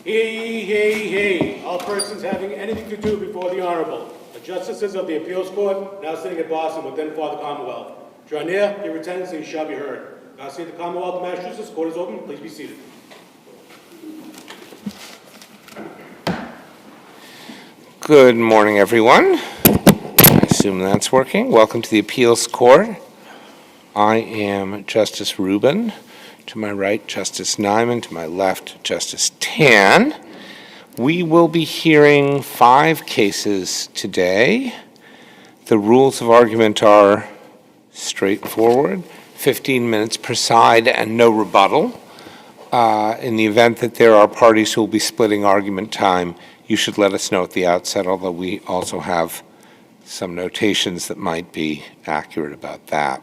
Hey, all persons having anything to do before the Honorable, the Justices of the Appeals Court, now sitting at Boston within for the Commonwealth. Draw near, give attendance, and you shall be heard. Now see the Commonwealth of Massachusetts, court is open, please be seated. Good morning, everyone. I assume that's working. Welcome to the Appeals Court. I am Justice Rubin. To my right, Justice Nyman. To my left, Justice Tan. We will be hearing 5 cases today. The rules of argument are straightforward. 15 minutes per side and no rebuttal. In the event that there are parties who will be splitting argument time, you should let us know at the outset, although we also have some notations that might be accurate about that.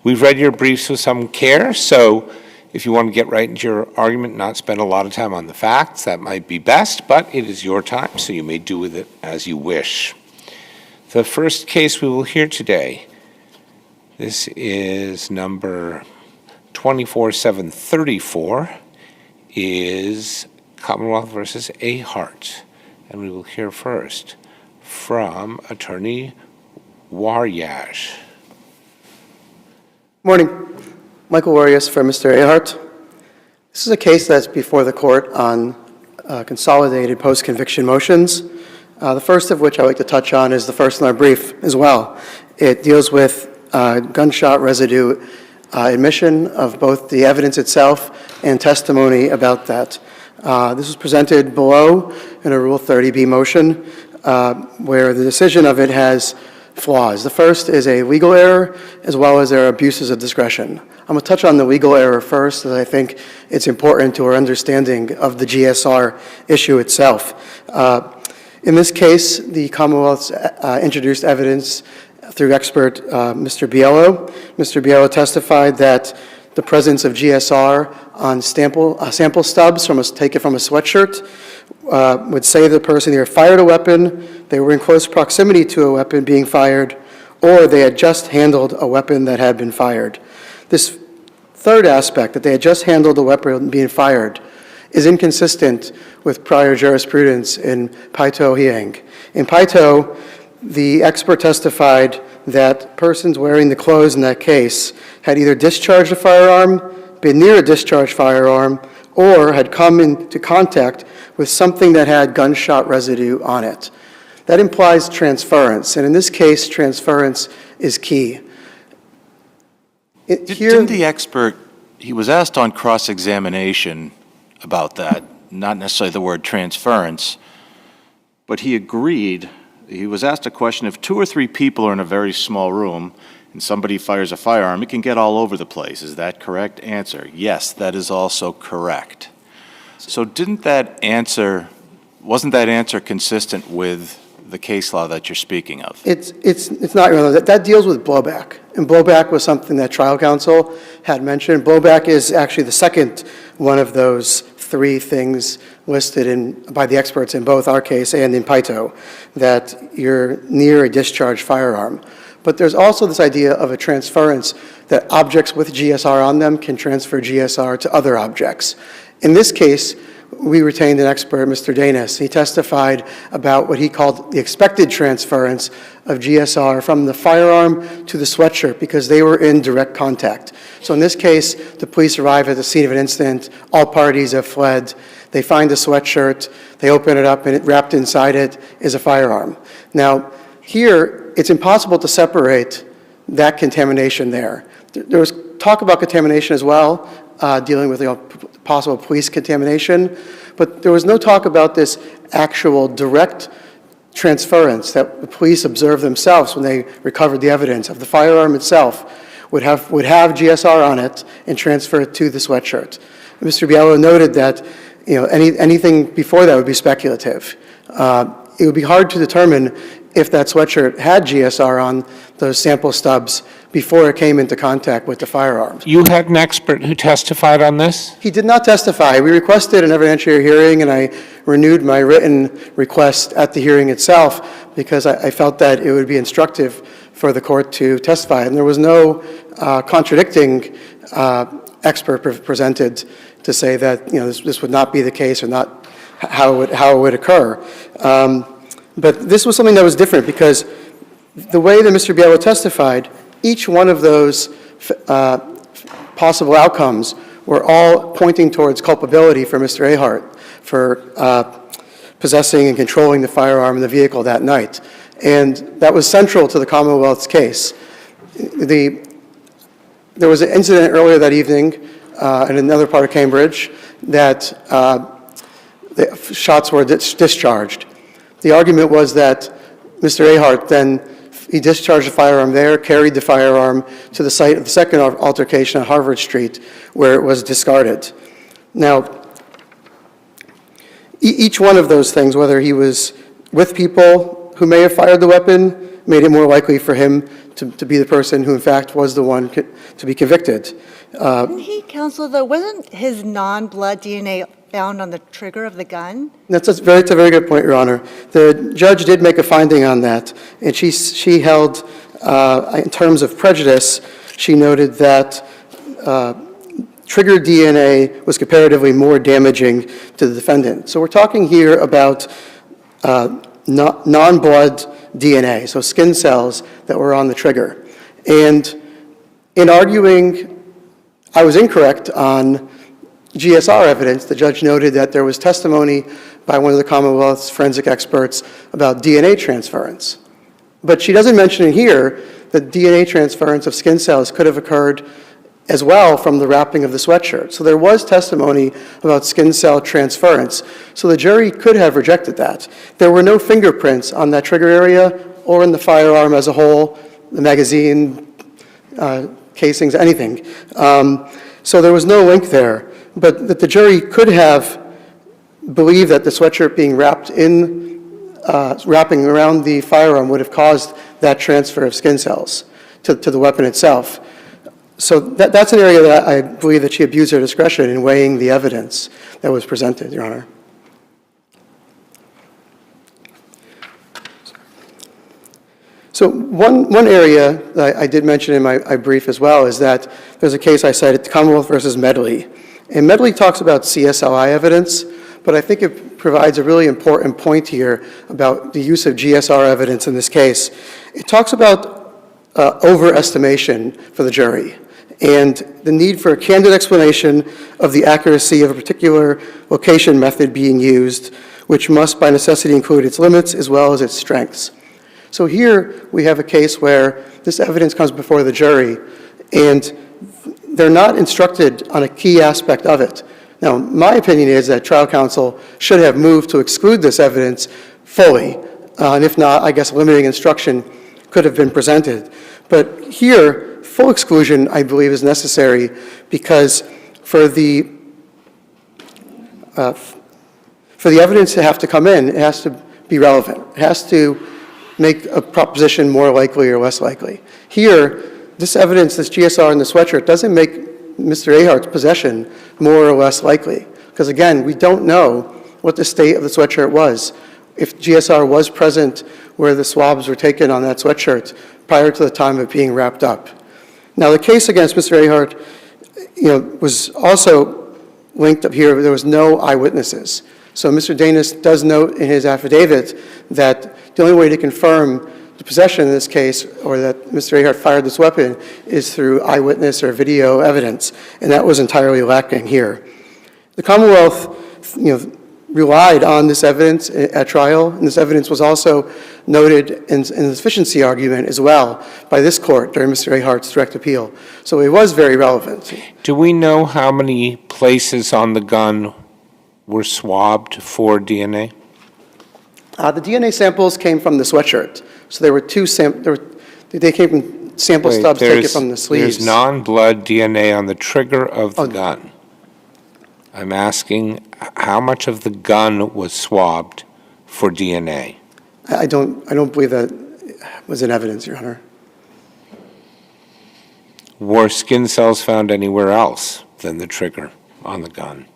We've read your briefs with some care, so if you want to get right into your argument, not spend a lot of time on the facts, that might be best, but it is your time, so you may do with it as you wish. The first case we will hear today, this is number 24734, is Commonwealth versus Ahart. And we will hear first from Attorney Waryash. Morning. Michael Waryash for Mr. Ahart. This is a case that's before the court on consolidated post-conviction motions. The first of which I'd like to touch on is the first in our brief as well. It deals with gunshot residue admission of both the evidence itself and testimony about that. This was presented below in a Rule 30B motion where the decision of it has flaws. The first is a legal error as well as there are abuses of discretion. I'm going to touch on the legal error first, as I think it's important to our understanding of the GSR issue itself. In this case, the Commonwealth's introduced evidence through expert Mr. Biello. Mr. Biello testified that the presence of GSR on sample stubs taken from a sweatshirt would say the person either fired a weapon, they were in close proximity to a weapon being fired, or they had just handled a weapon that had been fired. This third aspect, that they had just handled a weapon being fired, is inconsistent with prior jurisprudence in Paito Hieng. In Paito, the expert testified that persons wearing the clothes in that case had either discharged a firearm, been near a discharged firearm, or had come into contact with something that had gunshot residue on it. That implies transference, and in this case, transference is key. Didn't the expert, he was asked on cross-examination about that, not necessarily the word transference, but he agreed. He was asked a question, if 2 or 3 people are in a very small room and somebody fires a firearm, it can get all over the place. Is that correct? Answer, yes, that is also correct. So wasn't that answer consistent with the case law that you're speaking of? It's not, Your Honor. That deals with blowback. And blowback was something that trial counsel had mentioned. Blowback is actually the second one of those 3 things listed by the experts in both our case and in Paito, that you're near a discharged firearm. But there's also this idea of a transference, that objects with GSR on them can transfer GSR to other objects. In this case, we retained an expert, Mr. Danis. He testified about what he called the expected transference of GSR from the firearm to the sweatshirt because they were in direct contact. So in this case, the police arrive at the scene of an incident, all parties have fled, they find a sweatshirt, they open it up, and wrapped inside it is a firearm. Now, here, it's impossible to separate that contamination there. There was talk about contamination as well, dealing with possible police contamination, but there was no talk about this actual direct transference that the police observed themselves when they recovered the evidence of the firearm itself would have GSR on it and transfer it to the sweatshirt. Mr. Biello noted that anything before that would be speculative. It would be hard to determine if that sweatshirt had GSR on those sample stubs before it came into contact with the firearm. You had an expert who testified on this? He did not testify. We requested an evidentiary hearing, and I renewed my written request at the hearing itself because I felt that it would be instructive for the court to testify, and there was no contradicting expert presented to say that, you know, this would not be the case or not how it would occur. But this was something that was different because the way that Mr. Bielo testified, each one of those possible outcomes were all pointing towards culpability for Mr. Ahart for possessing and controlling the firearm in the vehicle that night. And that was central to the Commonwealth's case. There was an incident earlier that evening in another part of Cambridge that the shots were discharged. The argument was that Mr. Ahart then, he discharged the firearm there, carried the firearm to the site of the second altercation on Harvard Street where it was discarded. Now, each one of those things, whether he was with people who may have fired the weapon, made it more likely for him to be the person who in fact was the one to be convicted. Didn't he, counsel, though, wasn't his non-blood DNA found on the trigger of the gun? That's a very good point, Your Honor. The judge did make a finding on that, and she held, in terms of prejudice, she noted that trigger DNA was comparatively more damaging to the defendant. So we're talking here about non-blood DNA, so skin cells that were on the trigger. And in arguing I was incorrect on GSR evidence, the judge noted that there was testimony by one of the Commonwealth's forensic experts about DNA transference. But she doesn't mention in here that DNA transference of skin cells could have occurred as well from the wrapping of the sweatshirt. So there was testimony about skin cell transference. So the jury could have rejected that. There were no fingerprints on that trigger area or in the firearm as a whole, the magazine, casings, anything. So there was no link there. But that the jury could have believed that the sweatshirt being wrapped in, wrapping around the firearm would have caused that transfer of skin cells to the weapon itself. So that's an area that I believe that she abused her discretion in weighing the evidence that was presented, Your Honor. So one area that I did mention in my brief as well is that there's a case I cited, Commonwealth versus Medley. And Medley talks about CSLI evidence, but I think it provides a really important point here about the use of GSR evidence in this case. It talks about overestimation for the jury and the need for a candid explanation of the accuracy of a particular location method being used, which must by necessity include its limits as well as its strengths. So here we have a case where this evidence comes before the jury and they're not instructed on a key aspect of it. Now, my opinion is that trial counsel should have moved to exclude this evidence fully, and if not, I guess limiting instruction could have been presented. But here, full exclusion, I believe, is necessary because for the evidence to have to come in, it has to be relevant. It has to make a proposition more likely or less likely. Here, this evidence, this GSR in the sweatshirt, doesn't make Mr. Ahart's possession more or less likely. Because again, we don't know what the state of the sweatshirt was. If GSR was present where the swabs were taken on that sweatshirt prior to the time of being wrapped up. Now, the case against Mr. Ahart, was also linked up here. There was no eyewitnesses. So Mr. Danis does note in his affidavit that the only way to confirm the possession in this case, or that Mr. Ahart fired this weapon, is through eyewitness or video evidence, and that was entirely lacking here. The Commonwealth, relied on this evidence at trial, and this evidence was also noted in the sufficiency argument as well by this court during Mr. Ahart's direct appeal. So it was very relevant. Do we know how many places on the gun were swabbed for DNA? The DNA samples came from the sweatshirt. So there were two they came from sample stubs taken from the sleeves. There's non-blood DNA on the trigger of the gun. I'm asking how much of the gun was swabbed for DNA? I don't believe that was in evidence, Your Honor. Were skin cells found anywhere else than the trigger on the gun?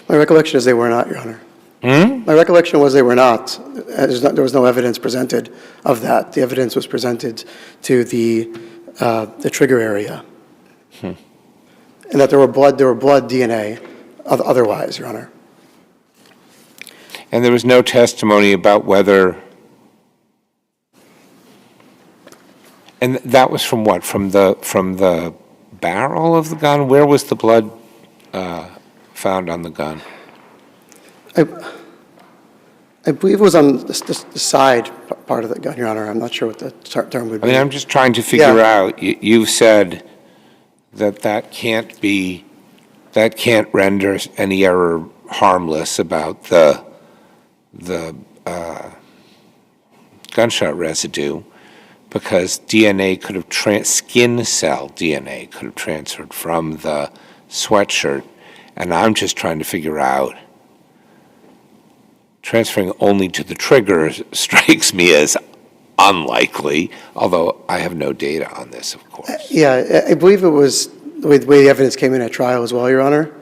My recollection is they were not, Your Honor. My recollection was they were not. There was no evidence presented of that. The evidence was presented to the trigger area. And that there were blood DNA otherwise, Your Honor. And there was no testimony about whether, and that was from what? From the barrel of the gun? Where was the blood found on the gun? I believe it was on the side part of the gun, Your Honor. I'm not sure what the term would be. I mean, I'm just trying to figure out, you've said that can't render any error harmless about the gunshot residue, because DNA could have, skin cell DNA could have transferred from the sweatshirt, and I'm just trying to figure out, transferring only to the trigger strikes me as unlikely, although I have no data on this, of course. Yeah, I believe it was the way the evidence came in at trial as well, Your Honor.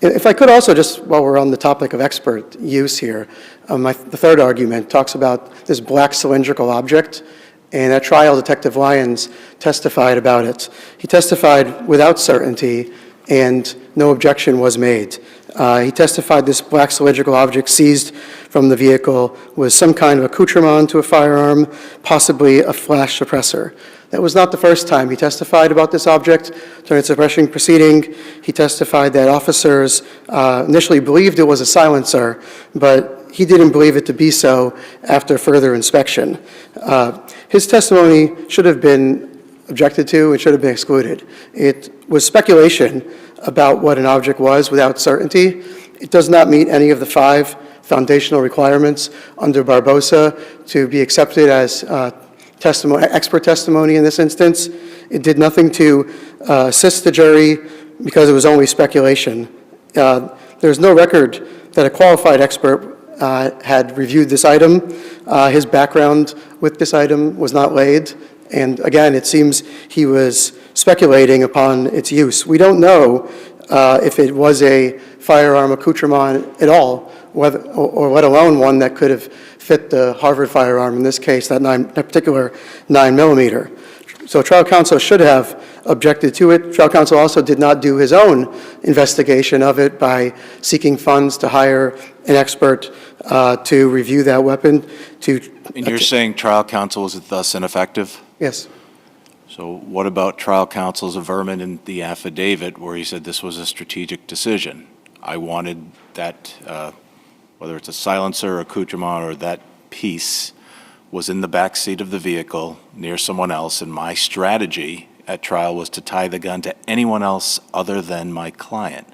If I could also, just while we're on the topic of expert use here, the third argument talks about this black cylindrical object, and at trial, Detective Lyons testified about it. He testified without certainty, and no objection was made. He testified this black cylindrical object seized from the vehicle was some kind of accoutrement to a firearm, possibly a flash suppressor. That was not the first time he testified about this object during a suppression proceeding. He testified that officers initially believed it was a silencer, but he didn't believe it to be so after further inspection. His testimony should have been objected to and should have been excluded. It was speculation about what an object was without certainty. It does not meet any of the 5 foundational requirements under Barbosa to be accepted as expert testimony in this instance. It did nothing to assist the jury because it was only speculation. There's no record that a qualified expert had reviewed this item. His background with this item was not laid. And again, it seems he was speculating upon its use. We don't know if it was a firearm accoutrement at all, or let alone one that could have fit the Harvard firearm, in this case, that particular 9mm. So trial counsel should have objected to it. Trial counsel also did not do his own investigation of it by seeking funds to hire an expert to review that weapon. And you're saying trial counsel was thus ineffective? Yes. So what about trial counsel's averment in the affidavit where he said this was a strategic decision? I wanted that, whether it's a silencer, accoutrement, or that piece was in the back seat of the vehicle near someone else, and my strategy at trial was to tie the gun to anyone else other than my client.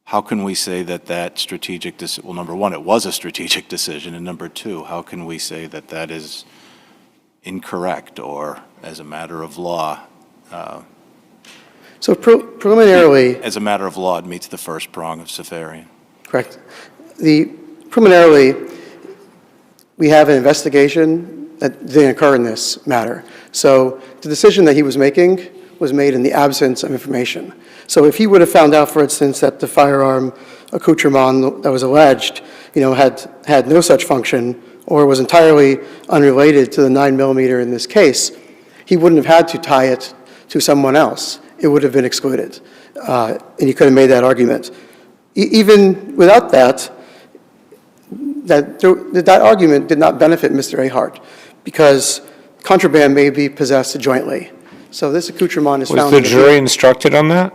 How can we say that that strategic decision, well, number one, it was a strategic decision, and number two, how can we say that that is incorrect or, as a matter of law, So preliminarily, as a matter of law, it meets the first prong of Safarian? correct. Preliminarily, we have an investigation that didn't occur in this matter. So the decision that he was making was made in the absence of information. So if he would have found out, for instance, that the firearm accoutrement that was alleged, had no such function or was entirely unrelated to the 9mm in this case, he wouldn't have had to tie it to someone else. It would have been excluded. And you could have made that argument. Even without that, that argument did not benefit Mr. Ahart because contraband may be possessed jointly. So this accoutrement is found. Was the jury instructed on that?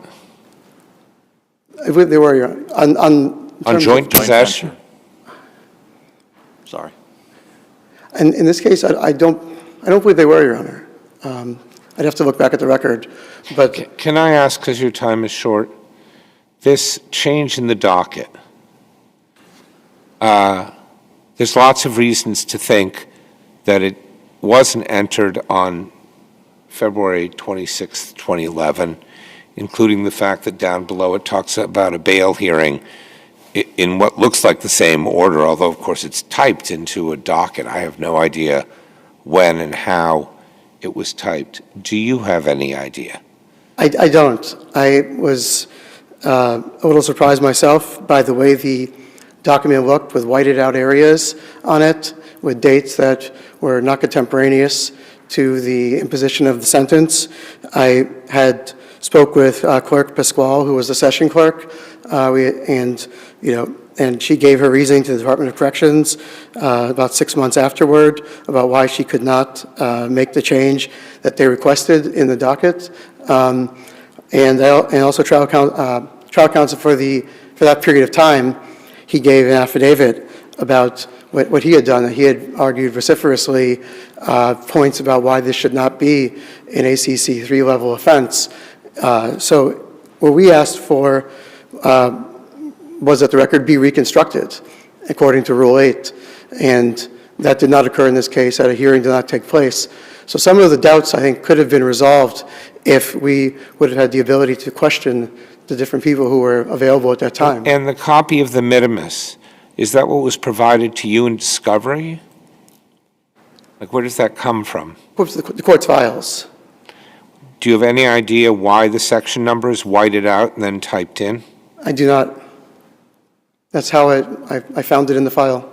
I believe they were, Your Honor. On joint possession? Sorry. And in this case, I don't believe they were, Your Honor. I'd have to look back at the record, but. Can I ask, because your time is short, this change in the docket, there's lots of reasons to think that it wasn't entered on February 26, 2011, including the fact that down below it talks about a bail hearing in what looks like the same order, although of course it's typed into a docket. I have no idea when and how it was typed. Do you have any idea? I don't. I was a little surprised myself by the way the document looked with whited out areas on it, with dates that were not contemporaneous to the imposition of the sentence. I had spoke with Clerk Pasquale, who was the session clerk, and she gave her reasoning to the Department of Corrections about 6 months afterward about why she could not make the change that they requested in the docket. And also trial counsel for that period of time, he gave an affidavit about what he had done. He had argued vociferously points about why this should not be an ACC 3-level offense. So what we asked for was that the record be reconstructed according to Rule 8, and that did not occur in this case. That a hearing did not take place. So some of the doubts, I think, could have been resolved if we would have had the ability to question the different people who were available at that time. And the copy of the minimus, is that what was provided to you in discovery? Like, where does that come from? The court's files. Do you have any idea why the section number is whited out and then typed in? I do not. That's how I found it in the file.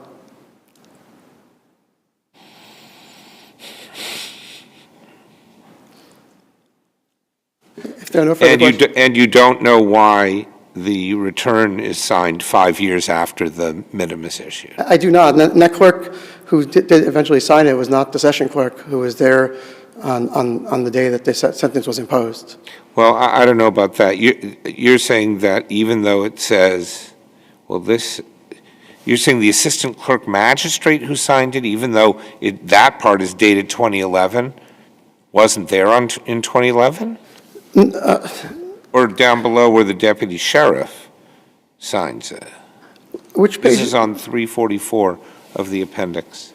If there are no further questions. And you don't know why the return is signed 5 years after the minimus issue? I do not. And that clerk who did eventually sign it was not the session clerk who was there on the day that the sentence was imposed. Well, I don't know about that. You're saying that even though it says, well, you're saying the assistant clerk magistrate who signed it, even though that part is dated 2011, wasn't there in 2011? Or down below where the deputy sheriff signs it? Which page? This is on 344 of the appendix.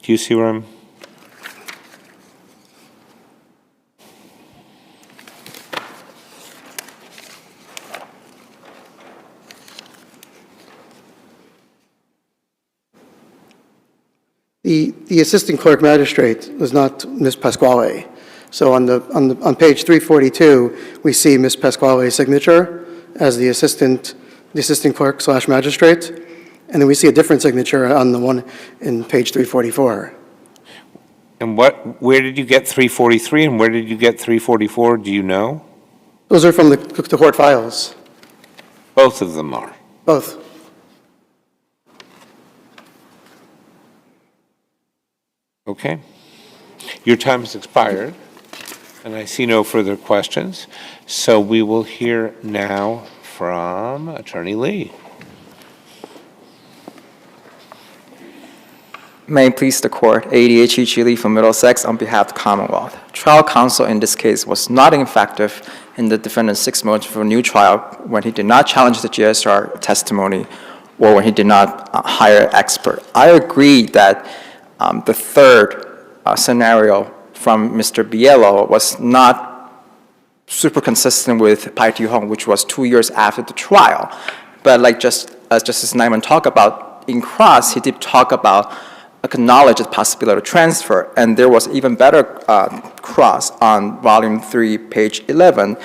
Do you see where I'm? The assistant clerk magistrate was not Ms. Pasquale. So on page 342, we see Ms. Pasquale's signature as the assistant clerk / magistrate, and then we see a different signature on the one in page 344. And where did you get 343 and where did you get 344? Do you know? Those are from the court files. Both of them are. Both. Okay. Your time has expired, and I see no further questions. So we will hear now from Attorney Lee. May it please the court, ADHE Chile from Middlesex on behalf of the Commonwealth. Trial counsel in this case was not ineffective in the defendant's 6 motion for a new trial when he did not challenge the GSR testimony or when he did not hire an expert. I agree that the third scenario from Mr. Bielo was not super consistent with Pai Tu Hong, which was 2 years after the trial. But like as Justice Nyman talked about, in cross, he did talk about acknowledge the possibility of transfer, and there was even better cross on volume 3, page 11.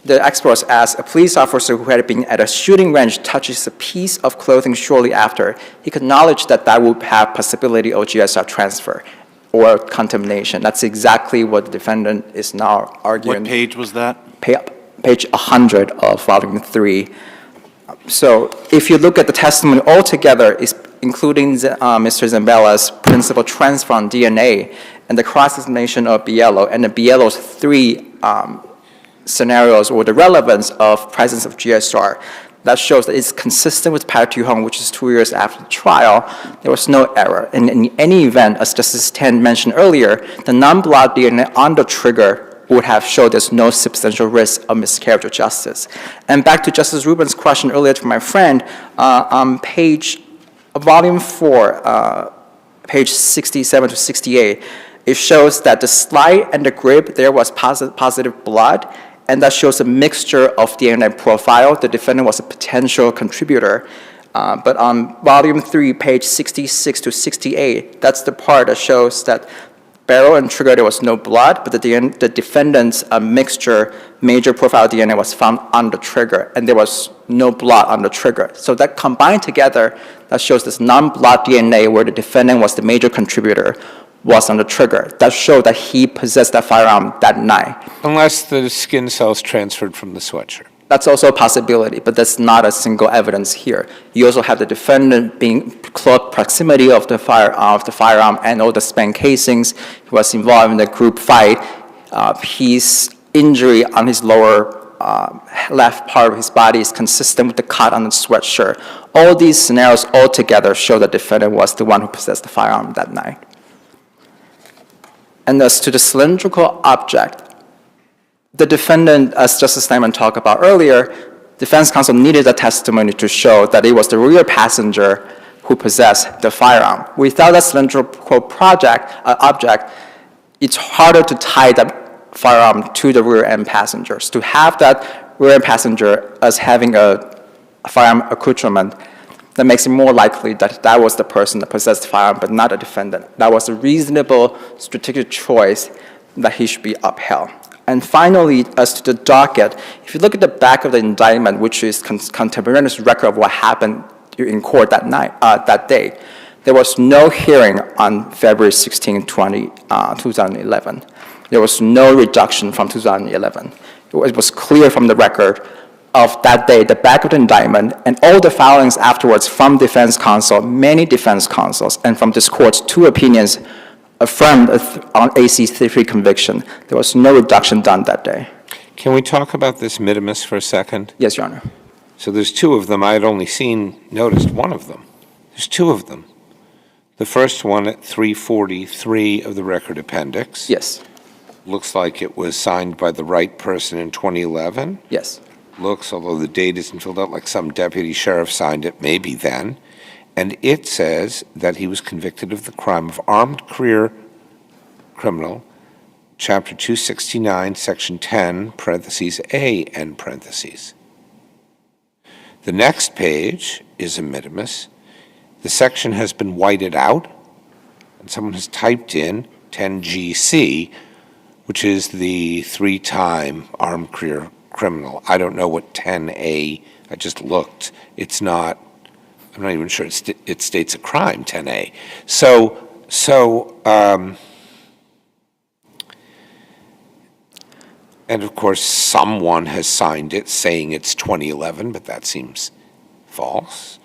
The expert was asked, a police officer who had been at a shooting range touches a piece of clothing shortly after. He could acknowledge that that would have possibility of GSR transfer or contamination. That's exactly what the defendant is now arguing. What page was that? Page 100 of volume 3. So if you look at the testimony altogether, it's including Mr. Zambella's principal transfer on DNA and the cross-examination of Bielo and the Bielo's 3 scenarios or the relevance of presence of GSR, that shows that it's consistent with Pai Tu Hong, which is 2 years after the trial. There was no error. And in any event, as Justice Tan mentioned earlier, the non-blood DNA on the trigger would have showed there's no substantial risk of miscarriage of justice. And back to Justice Rubin's question earlier to my friend, on volume 4, page 67 to 68, it shows that the slide and the grip, there was positive blood, and that shows a mixture of DNA profile. The defendant was a potential contributor. But on volume 3, page 66 to 68, that's the part that shows that barrel and trigger, there was no blood, but the defendant's mixture, major profile DNA was found on the trigger, and there was no blood on the trigger. So that combined together, that shows this non-blood DNA where the defendant was the major contributor was on the trigger. That showed that he possessed that firearm that night. Unless the skin cells transferred from the sweatshirt. That's also a possibility, but that's not a single evidence here. You also have the defendant being close proximity of the firearm and all the spent casings. He was involved in the group fight. His injury on his lower left part of his body is consistent with the cut on the sweatshirt. All these scenarios all together show that the defendant was the one who possessed the firearm that night. And as to the cylindrical object, the defendant, as Justice Steinman talked about earlier, defense counsel needed a testimony to show that it was the rear passenger who possessed the firearm. Without that cylindrical object, it's harder to tie that firearm to the rear end passengers. To have that rear end passenger as having a firearm accoutrement, that makes it more likely that that was the person that possessed the firearm, but not a defendant. That was a reasonable strategic choice that he should be upheld. And finally, as to the docket, if you look at the back of the indictment, which is contemporaneous record of what happened in court that day, there was no hearing on February 16, 2011. There was no reduction from 2011. It was clear from the record of that day, the back of the indictment, and all the filings afterwards from defense counsel, many defense counsels, and from this court's 2 opinions affirmed on AC3 conviction. There was no reduction done that day. Can we talk about this minimus for a second? Yes, Your Honor. So there's 2 of them. I had only noticed one of them. There's 2 of them. The first one at 343 of the record appendix. Yes. Looks like it was signed by the right person in 2011. Yes. Looks, although the date isn't filled out, like some deputy sheriff signed it, maybe then. And it says that he was convicted of the crime of armed career criminal, Chapter 269, Section 10, parentheses A, end parentheses. The next page is a minimus. The section has been whited out, and someone has typed in 10GC, which is the 3-time armed career criminal. I don't know what 10A, I just looked. It's not, I'm not even sure it states a crime, 10A. And of course, someone has signed it saying it's 2011, but that seems false.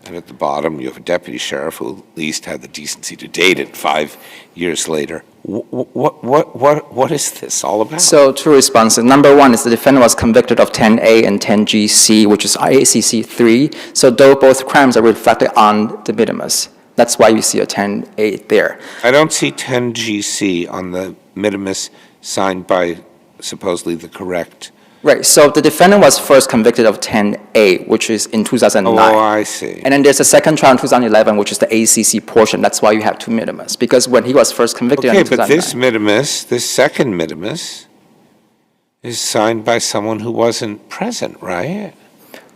And at the bottom, you have a deputy sheriff who at least had the decency to date it 5 years later. What is this all about? So 2 responses. Number 1 is the defendant was convicted of 10A and 10GC, which is IACC 3. So though both crimes are reflected on the minimus. That's why you see a 10A there. I don't see 10GC on the minimus signed by supposedly the correct. Right, so the defendant was first convicted of 10A, which is in 2009. Oh, I see. And then there's a second trial in 2011, which is the ACC portion. That's why you have 2 minimus, because when he was first convicted in 2009. Okay, but this minimus, this second minimus, is signed by someone who wasn't present, right?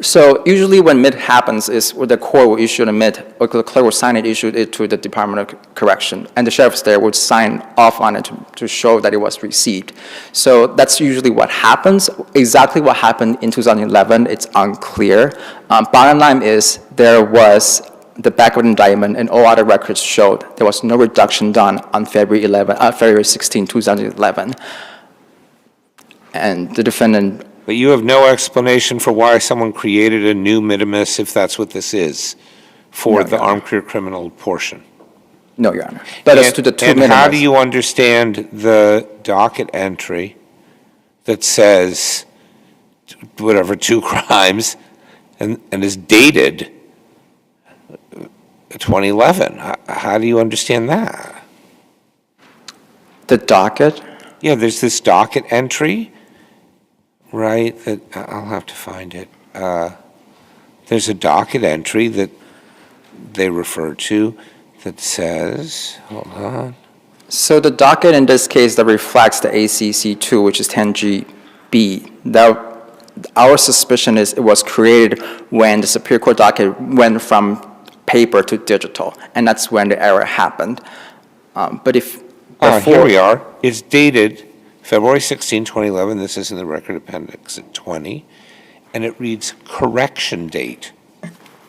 So usually when MIT happens is when the court will issue a MIT, or the clerk will sign it, issue it to the Department of Correction, and the sheriff's there would sign off on it to show that it was received. So that's usually what happens. Exactly what happened in 2011, it's unclear. Bottom line is there was the back of the indictment and all other records showed there was no reduction done on February 16, 2011. And the defendant. But you have no explanation for why someone created a new minimus, if that's what this is, for the armed career criminal portion. No, Your Honor. But as to the 2 minimus. And how do you understand the docket entry that says, whatever, 2 crimes, and is dated 2011? How do you understand that? The docket? Yeah, there's this docket entry, right, that, I'll have to find it. There's a docket entry that they refer to that says, hold on. So the docket in this case that reflects the ACC2, which is 10GB, our suspicion is it was created when the Superior Court docket went from paper to digital, and that's when the error happened. But if Here we are. It's dated February 16, 2011. This is in the record appendix at 20. And it reads, correction date,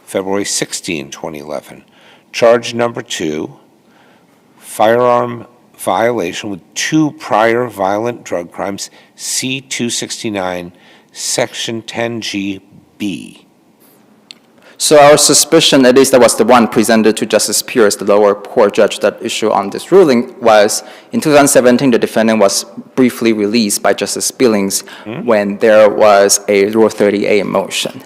February 16, 2011. Charge number 2, firearm violation with 2 prior violent drug crimes, C-269, Section 10GB. So our suspicion, at least that was the one presented to Justice Pierce, the lower court judge that issued on this ruling, was in 2017, the defendant was briefly released by Justice Billings when there was a Rule 30A motion.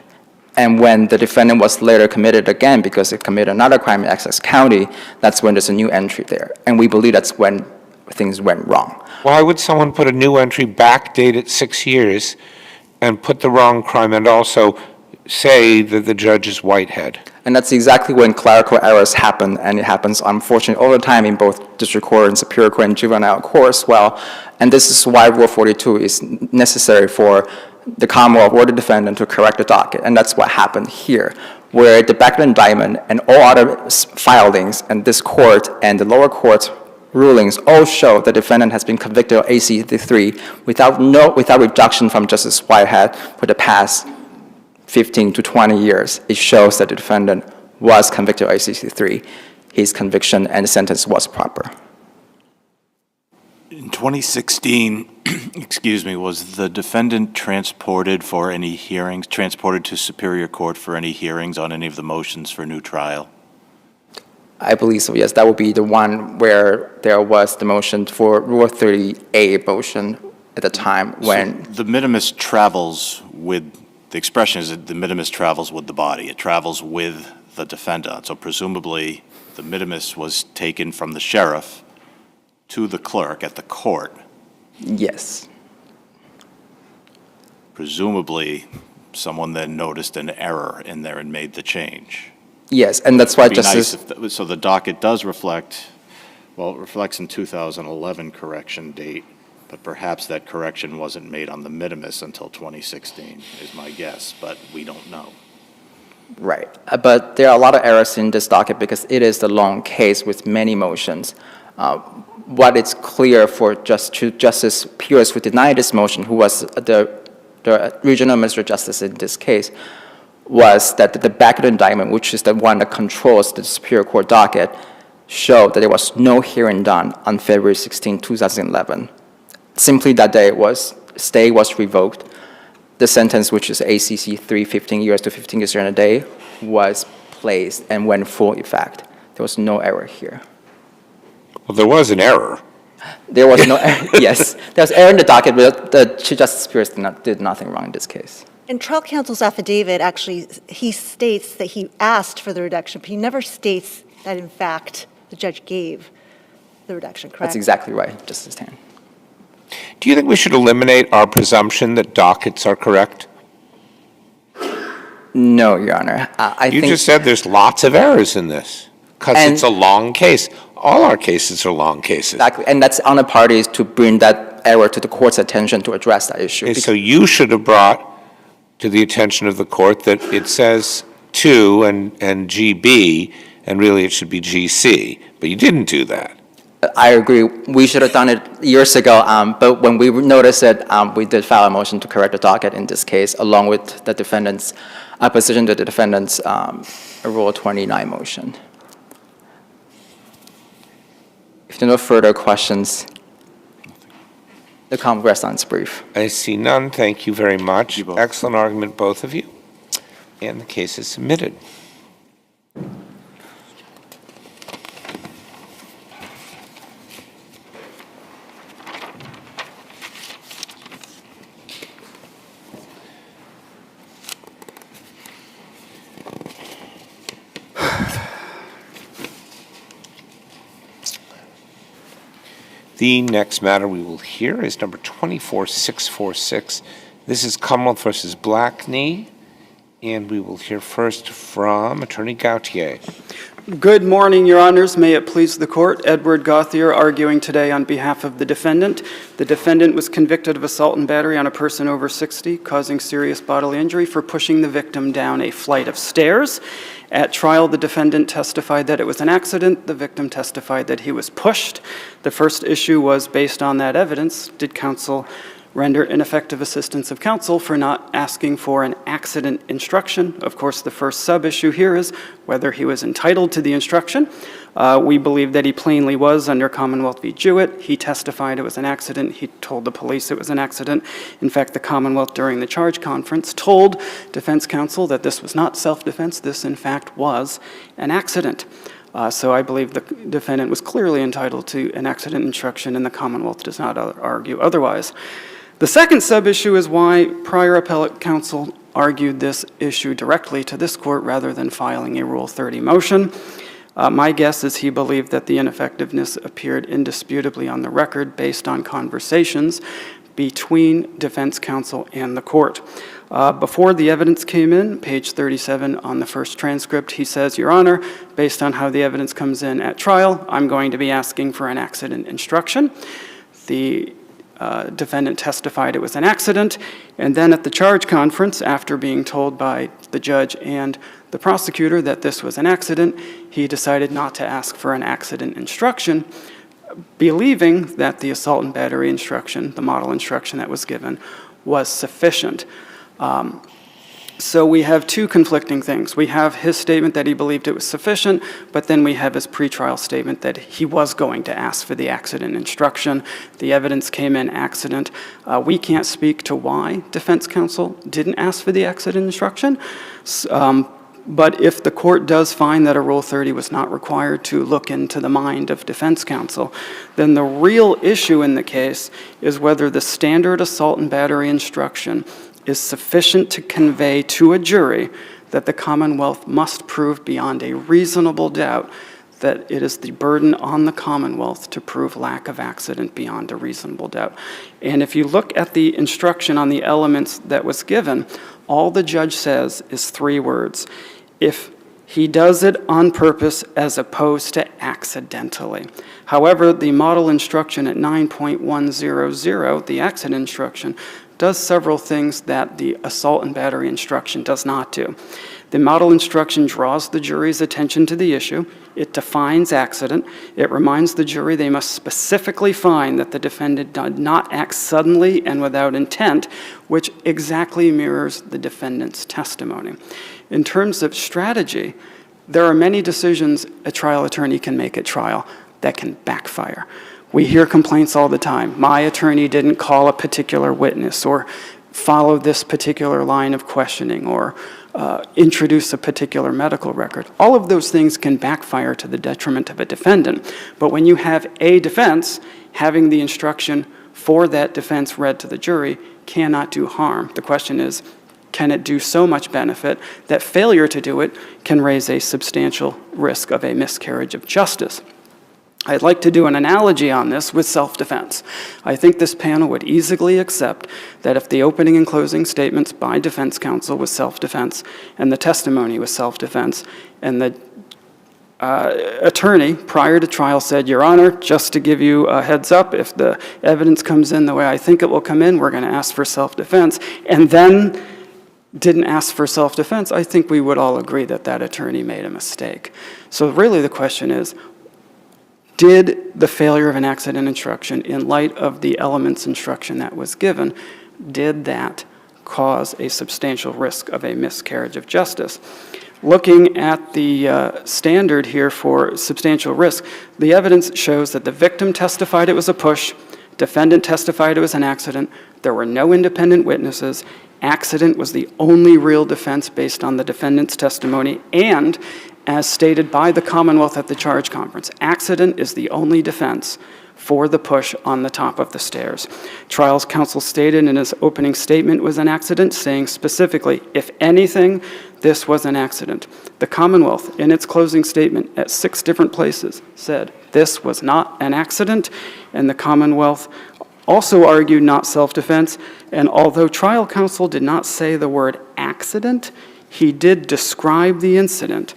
And when the defendant was later committed again because he committed another crime in Essex County, that's when there's a new entry there. And we believe that's when things went wrong. Why would someone put a new entry backdated 6 years and put the wrong crime and also say that the judge is Whitehead? And that's exactly when clerical errors happen, and it happens, unfortunately, all the time in both district court and superior court and juvenile court as well. And this is why Rule 42 is necessary for the Commonwealth or the defendant to correct the docket, and that's what happened here, where the back indictment and all other filings and this court and the lower court rulings all show the defendant has been convicted of AC-3 without reduction from Justice Whitehead for the past 15 to 20 years. It shows that the defendant was convicted of AC-3. His conviction and sentence was proper. In 2016, excuse me, was the defendant transported for any hearings, transported to Superior Court for any hearings on any of the motions for new trial? I believe so, yes. That would be the one where there was the motion for Rule 30A motion at the time when... So the minimus travels with, the expression is that the minimus travels with the body. It travels with the defendant. So presumably the minimus was taken from the sheriff to the clerk at the court. Yes. Presumably someone then noticed an error in there and made the change. Yes, and that's why It'd be Justice... nice if so the docket does reflect, well, it reflects in 2011 correction date, but perhaps that correction wasn't made on the minimus until 2016, is my guess, but we don't know. Right. But there are a lot of errors in this docket because it is the long case with many motions. What is clear for Justice Pierce, who denied this motion, who was the regional minister justice in this case, was that the back of the indictment, which is the one that controls the Superior Court docket, showed that there was no hearing done on February 16, 2011. Simply that day stay was revoked. The sentence, which is ACC 3, 15 years to 15 years and a day, was placed and went full effect. There was no error here. Well, there was an error. There was no error. Yes, there was error in the docket, but the Chief Justice Pierce did nothing wrong in this case. In trial counsel's affidavit, actually, he states that he asked for the reduction, but he never states that, in fact, the judge gave the reduction, correct? That's exactly right, Justice Tan. Do you think we should eliminate our presumption that dockets are correct? No, Your Honor. You just said there's lots of errors in this because it's a long case. All our cases are long cases. Exactly, and that's on the parties to bring that error to the court's attention to address that issue. Okay, so you should have brought to the attention of the court that it says 2 and GB, and really it should be GC, but you didn't do that. I agree. We should have done it years ago, but when we noticed it, we did file a motion to correct the docket in this case, along with the defendant's opposition to the defendant's Rule 29 motion. If there are no further questions, the Congress on its brief. I see none. Thank you very much. You both. Excellent argument, both of you. And the case is submitted. The next matter we will hear is number 24646. This is Commonwealth versus Blackney, and we will hear first from Attorney Gautier. Good morning, Your Honors. May it please the Court. Edward Gauthier arguing today on behalf of the defendant. The defendant was convicted of assault and battery on a person over 60, causing serious bodily injury for pushing the victim down a flight of stairs. At trial, the defendant testified that it was an accident. The victim testified that he was pushed. The first issue was based on that evidence. Did counsel render ineffective assistance of counsel for not asking for an accident instruction? Of course, the first sub-issue here is whether he was entitled to the instruction. We believe that he plainly was under Commonwealth v. Jewett. He testified it was an accident. He told the police it was an accident. In fact, the Commonwealth during the charge conference told defense counsel that this was not self-defense. This, in fact, was an accident. So I believe the defendant was clearly entitled to an accident instruction, and the Commonwealth does not argue otherwise. The second sub-issue is why prior appellate counsel argued this issue directly to this court rather than filing a Rule 30 motion. My guess is he believed that the ineffectiveness appeared indisputably on the record based on conversations between defense counsel and the court. Before the evidence came in, page 37 on the first transcript, he says, Your Honor, based on how the evidence comes in at trial, I'm going to be asking for an accident instruction. The defendant testified it was an accident, and then at the charge conference, after being told by the judge and the prosecutor that this was an accident, he decided not to ask for an accident instruction, believing that the assault and battery instruction, the model instruction that was given, was sufficient. So we have two conflicting things. We have his statement that he believed it was sufficient, but then we have his pretrial statement that he was going to ask for the accident instruction. The evidence came in accident. We can't speak to why defense counsel didn't ask for the accident instruction, but if the court does find that a Rule 30 was not required to look into the mind of defense counsel, then the real issue in the case is whether the standard assault and battery instruction is sufficient to convey to a jury that the Commonwealth must prove beyond a reasonable doubt that it is the burden on the Commonwealth to prove lack of accident beyond a reasonable doubt. And if you look at the instruction on the elements that was given, all the judge says is 3 words. If he does it on purpose as opposed to accidentally. However, the model instruction at 9.100, the accident instruction, does several things that the assault and battery instruction does not do. The model instruction draws the jury's attention to the issue. It defines accident. It reminds the jury they must specifically find that the defendant did not act suddenly and without intent, which exactly mirrors the defendant's testimony. In terms of strategy, there are many decisions a trial attorney can make at trial that can backfire. We hear complaints all the time. My attorney didn't call a particular witness or follow this particular line of questioning or introduce a particular medical record. All of those things can backfire to the detriment of a defendant. But when you have a defense, having the instruction for that defense read to the jury cannot do harm. The question is, can it do so much benefit that failure to do it can raise a substantial risk of a miscarriage of justice? I'd like to do an analogy on this with self-defense. I think this panel would easily accept that if the opening and closing statements by defense counsel was self-defense and the testimony was self-defense and the attorney prior to trial said, Your Honor, just to give you a heads up, if the evidence comes in the way I think it will come in, we're going to ask for self-defense, and then didn't ask for self-defense, I think we would all agree that that attorney made a mistake. So really the question is, did the failure of an accident instruction in light of the elements instruction that was given, did that cause a substantial risk of a miscarriage of justice? Looking at the standard here for substantial risk, the evidence shows that the victim testified it was a push, defendant testified it was an accident, there were no independent witnesses, accident was the only real defense based on the defendant's testimony, and as stated by the Commonwealth at the charge conference, accident is the only defense for the push on the top of the stairs. Trial counsel stated in his opening statement was an accident, saying specifically, if anything, this was an accident. The Commonwealth, in its closing statement at 6 different places, said this was not an accident, and the Commonwealth also argued not self-defense, and although trial counsel did not say the word accident, he did describe the incident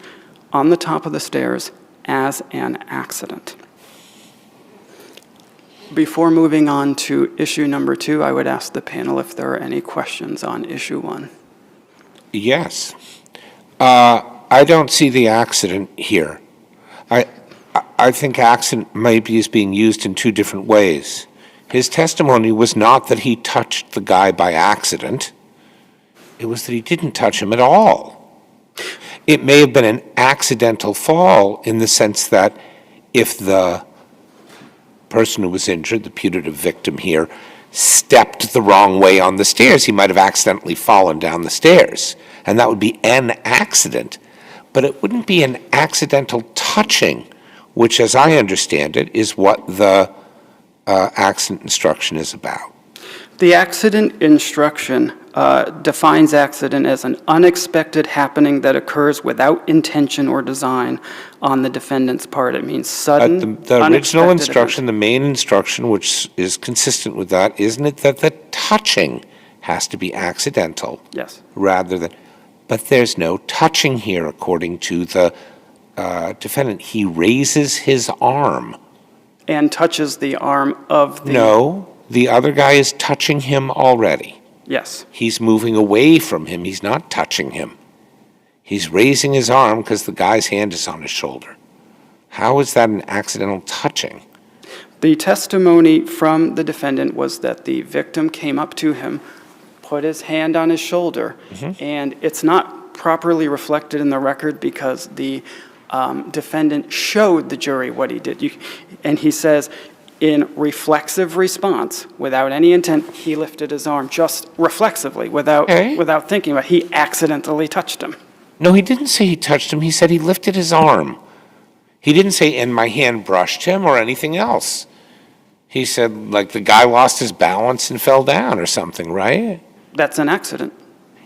on the top of the stairs as an accident. Before moving on to issue number 2, I would ask the panel if there are any questions on issue 1. Yes. I don't see the accident here. I think accident maybe is being used in 2 different ways. His testimony was not that he touched the guy by accident. It was that he didn't touch him at all. It may have been an accidental fall in the sense that if the person who was injured, the putative victim here, stepped the wrong way on the stairs, he might have accidentally fallen down the stairs. And that would be an accident. But it wouldn't be an accidental touching, which, as I understand it, is what the accident instruction is about. The accident instruction defines accident as an unexpected happening that occurs without intention or design on the defendant's part. It means sudden, The original unexpected instruction, event. the main instruction, which is consistent with that, isn't it that the touching has to be accidental? Yes. Rather than, but there's no touching here, according to the defendant. He raises his arm. And touches the arm of the... No, the other guy is touching him already. Yes. He's moving away from him. He's not touching him. He's raising his arm because the guy's hand is on his shoulder. How is that an accidental touching? The testimony from the defendant was that the victim came up to him, put his hand on his shoulder, and it's not properly reflected in the record because the defendant showed the jury what he did. And he says, in reflexive response, without any intent, he lifted his arm just reflexively, without thinking about it. He accidentally touched him. No, he didn't say he touched him. He said he lifted his arm. He didn't say, and my hand brushed him or anything else. He said, like, the guy lost his balance and fell down or something, right? That's an accident.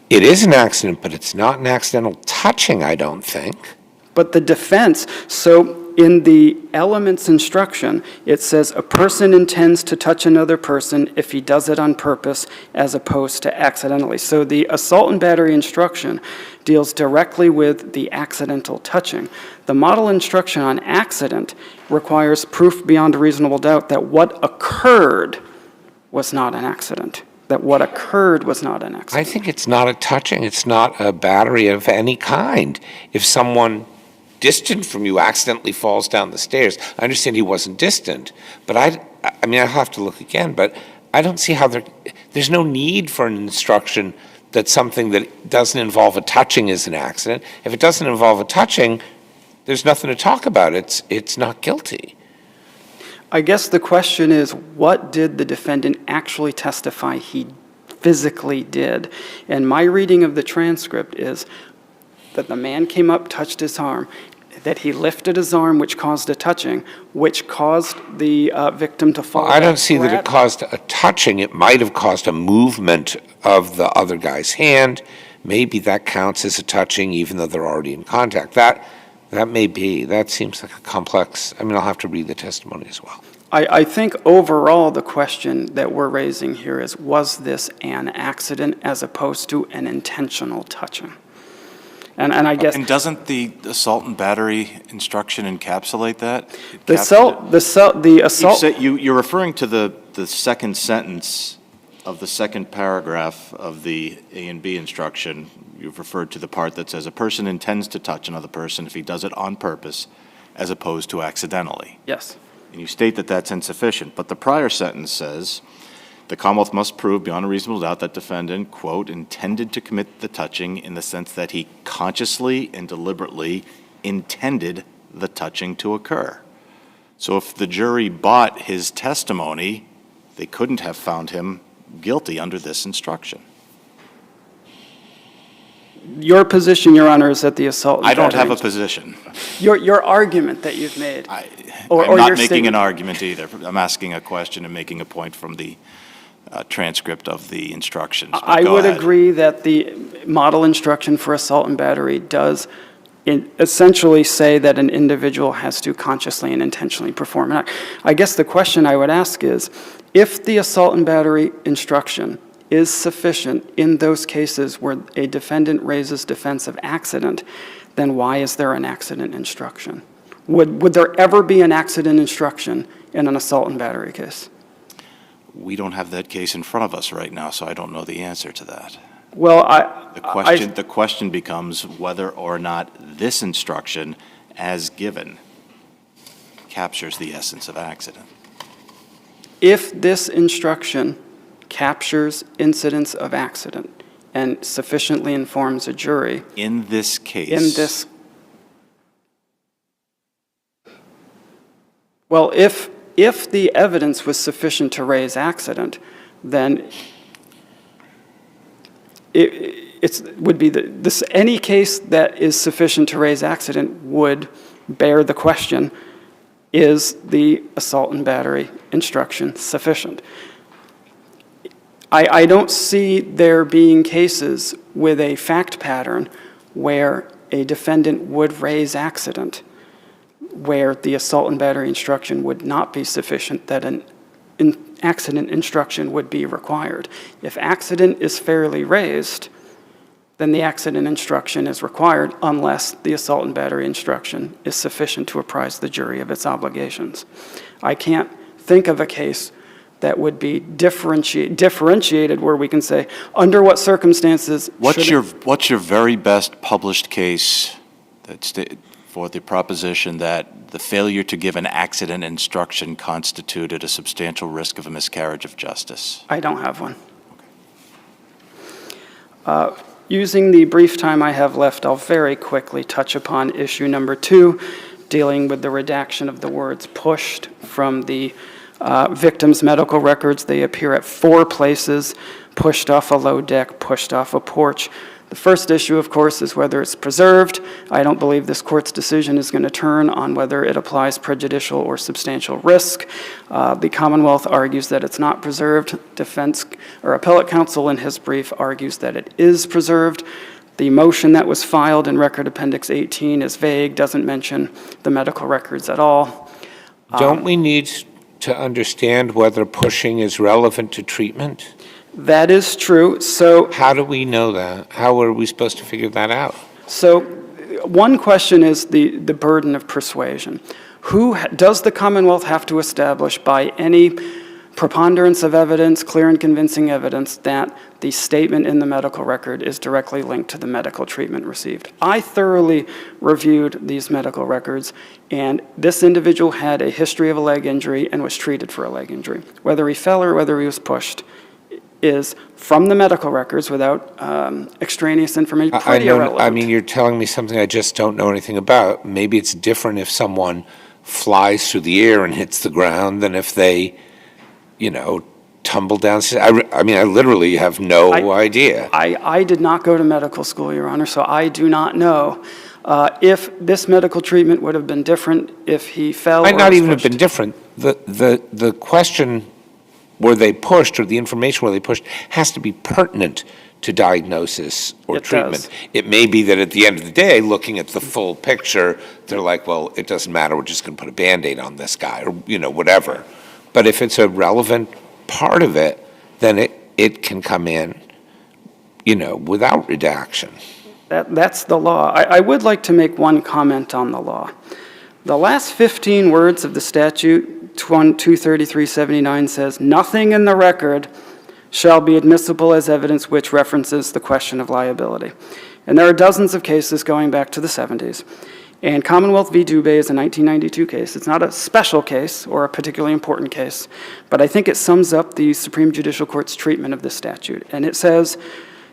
It is an accident, but it's not an accidental touching, I don't think. But the defense, so in the elements instruction, it says a person intends to touch another person if he does it on purpose as opposed to accidentally. So the assault and battery instruction deals directly with the accidental touching. The model instruction on accident requires proof beyond a reasonable doubt that what occurred was not an accident. That what occurred was not an accident. I think it's not a touching. It's not a battery of any kind. If someone distant from you accidentally falls down the stairs, I understand he wasn't distant, but I mean, I'll have to look again, but I don't see how there's no need for an instruction that something that doesn't involve a touching is an accident. If it doesn't involve a touching, there's nothing to talk about. It's not guilty. I guess the question is, what did the defendant actually testify he physically did? And my reading of the transcript is that the man came up, touched his arm, that he lifted his arm, which caused a touching, which caused the victim to fall. Well, I don't see that it caused a touching. It might have caused a movement of the other guy's hand. Maybe that counts as a touching, even though they're already in contact. That may be. That seems like a complex. I mean, I'll have to read the testimony as well. I think overall the question that we're raising here is, was this an accident as opposed to an intentional touching? And I guess... And doesn't the assault and battery instruction encapsulate that? The assault... You're referring to the second sentence of the second paragraph of the A and B instruction. You've referred to the part that says a person intends to touch another person if he does it on purpose as opposed to accidentally. Yes. And you state that that's insufficient. But the prior sentence says, the Commonwealth must prove beyond a reasonable doubt that defendant, quote, intended to commit the touching in the sense that he consciously and deliberately intended the touching to occur. So if the jury bought his testimony, they couldn't have found him guilty under this instruction. Your position, Your Honor, is that the assault and I don't have a battery- position. Your argument that you've made. I'm or not your making statement. an argument either. I'm asking a question and making a point from the transcript of the instructions. But I go would ahead. agree that the model instruction for assault and battery does essentially say that an individual has to consciously and intentionally perform an act. I guess the question I would ask is, if the assault and battery instruction is sufficient in those cases where a defendant raises defense of accident, then why is there an accident instruction? Would there ever be an accident instruction in an assault and battery case? We don't have that case in front of us right now, so I don't know the answer to that. Well, The question becomes whether or not this instruction, as given, captures the essence of accident. if this instruction captures incidents of accident and sufficiently informs a jury In this case. in this, well, if the evidence was sufficient to raise accident, then it would be any case that is sufficient to raise accident would bear the question, is the assault and battery instruction sufficient? I don't see there being cases with a fact pattern where a defendant would raise accident, where the assault and battery instruction would not be sufficient, that an accident instruction would be required. If accident is fairly raised, then the accident instruction is required unless the assault and battery instruction is sufficient to apprise the jury of its obligations. I can't think of a case that would be differentiated where we can say, under what circumstances What's your very best published case for the proposition that the failure to give an accident instruction constituted a substantial risk of a miscarriage of justice? I don't have one. Using the brief time I have left, I'll very quickly touch upon issue number 2, dealing with the redaction of the words pushed from the victim's medical records. They appear at 4 places: pushed off a low deck, pushed off a porch. The first issue, of course, is whether it's preserved. I don't believe this court's decision is going to turn on whether it applies prejudicial or substantial risk. The Commonwealth argues that it's not preserved. Defense or appellate counsel in his brief argues that it is preserved. The motion that was filed in Record Appendix 18 is vague, doesn't mention the medical records at all. Don't we need to understand whether pushing is relevant to treatment? That is true. So How do we know that? How are we supposed to figure that out? So one question is the burden of persuasion. Does the Commonwealth have to establish by any preponderance of evidence, clear and convincing evidence, that the statement in the medical record is directly linked to the medical treatment received? I thoroughly reviewed these medical records, and this individual had a history of a leg injury and was treated for a leg injury. Whether he fell or whether he was pushed is from the medical records without extraneous information, pretty irrelevant. I mean, you're telling me something I just don't know anything about. Maybe it's different if someone flies through the air and hits the ground than if they, tumble down. I mean, I literally have no idea. I did not go to medical school, Your Honor, so I do not know if this medical treatment would have been different if he fell or Might not was even have pushed. been different. The question, were they pushed, or the information were they pushed, has to be pertinent to diagnosis or It treatment. does. It may be that at the end of the day, looking at the full picture, they're like, well, it doesn't matter, we're just going to put a Band-Aid on this guy, or, whatever. But if it's a relevant part of it, then it can come in, without redaction. That's the law. I would like to make one comment on the law. The last 15 words of the statute, 23379, says, "Nothing in the record shall be admissible as evidence which references the question of liability." And there are dozens of cases going back to the 70s. And Commonwealth v. Dubé is a 1992 case. It's not a special case or a particularly important case, but I think it sums up the Supreme Judicial Court's treatment of this statute. And it says,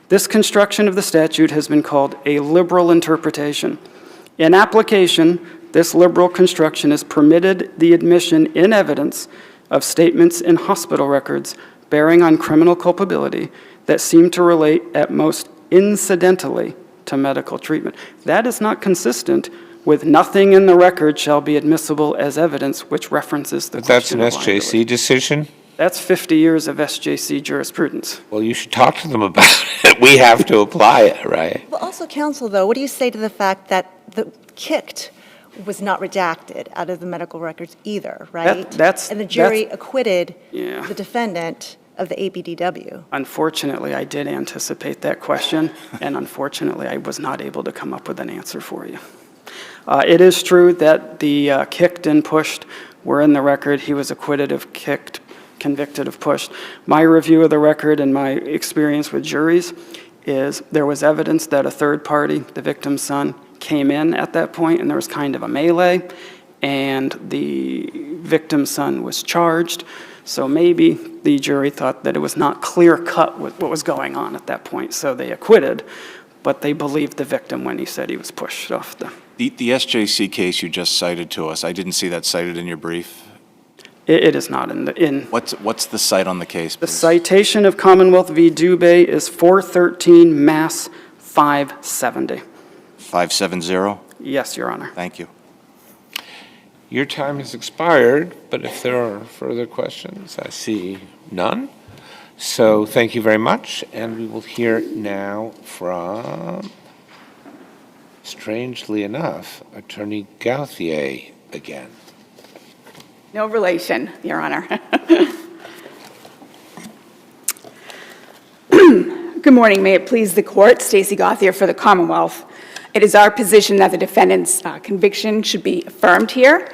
"This construction of the statute has been called a liberal interpretation. In application, this liberal construction has permitted the admission in evidence of statements in hospital records bearing on criminal culpability that seem to relate at most incidentally to to medical treatment. That is not consistent with nothing in the record shall be admissible as evidence, which references the But that's an question of liability. SJC decision? That's 50 years of SJC jurisprudence. Well, you should talk to them about it. We have to apply it, right? Well, also, counsel, though, what do you say to the fact that the kicked was not redacted out of the medical records either, right? And the jury acquitted the defendant of the ABDW. Unfortunately, I did anticipate that question, and unfortunately, I was not able to come up with an answer for you. It is true that the kicked and pushed were in the record. He was acquitted of kicked, convicted of pushed. My review of the record and my experience with juries is there was evidence that a third party, the victim's son, came in at that point, and there was kind of a melee, and the victim's son was charged. So maybe the jury thought that it was not clear-cut what was going on at that point, so they acquitted, but they believed the victim when he said he was pushed off the... The SJC case you just cited to us, I didn't see that cited in your brief. It is not in the... What's the cite on the case, The please? citation of Commonwealth v. Dubé is 413 Mass 570. 570? Yes, Your Honor. Thank you. Your time has expired, but if there are further questions, I see none. So thank you very much, and we will hear now from, strangely enough, Attorney Gauthier again. No relation, Your Honor. Good morning. May it please the Court. Stacey Gauthier for the Commonwealth. It is our position that the defendant's conviction should be affirmed here.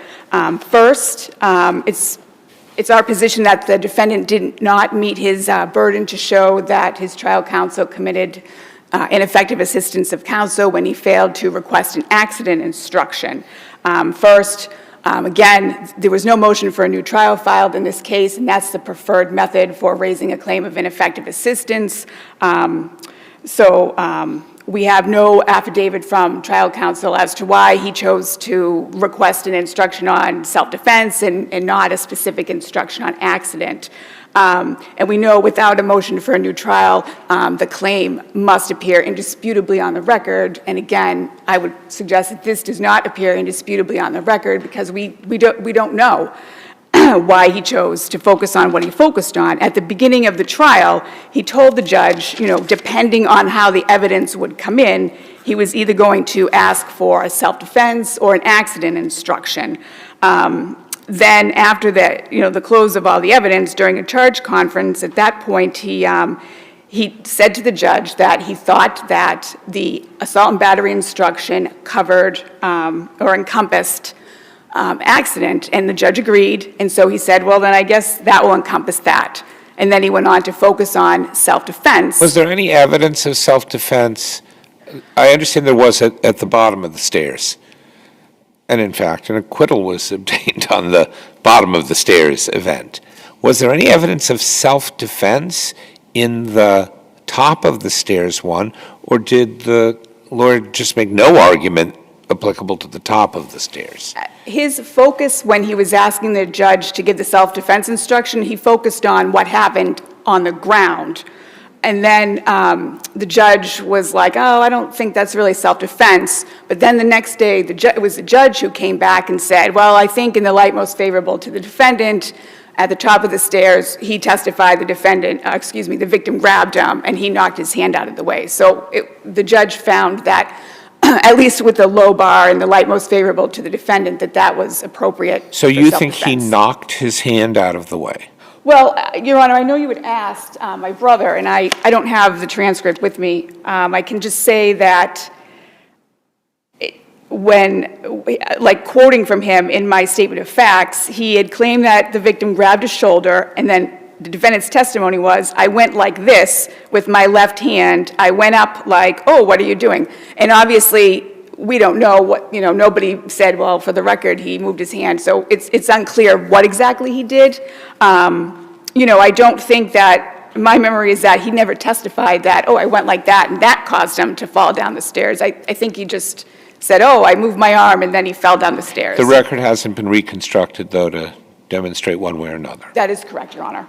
First, it's our position that the defendant did not meet his burden to show that his trial counsel committed ineffective assistance of counsel when he failed to request an accident instruction. First, again, there was no motion for a new trial filed in this case, and that's the preferred method for raising a claim of ineffective assistance. We have no affidavit from trial counsel as to why he chose to request an instruction on self-defense and not a specific instruction on accident. And we know without a motion for a new trial, the claim must appear indisputably on the record. And again, I would suggest that this does not appear indisputably on the record because we don't know why he chose to focus on what he focused on. At the beginning of the trial, he told the judge, depending on how the evidence would come in, he was either going to ask for a self-defense or an accident instruction. Then after the close of all the evidence during a charge conference, at that point, he said to the judge that he thought that the assault and battery instruction covered or encompassed accident, and the judge agreed, and so he said, well, then I guess that will encompass that. And then he went on to focus on self-defense. Was there any evidence of self-defense? I understand there was at the bottom of the stairs. And in fact, an acquittal was obtained on the bottom of the stairs event. Was there any evidence of self-defense in the top of the stairs one, or did the lawyer just make no argument applicable to the top of the stairs? His focus when he was asking the judge to give the self-defense instruction, he focused on what happened on the ground. And then the judge was like, oh, I don't think that's really self-defense. But then the next day, it was the judge who came back and said, well, I think in the light most favorable to the defendant, at the top of the stairs, he testified the victim grabbed him and he knocked his hand out of the way. So the judge found that at least with the low bar and the light most favorable to the defendant, that was appropriate. So you think he knocked his hand out of the way? Well, Your Honor, I know you had asked my brother, and I don't have the transcript with me. I can just say that quoting from him in my statement of facts, he had claimed that the victim grabbed his shoulder, and then the defendant's testimony was, I went like this with my left hand. I went up like, oh, what are you doing? And obviously, we don't know what, nobody said, well, for the record, he moved his hand. So it's unclear what exactly he did. I don't think that, my memory is that he never testified that, oh, I went like that, and that caused him to fall down the stairs. I think he just said, oh, I moved my arm, and then he fell down the stairs. The record hasn't been reconstructed, though, to demonstrate one way or another. That is correct, Your Honor.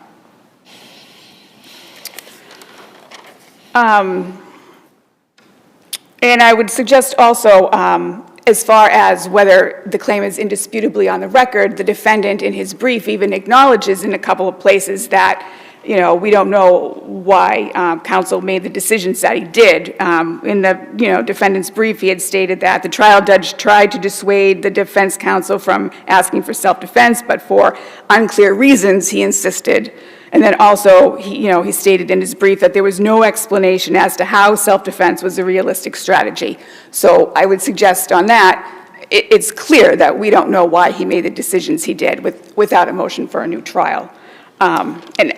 And I would suggest also, as far as whether the claim is indisputably on the record, the defendant in his brief even acknowledges in a couple of places that, you know, we don't know why counsel made the decisions that he did. In the, you know, defendant's brief, he had stated that the trial judge tried to dissuade the defense counsel from asking for self-defense, but for unclear reasons, he insisted. And then also, he stated in his brief that there was no explanation as to how self-defense was a realistic strategy. So I would suggest on that, it's clear that we don't know why he made the decisions he did without a motion for a new trial. And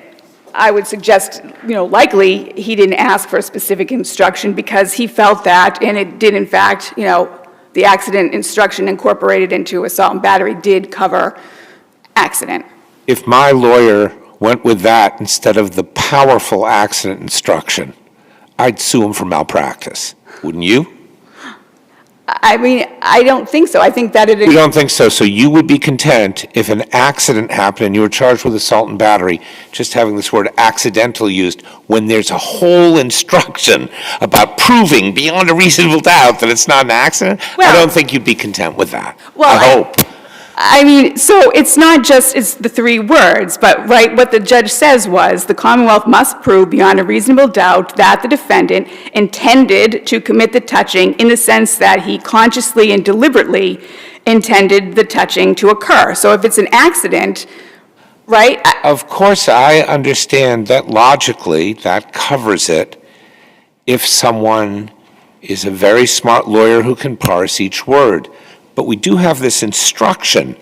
I would suggest, likely he didn't ask for a specific instruction because he felt that, and it did in fact, the accident instruction incorporated into assault and battery did cover accident. If my lawyer went with that instead of the powerful accident instruction, I'd sue him for malpractice. Wouldn't you? I mean, I don't think so. I think that You don't think so? So you would be content if an accident happened and you were charged with assault and battery, just having this word accidental used, when there's a whole instruction about proving beyond a reasonable doubt that it's not an accident? Well, I don't think you'd be content with that. Well, I hope. I mean, so it's not just it's the three words, but right, what the judge says was the Commonwealth must prove beyond a reasonable doubt that the defendant intended to commit the touching in the sense that he consciously and deliberately intended the touching to occur. So if it's an accident, right? Of course, I understand that logically that covers it if someone is a very smart lawyer who can parse each word. But we do have this instruction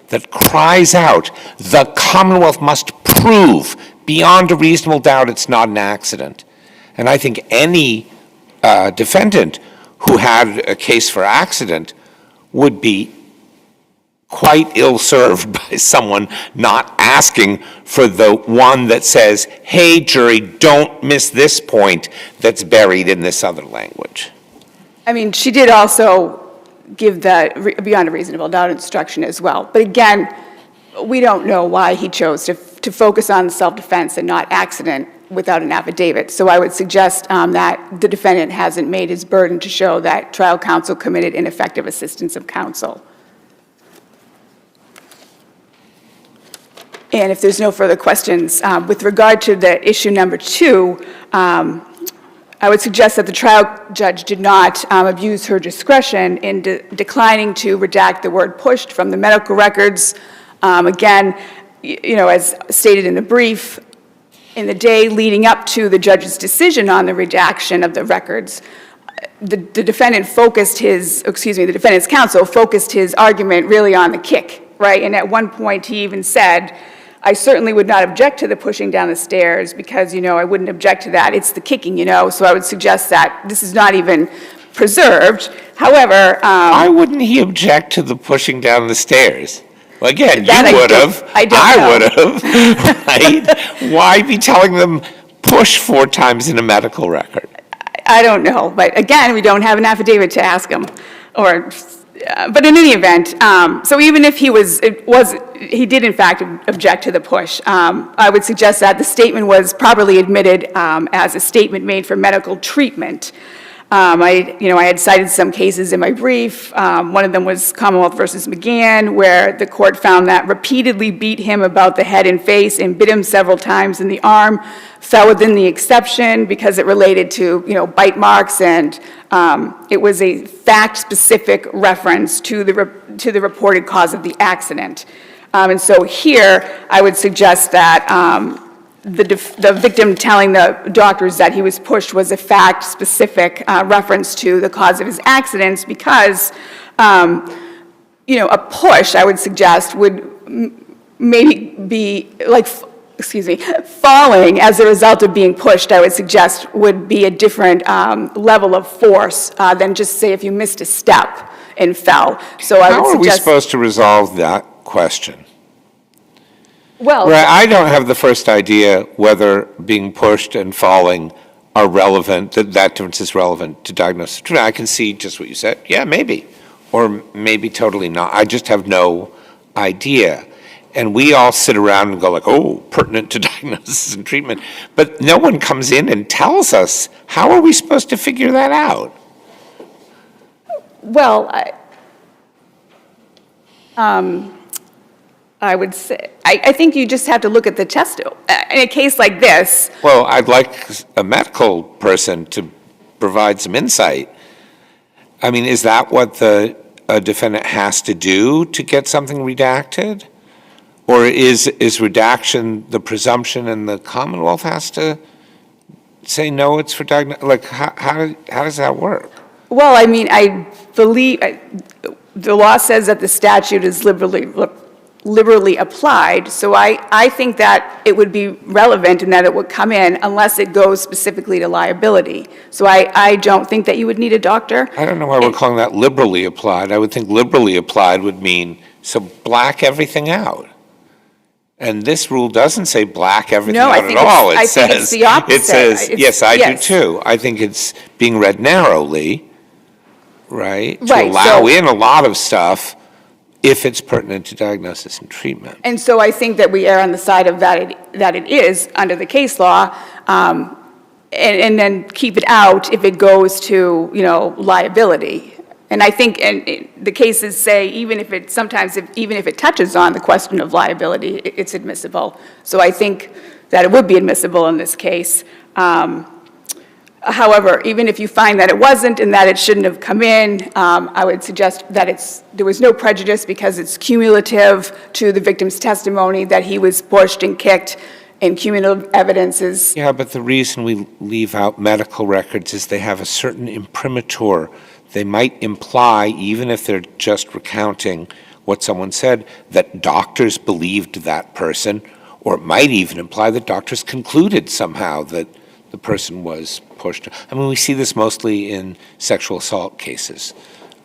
that cries out, the Commonwealth must prove beyond a reasonable doubt it's not an accident. And I think any defendant who had a case for accident would be quite ill-served by someone not asking for the one that says, hey, jury, don't miss this point that's buried in this other language. I mean, she did also give the beyond a reasonable doubt instruction as well. But again, we don't know why he chose to focus on self-defense and not accident without an affidavit. So I would suggest that the defendant hasn't made his burden to show that trial counsel committed ineffective assistance of counsel. And if there's no further questions, with regard to the issue number 2, I would suggest that the trial judge did not abuse her discretion in declining to redact the word pushed from the medical records. Again, as stated in the brief, in the day leading up to the judge's decision on the redaction of the records, the defendant's counsel focused his argument really on the kick, right? And at one point he even said, I certainly would not object to the pushing down the stairs because, I wouldn't object to that. It's the kicking, So I would suggest that this is not even preserved. However, why wouldn't he object to the pushing down the stairs? Well, again, you would have. I would have. Right? Why be telling them push 4 times in a medical record? I don't know. But again, we don't have an affidavit to ask him. But in any event, so even if he did in fact object to the push, I would suggest that the statement was properly admitted as a statement made for medical treatment. I had cited some cases in my brief. One of them was Commonwealth versus McGann, where the court found that repeatedly beat him about the head and face and bit him several times in the arm fell within the exception because it related to, bite marks, and it was a fact-specific reference to the reported cause of the accident. And so here, I would suggest that the victim telling the doctors that he was pushed was a fact-specific reference to the cause of his accidents because, a push, I would suggest, would maybe be like, falling as a result of being pushed, I would suggest, would be a different level of force than just, say, if you missed a step and fell. So I would suggest... How are we supposed to resolve that question? Well... Right, I don't have the first idea whether being pushed and falling are relevant, that difference is relevant to diagnosis. I can see just what you said. Yeah, maybe. Or maybe totally not. I just have no idea. And we all sit around and go like, oh, pertinent to diagnosis and treatment. But no one comes in and tells us, how are we supposed to figure that out? Well, I would say, I think you just have to look at the test. In a case like this, Well, I'd like a medical person to provide some insight. I mean, is that what a defendant has to do to get something redacted? Or is redaction the presumption and the Commonwealth has to say, no, it's for diagnosis? Like, how does that work? well, I mean, I believe, the law says that the statute is liberally applied, so I think that it would be relevant and that it would come in unless it goes specifically to liability. So I don't think that you would need a doctor. I don't know why we're calling that liberally applied. I would think liberally applied would mean, so black everything out. And this rule doesn't say black everything out at all. I think it's the opposite. It says, yes, I do too. I think it's being read narrowly, right? To allow in a lot of stuff if it's pertinent to diagnosis and treatment. And so I think that we err on the side of that it is under the case law, and then keep it out if it goes to, liability. And I think the cases say even if it touches on the question of liability, it's admissible. So I think that it would be admissible in this case. However, even if you find that it wasn't and that it shouldn't have come in, I would suggest that there was no prejudice because it's cumulative to the victim's testimony that he was pushed and kicked, and cumulative evidence is... Yeah, but the reason we leave out medical records is they have a certain imprimatur. They might imply, even if they're just recounting what someone said, that doctors believed that person, or it might even imply that doctors concluded somehow that the person was pushed. I mean, we see this mostly in sexual assault cases.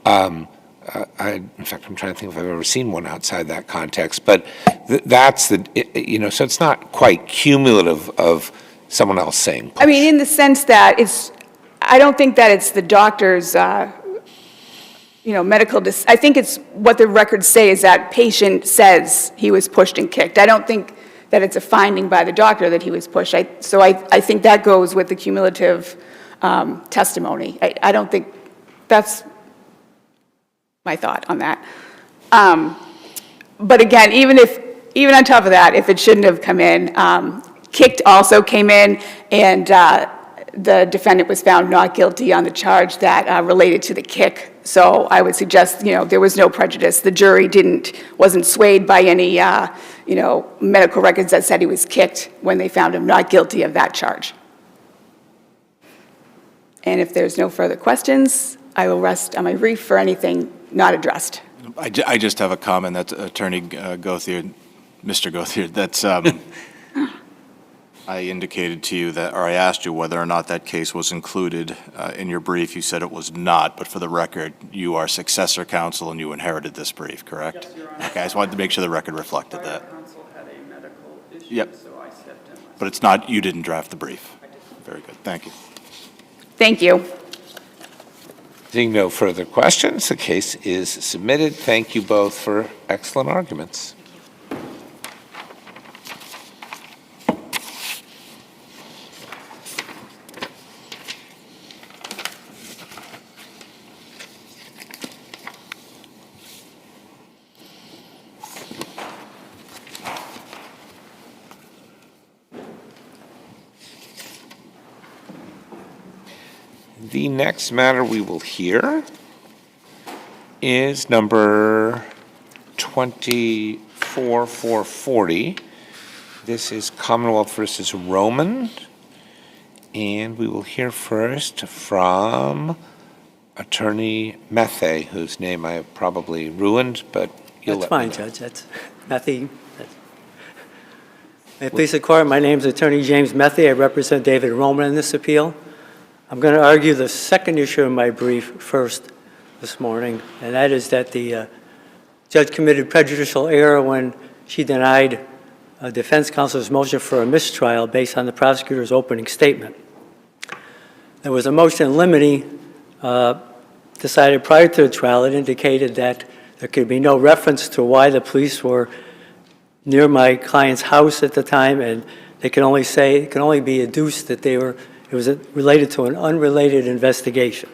In fact, I'm trying to think if I've ever seen one outside that context, but that's so it's not quite cumulative of someone else saying push. I mean, in the sense that I don't think that it's the doctor's, medical, I think it's what the records say is that patient says he was pushed and kicked. I don't think that it's a finding by the doctor that he was pushed. So I think that goes with the cumulative testimony. I don't think, that's my thought on that. But again, even on top of that, if it shouldn't have come in, kicked also came in, and the defendant was found not guilty on the charge that related to the kick. So I would suggest, there was no prejudice. The jury wasn't swayed by any, medical records that said he was kicked when they found him not guilty of that charge. And if there's no further questions, I will rest on my brief for anything not addressed. I just have a comment. That's Attorney Gauthier, Mr. Gauthier. That's I indicated to you that, or I asked you whether or not that case was included in your brief. You said it was not, but for the record, you are successor counsel and you inherited this brief, correct? Yes, Your Honor. Okay, I just wanted to make sure the record reflected Prior that. counsel had a medical issue, Yep. so I stepped in. But it's not, you didn't draft the brief. Very good, thank you. Thank you. Seeing no further questions, the case is submitted. Thank you both for excellent arguments. The next matter we will hear is number 24440. This is Commonwealth versus Roman. And we will hear first from Attorney Methe, whose name I have probably ruined, but you'll That's let fine, me know. Judge. That's Methe. May it please the Court, my name is Attorney James Methe. I represent David Roman in this appeal. I'm going to argue the second issue in my brief first this morning, and that is that the judge committed prejudicial error when she denied defense counsel's motion for a mistrial based on the prosecutor's opening statement. There was a motion in limine decided prior to the trial. It indicated that there could be no reference to why the police were near my client's house at the time, and they can only say, it can only be adduced that it was related to an unrelated investigation.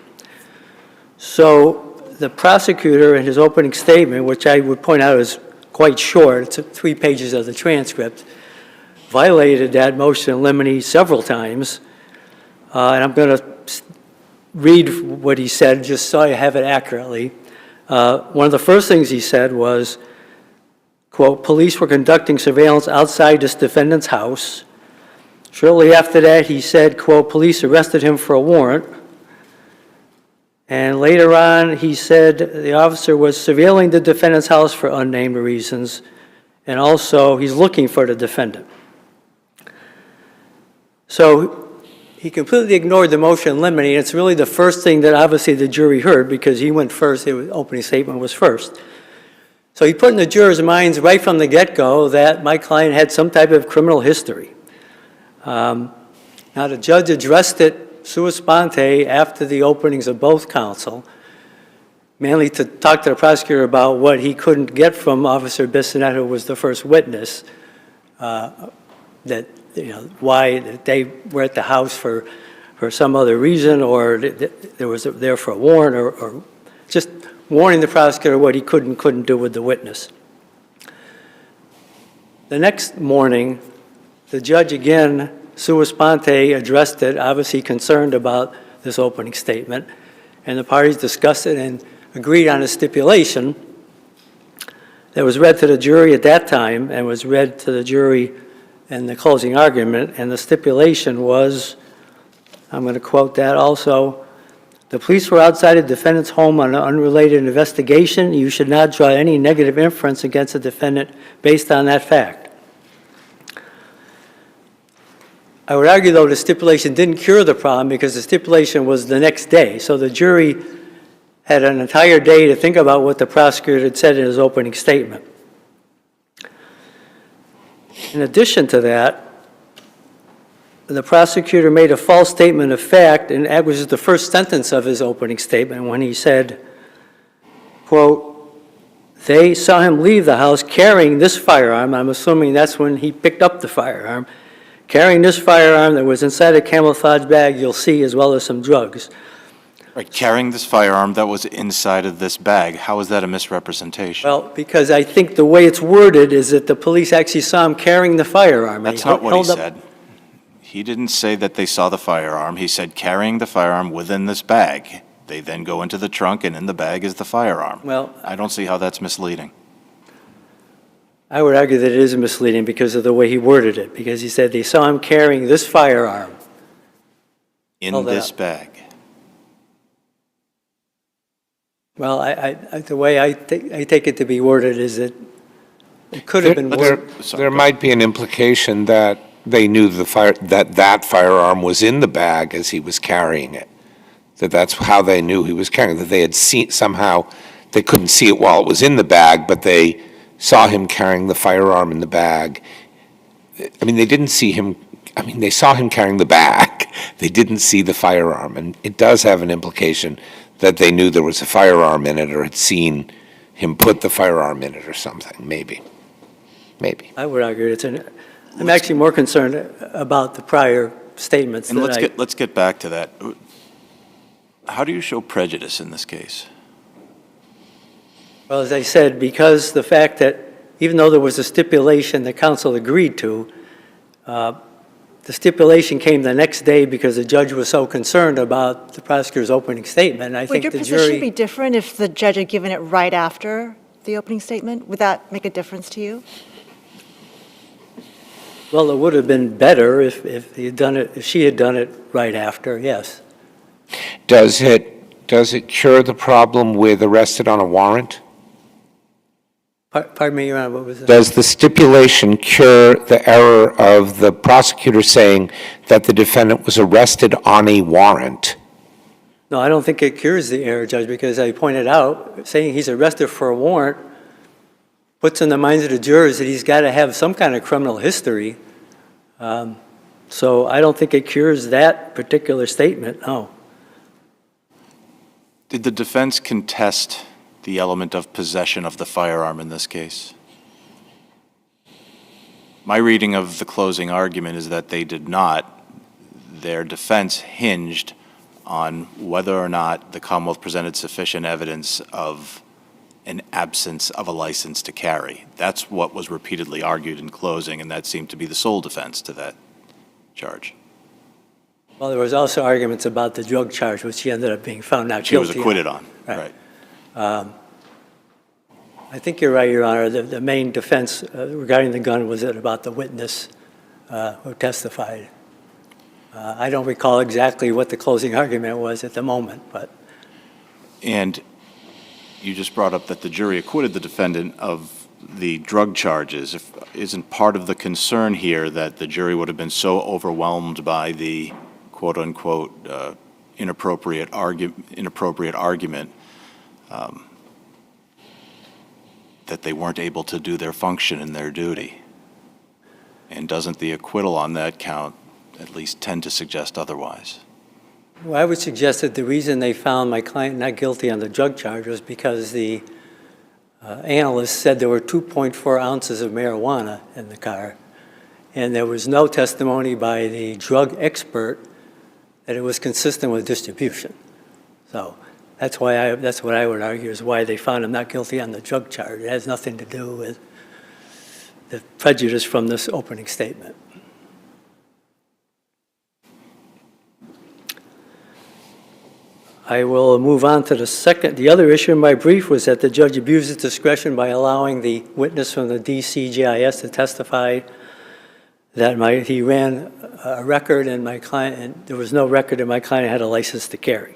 So the prosecutor in his opening statement, which I would point out is quite short, it's 3 pages of the transcript, violated that motion in limine several times. And I'm going to read what he said just so I have it accurately. One of the first things he said was, quote, police were conducting surveillance outside this defendant's house. Shortly after that, he said, quote, police arrested him for a warrant. And later on, he said the officer was surveilling the defendant's house for unnamed reasons, and also he's looking for the defendant. So he completely ignored the motion in limine, and it's really the first thing that obviously the jury heard because he went first, the opening statement was first. So he put in the jurors' minds right from the get-go that my client had some type of criminal history. Now the judge addressed it sua sponte after the openings of both counsel, mainly to talk to the prosecutor about what he couldn't get from Officer Bissonette, who was the first witness, that, why they were at the house for some other reason, or there was there for a warrant, or just warning the prosecutor what he could and couldn't do with the witness. The next morning, the judge again, sua sponte, addressed it, obviously concerned about this opening statement, and the parties discussed it and agreed on a stipulation that was read to the jury at that time and was read to the jury in the closing argument, and the stipulation was, I'm going to quote that also, the police were outside the defendant's home on an unrelated investigation. You should not draw any negative inference against the defendant based on that fact. I would argue, though, the stipulation didn't cure the problem because the stipulation was the next day. So the jury had an entire day to think about what the prosecutor had said in his opening statement. In addition to that, the prosecutor made a false statement of fact, and that was the first sentence of his opening statement when he said, quote, they saw him leave the house carrying this firearm. I'm assuming that's when he picked up the firearm. Carrying this firearm that was inside a camouflage bag, you'll see, as well as some drugs. Right, carrying this firearm that was inside of this bag, how is that a misrepresentation? Well, because I think the way it's worded is that the police actually saw him carrying the firearm. That's not what he said. He didn't say that they saw the firearm. He said carrying the firearm within this bag. They then go into the trunk, and in the bag is the firearm. Well, I don't see how that's misleading. I would argue that it is misleading because of the way he worded it, because he said they saw him carrying this firearm. In this bag. Well, the way I take it to be worded is that it could have been worded. There might be an implication that they knew that firearm was in the bag as he was carrying it. That's how they knew he was carrying it. That they had seen somehow, they couldn't see it while it was in the bag, but they saw him carrying the firearm in the bag. I mean, they didn't see him, they saw him carrying the bag. They didn't see the firearm, and it does have an implication that they knew there was a firearm in it or had seen him put the firearm in it or something, maybe. I would argue I'm actually more concerned about the prior statements. And let's get back to that. How do you show prejudice in this case? Well, as I said, because the fact that even though there was a stipulation the counsel agreed to, the stipulation came the next day because the judge was so concerned about the prosecutor's opening statement. I think Would your the jury. position be different if the judge had given it right after the opening statement? Would that make a difference to you? Well, it would have been better if he had done it, if she had done it right after, yes. Does it cure the problem with arrested on a warrant? Pardon me, Your Honor, what was that? Does the stipulation cure the error of the prosecutor saying that the defendant was arrested on a warrant? No, I don't think it cures the error, Judge, because I pointed out, saying he's arrested for a warrant puts in the minds of the jurors that he's got to have some kind of criminal history. So I don't think it cures that particular statement, no. Did the defense contest the element of possession of the firearm in this case? My reading of the closing argument is that they did not. Their defense hinged on whether or not the Commonwealth presented sufficient evidence of an absence of a license to carry. That's what was repeatedly argued in closing, and that seemed to be the sole defense to that charge. Well, there was also arguments about the drug charge, which he ended up being found not She was guilty acquitted on, Right. right. I think you're right, Your Honor. The main defense regarding the gun was about the witness who testified. I don't recall exactly what the closing argument was at the moment, but. And you just brought up that the jury acquitted the defendant of the drug charges. Isn't part of the concern here that the jury would have been so overwhelmed by the quote-unquote inappropriate argument that they weren't able to do their function and their duty? And doesn't the acquittal on that count at least tend to suggest otherwise? Well, I would suggest that the reason they found my client not guilty on the drug charge was because the analyst said there were 2.4 ounces of marijuana in the car, and there was no testimony by the drug expert that it was consistent with distribution. So that's what I would argue is why they found him not guilty on the drug charge. It has nothing to do with the prejudice from this opening statement. I will move on to the other issue in my brief was that the judge abused his discretion by allowing the witness from the DCGIS to testify that he ran a record and there was no record and my client had a license to carry.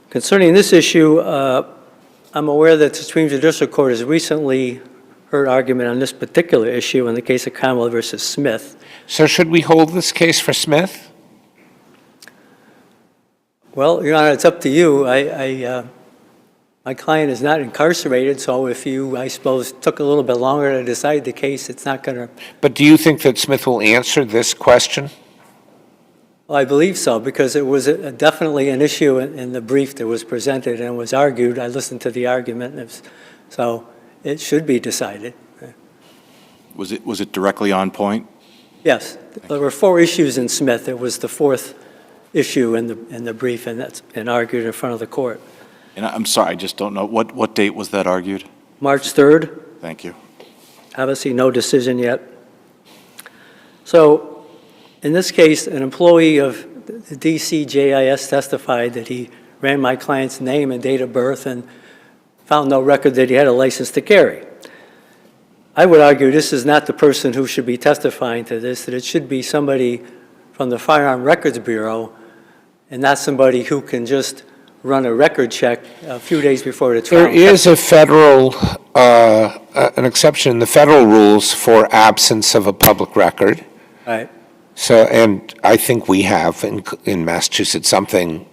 Concerning this issue, I'm aware that the Supreme Judicial Court has recently heard argument on this particular issue in the case of Commonwealth versus Smith. So should we hold this case for Smith? Well, Your Honor, it's up to you. My client is not incarcerated, so if you, I suppose, took a little bit longer to decide the case, it's not going to. But do you think that Smith will answer this question? Well, I believe so, because it was definitely an issue in the brief that was presented and was argued. I listened to the argument, so it should be decided. Was it directly on point? Yes. There were 4 issues in Smith. It was the 4th issue in the brief, and that's been argued in front of the court. And I'm sorry, I just don't know. What date was that argued? March 3rd. Thank you. Obviously, no decision yet. So, in this case, an employee of the DCJIS testified that he ran my client's name and date of birth and found no record that he had a license to carry. I would argue this is not the person who should be testifying to this, that it should be somebody from the Firearm Records Bureau and not somebody who can just run a record check a few days before the trial. There is a federal, an exception in the federal rules for absence of a public record. Right. So, and I think we have in Massachusetts something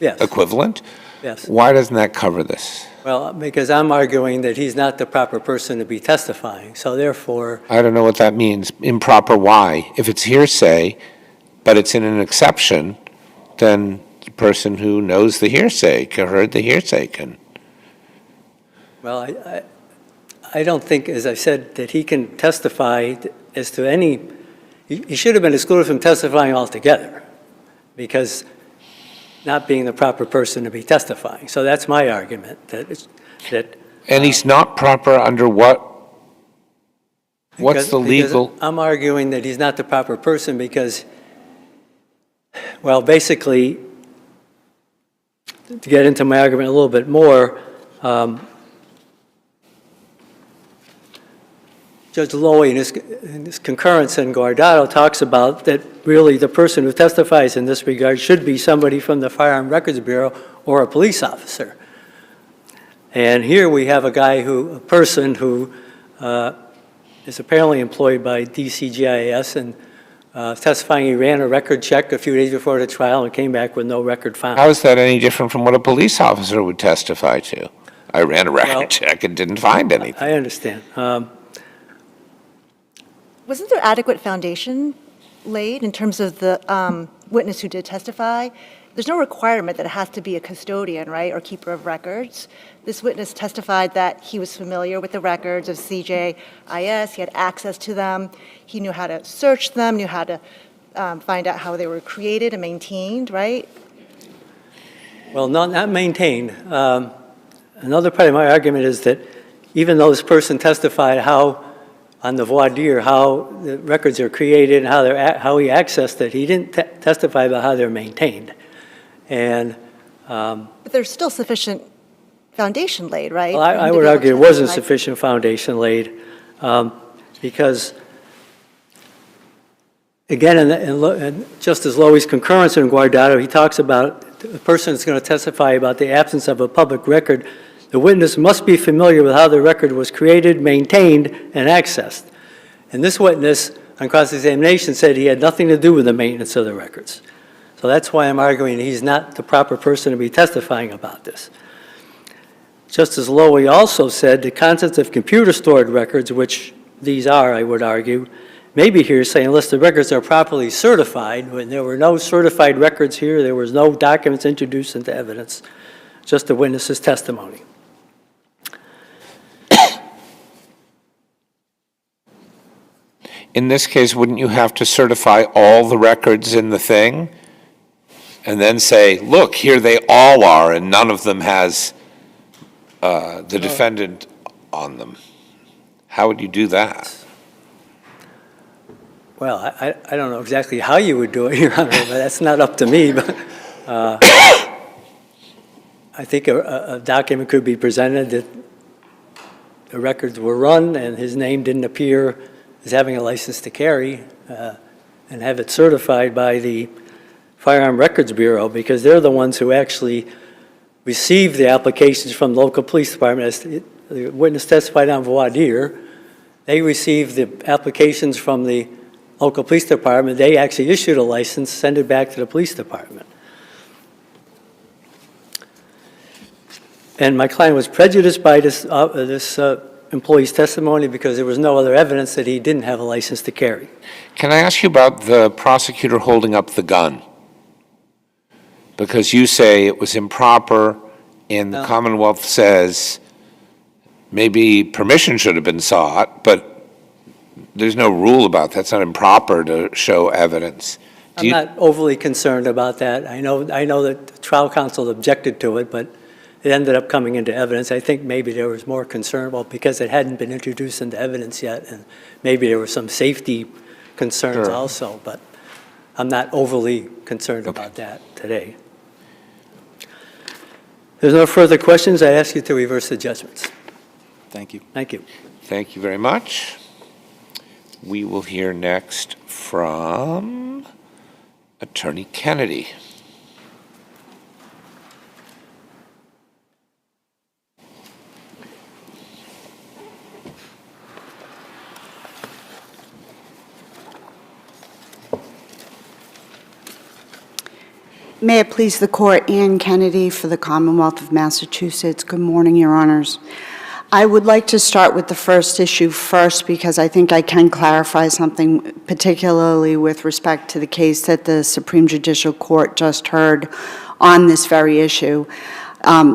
equivalent. Yes. Why doesn't that cover this? Well, because I'm arguing that he's not the proper person to be testifying, so therefore. I don't know what that means. Improper why? If it's hearsay, but it's in an exception, then the person who knows the hearsay, heard the hearsay can. Well, I don't think, as I said, that he can testify as to any, he should have been excluded from testifying altogether because not being the proper person to be testifying. So that's my argument, that. And he's not proper under what? What's the legal? Because I'm arguing that he's not the proper person because, well, basically, to get into my argument a little bit more, Judge Lowy in his concurrence in Guardado talks about that really the person who testifies in this regard should be somebody from the Firearm Records Bureau or a police officer. And here we have a person who is apparently employed by DCGIS and testifying he ran a record check a few days before the trial and came back with no record found. How is that any different from what a police officer would testify to? I ran a record check and didn't find anything. I understand. Wasn't there adequate foundation laid in terms of the witness who did testify? There's no requirement that it has to be a custodian, right, or keeper of records. This witness testified that he was familiar with the records of CJIS. He had access to them. He knew how to search them, knew how to find out how they were created and maintained, right? Well, not maintained. Another part of my argument is that even though this person testified how, on the voir dire, how the records are created and how he accessed it, he didn't testify about how they're maintained. And But there's still sufficient foundation laid, right? well, I would argue there wasn't sufficient foundation laid because, again, in Justice Lowy's concurrence in Guardado, he talks about the person that's going to testify about the absence of a public record. The witness must be familiar with how the record was created, maintained, and accessed. And this witness, on cross-examination, said he had nothing to do with the maintenance of the records. So that's why I'm arguing he's not the proper person to be testifying about this. Justice Lowy also said the contents of computer-stored records, which these are, I would argue, may be hearsay unless the records are properly certified. When there were no certified records here, there was no documents introduced into evidence, just the witness's testimony. In this case, wouldn't you have to certify all the records in the thing? And then say, look, here they all are, and none of them has the defendant on them. How would you do that? Well, I don't know exactly how you would do it, Your Honor, but that's not up to me. But I think a document could be presented that the records were run and his name didn't appear as having a license to carry, and have it certified by the Firearm Records Bureau, because they're the ones who actually receive the applications from the local police department. As the witness testified on voir dire, they received the applications from the local police department. They actually issued a license, send it back to the police department. And my client was prejudiced by this employee's testimony because there was no other evidence that he didn't have a license to carry. Can I ask you about the prosecutor holding up the gun? Because you say it was improper, and the Commonwealth says maybe permission should have been sought, but there's no rule about that. It's not improper to show evidence. I'm not overly concerned about that. I know that the trial counsel objected to it, but it ended up coming into evidence. I think maybe there was more concern, well, because it hadn't been introduced into evidence yet, and maybe there were some safety concerns also, but I'm not overly concerned about that today. There's no further questions. I ask you to reverse the judgments. Thank you. Thank you. Thank you very much. We will hear next from Attorney Kennedy. May it please the Court, Ann Kennedy for the Commonwealth of Massachusetts. Good morning, Your Honors. I would like to start with the first issue first because I think I can clarify something, particularly with respect to the case that the Supreme Judicial Court just heard on this very issue.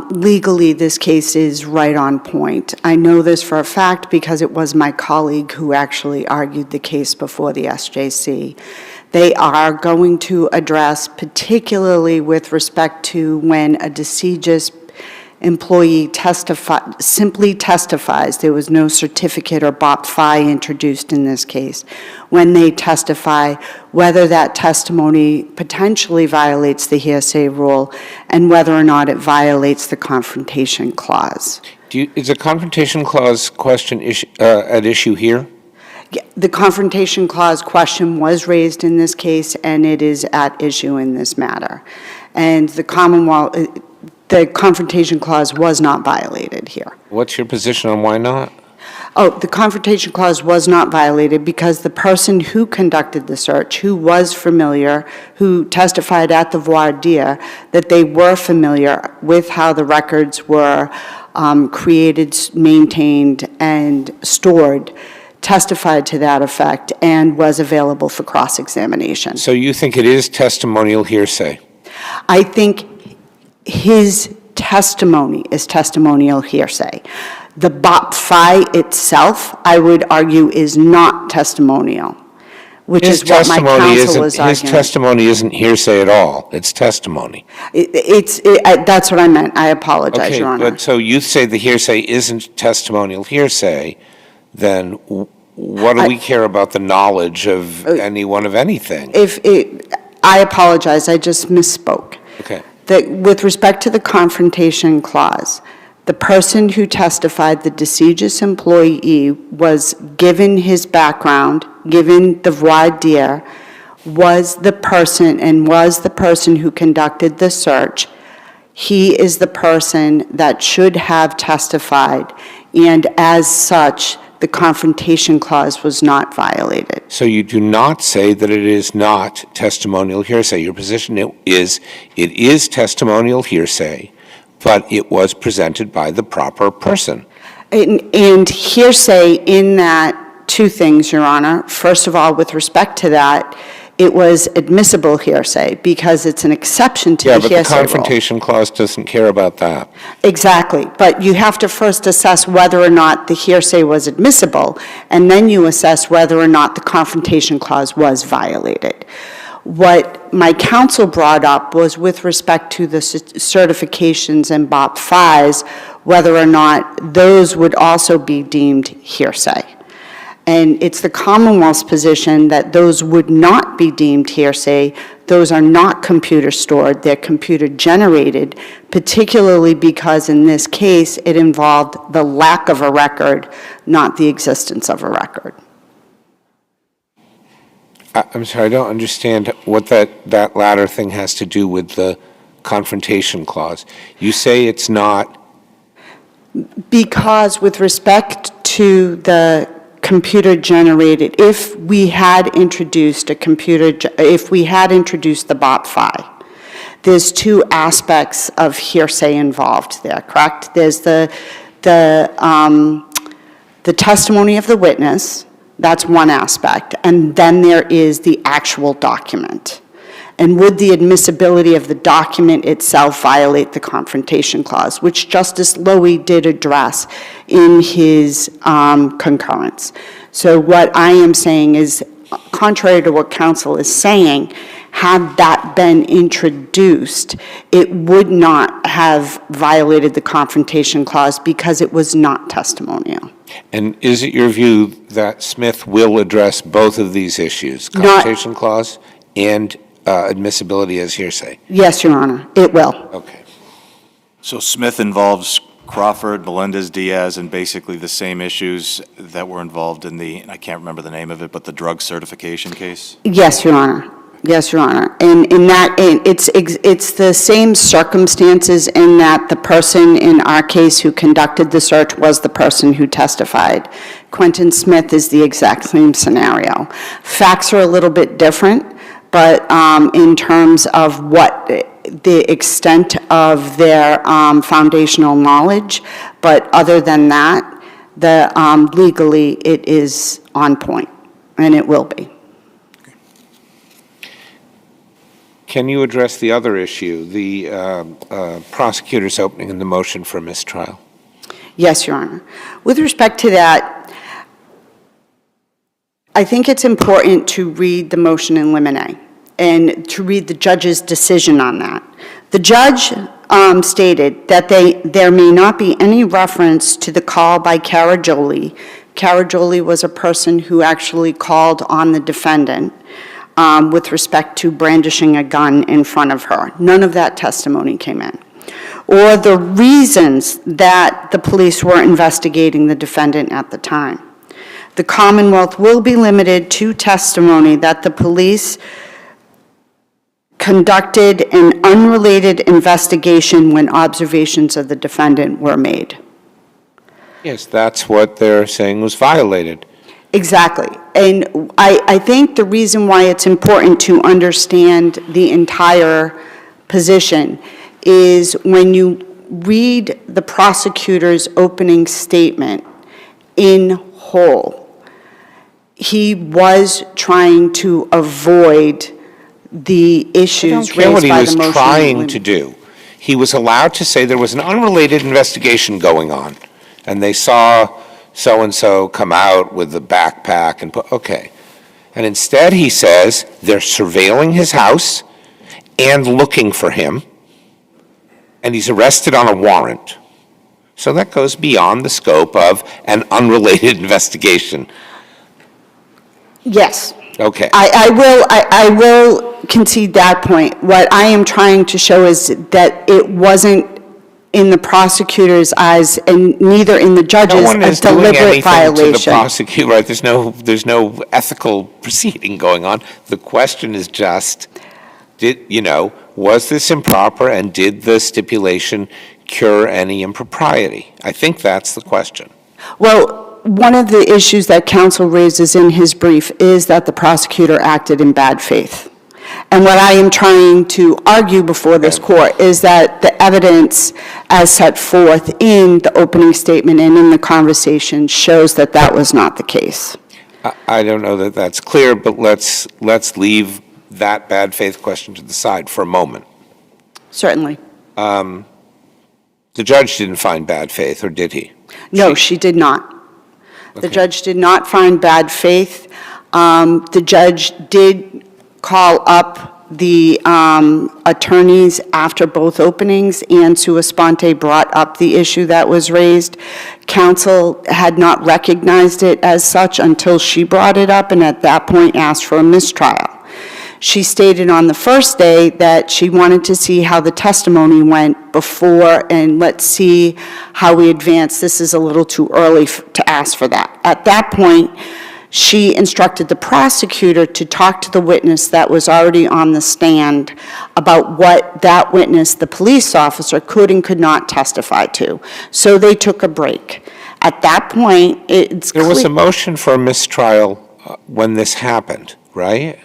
Legally, this case is right on point. I know this for a fact because it was my colleague who actually argued the case before the SJC. They are going to address, particularly with respect to when a deciduous employee simply testifies, there was no certificate or BOP-FI introduced in this case, when they testify, whether that testimony potentially violates the hearsay rule and whether or not it violates the Confrontation Clause. Is the Confrontation Clause question at issue here? The Confrontation Clause question was raised in this case, and it is at issue in this matter. And the Confrontation Clause was not violated here. What's your position on why not? Oh, the Confrontation Clause was not violated because the person who conducted the search, who was familiar, who testified at the voir dire, that they were familiar with how the records were created, maintained, and stored, testified to that effect and was available for cross-examination. So you think it is testimonial hearsay? I think his testimony is testimonial hearsay. The BOP-FI itself, I would argue, is not testimonial. which is what my counsel is arguing. His testimony isn't hearsay at all. It's testimony. That's what I meant. I apologize, Okay, Your Honor. but so you say the hearsay isn't testimonial hearsay, then what do we care about the knowledge of anyone of anything? I apologize, I just misspoke. Okay. That with respect to the confrontation clause, the person who testified, the deciduous employee, was given his background, given the voir dire, was the person who conducted the search. He is the person that should have testified, and as such, the confrontation clause was not violated. So you do not say that it is not testimonial hearsay. Your position is it is testimonial hearsay, but it was presented by the proper person. And hearsay in that, two things, Your Honor. First of all, with respect to that, it was admissible hearsay because it's an exception to the hearsay rule. Yeah, but the confrontation clause doesn't care about that. Exactly. But you have to first assess whether or not the hearsay was admissible, and then you assess whether or not the confrontation clause was violated. What my counsel brought up was with respect to the certifications and BOP 5s, whether or not those would also be deemed hearsay. And it's the Commonwealth's position that those would not be deemed hearsay. Those are not computer stored, they're computer generated, particularly because in this case it involved the lack of a record, not the existence of a record. I'm sorry, I don't understand what that latter thing has to do with the confrontation clause. You say it's not. Because with respect to the computer generated, if we had introduced the BOP 5, there's two aspects of hearsay involved there, correct? There's the testimony of the witness. That's one aspect. And then there is the actual document. And would the admissibility of the document itself violate the confrontation clause, which Justice Lowy did address in his concurrence. So what I am saying is, contrary to what counsel is saying, had that been introduced, it would not have violated the confrontation clause because it was not testimonial. And is it your view that Smith will address both of these issues, confrontation clause and admissibility as hearsay? Yes, Your Honor, it will. Okay. So Smith involves Crawford, Melendez-Diaz, and basically the same issues that were involved in I can't remember the name of it, but the drug certification case? Yes, Your Honor. Yes, Your Honor. And in that, it's the same circumstances in that the person in our case who conducted the search was the person who testified. Quentin Smith is the exact same scenario. Facts are a little bit different, but in terms of what the extent of their foundational knowledge, but other than that, legally it is on point, and it will be. Can you address the other issue, the prosecutor's opening in the motion for mistrial? Yes, Your Honor. With respect to that, I think it's important to read the motion in limine and to read the judge's decision on that. The judge stated that there may not be any reference to the call by Carajoli. Carajoli was a person who actually called on the defendant with respect to brandishing a gun in front of her. None of that testimony came in. Or the reasons that the police were investigating the defendant at the time. The Commonwealth will be limited to testimony that the police conducted an unrelated investigation when observations of the defendant were made. Yes, that's what they're saying was violated. Exactly. And I think the reason why it's important to understand the entire position is when you read the prosecutor's opening statement in whole, he was trying to avoid the issues raised by the motion. I don't care what he was trying to do. He was allowed to say there was an unrelated investigation going on, and they saw so-and-so come out with the backpack and put, okay. And instead, he says they're surveilling his house and looking for him, and he's arrested on a warrant. So that goes beyond the scope of an unrelated investigation. Yes. Okay. I will concede that point. What I am trying to show is that it wasn't in the prosecutor's eyes and neither in the judge's No one is a doing deliberate anything to the violation. prosecutor, right? There's no ethical proceeding going on. The question is just, was this improper and did the stipulation cure any impropriety? I think that's the question. Well, one of the issues that counsel raises in his brief is that the prosecutor acted in bad faith. And what I am trying to argue before this court is that the evidence as set forth in the opening statement and in the conversation shows that that was not the case. I don't know that that's clear, but let's leave that bad faith question to the side for a moment. Certainly. The judge didn't find bad faith, or did he? No, she did not. The Okay. judge did not find bad faith. The judge did call up the attorneys after both openings, and sua sponte brought up the issue that was raised. Counsel had not recognized it as such until she brought it up, and at that point asked for a mistrial. She stated on the first day that she wanted to see how the testimony went before, and let's see how we advance. This is a little too early to ask for that. At that point, she instructed the prosecutor to talk to the witness that was already on the stand about what that witness, the police officer, could and could not testify to. So they took a break. At that point, it's clear. There was a motion for a mistrial when this happened, right?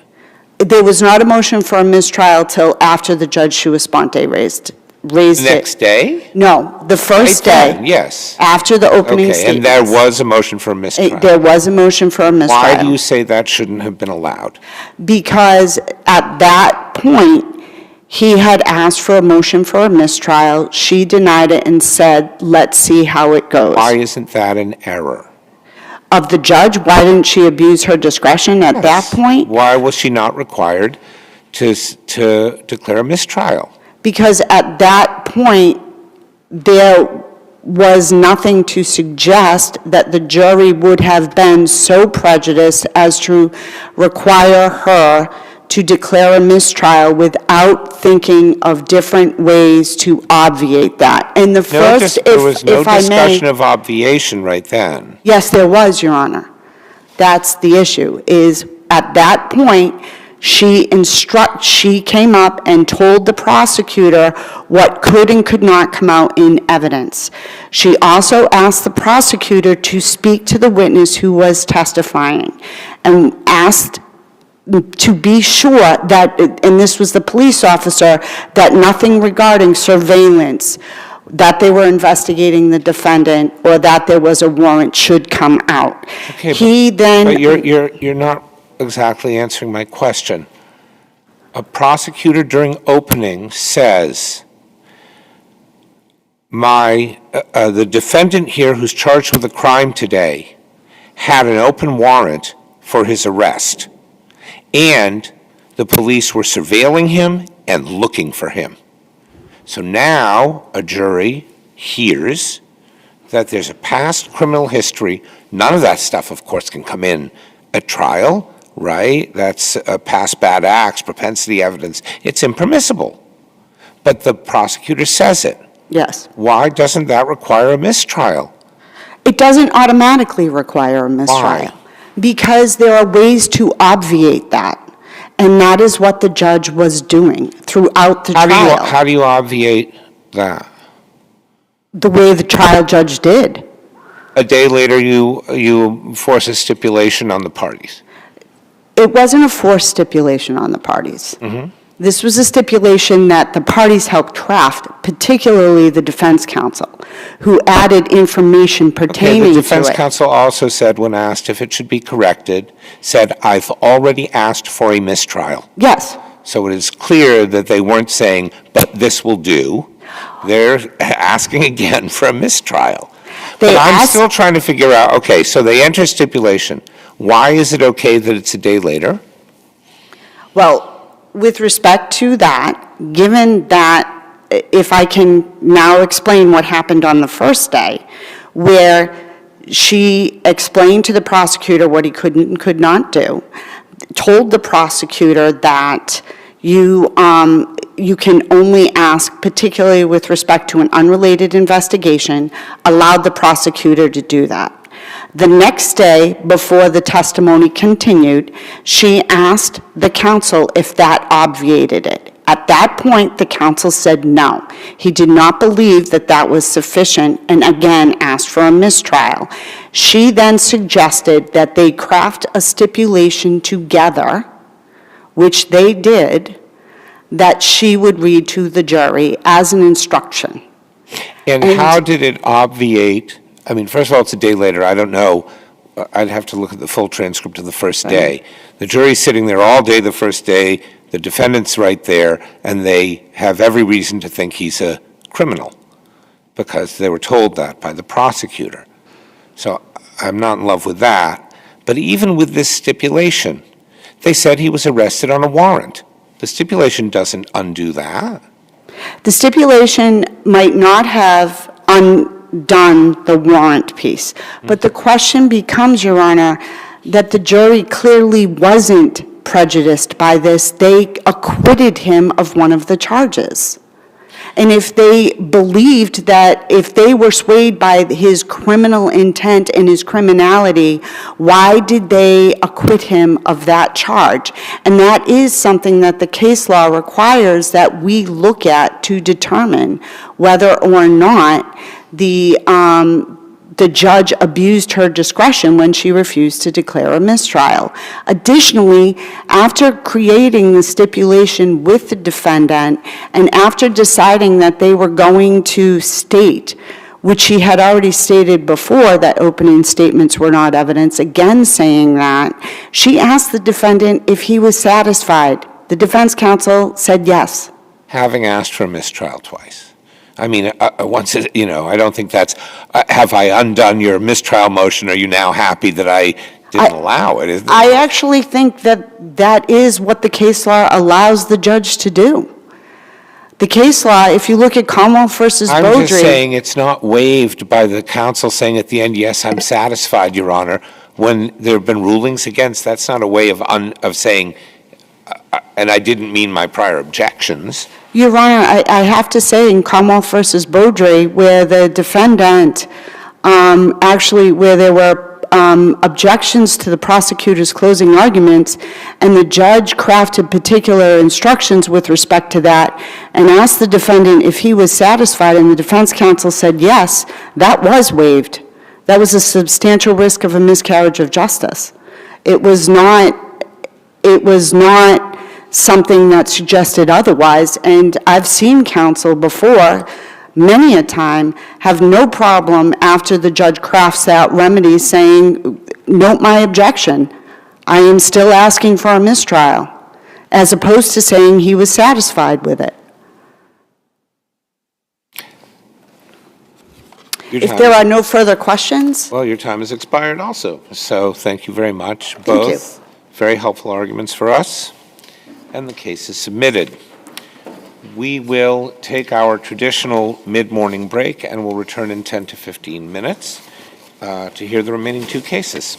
There was not a motion for a mistrial till after the judge sua sponte raised The it. next day? No, the first Right day. then, yes. After the opening Okay, statements. and there was a motion for a mistrial. There was a motion for a mistrial. Why do you say that shouldn't have been allowed? Because at that point, he had asked for a motion for a mistrial. She denied it and said, let's see how it goes. Why isn't that an error? Of the judge, why didn't she abuse her discretion at that Yes. point? Why was she not required to declare a mistrial? Because at that point, there was nothing to suggest that the jury would have been so prejudiced as to require her to declare a mistrial without thinking of different ways to obviate that. And the first, There was no if I may. discussion of obviation right then. Yes, there was, Your Honor. That's the issue, is at that point, she came up and told the prosecutor what could and could not come out in evidence. She also asked the prosecutor to speak to the witness who was testifying and asked to be sure that, and this was the police officer, that nothing regarding surveillance, that they were investigating the defendant, or that there was a warrant should come out. Okay, But you're not exactly answering my question. A prosecutor during opening says, the defendant here who's charged with a crime today had an open warrant for his arrest, and the police were surveilling him and looking for him. So now a jury hears that there's a past criminal history. None of that stuff, of course, can come in at trial, right? That's past bad acts, propensity evidence. It's impermissible. But the prosecutor says it. yes. Why doesn't that require a mistrial? It doesn't automatically require a mistrial. Why? Because there are ways to obviate that. And that is what the judge was doing throughout the trial. How do you obviate that? The way the trial judge did. A day later, you force a stipulation on the parties. It wasn't a forced stipulation on the parties. Mm-hmm. This was a stipulation that the parties helped craft, particularly the defense counsel, who added information Okay, pertaining the to defense it. counsel also said, when asked if it should be corrected, said, I've already asked for a mistrial. Yes. So it is clear that they weren't saying, but this will do. They're asking again for a mistrial. They But I'm asked- still trying to figure out, okay, so they enter stipulation. Why is it okay that it's a day later? Well, with respect to that, given that, if I can now explain what happened on the first day, where she explained to the prosecutor what he could and could not do, told the prosecutor that you can only ask, particularly with respect to an unrelated investigation, allowed the prosecutor to do that. The next day, before the testimony continued, she asked the counsel if that obviated it. At that point, the counsel said no. He did not believe that that was sufficient and again asked for a mistrial. She then suggested that they craft a stipulation together, which they did, that she would read to the jury as an instruction. And how did it obviate? I mean, first of all, it's a day later. I don't know. I'd have to look at the full transcript of the first day. The jury's sitting there all day the first day. The defendant's right there, and they have every reason to think he's a criminal because they were told that by the prosecutor. So I'm not in love with that. But even with this stipulation, they said he was arrested on a warrant. The stipulation doesn't undo that. The stipulation might not have undone the warrant piece, but the question becomes, Your Honor, that the jury clearly wasn't prejudiced by this. They acquitted him of one of the charges. And if they believed that, if they were swayed by his criminal intent and his criminality, why did they acquit him of that charge? And that is something that the case law requires that we look at to determine whether or not the judge abused her discretion when she refused to declare a mistrial. Additionally, after creating the stipulation with the defendant and after deciding that they were going to state, which he had already stated before, that opening statements were not evidence, again saying that, she asked the defendant if he was satisfied. The defense counsel said yes. Having asked for a mistrial twice. I mean, once it, I don't think that's, have I undone your mistrial motion? Are you now happy that I didn't allow it? Isn't it? I actually think that that is what the case law allows the judge to do. The case law, if you look at Commonwealth versus Beaudry. I'm just saying it's not waived by the counsel saying at the end, yes, I'm satisfied, Your Honor. When there have been rulings against, that's not a way of saying, and I didn't mean my prior objections. Your Honor, I have to say in Commonwealth versus Beaudry, where the defendant, where there were objections to the prosecutor's closing arguments, and the judge crafted particular instructions with respect to that, and asked the defendant if he was satisfied, and the defense counsel said yes, that was waived. That was a substantial risk of a miscarriage of justice. It was not something that suggested otherwise, and I've seen counsel before, many a time, have no problem after the judge crafts out remedies saying, note my objection, I am still asking for a mistrial, as opposed to saying he was satisfied with it. If there are no further questions. Well, your time has expired also, so thank you very much, both. Thank you. Very helpful arguments for us, and the case is submitted. We will take our traditional mid-morning break and we'll return in 10 to 15 minutes to hear the remaining two cases.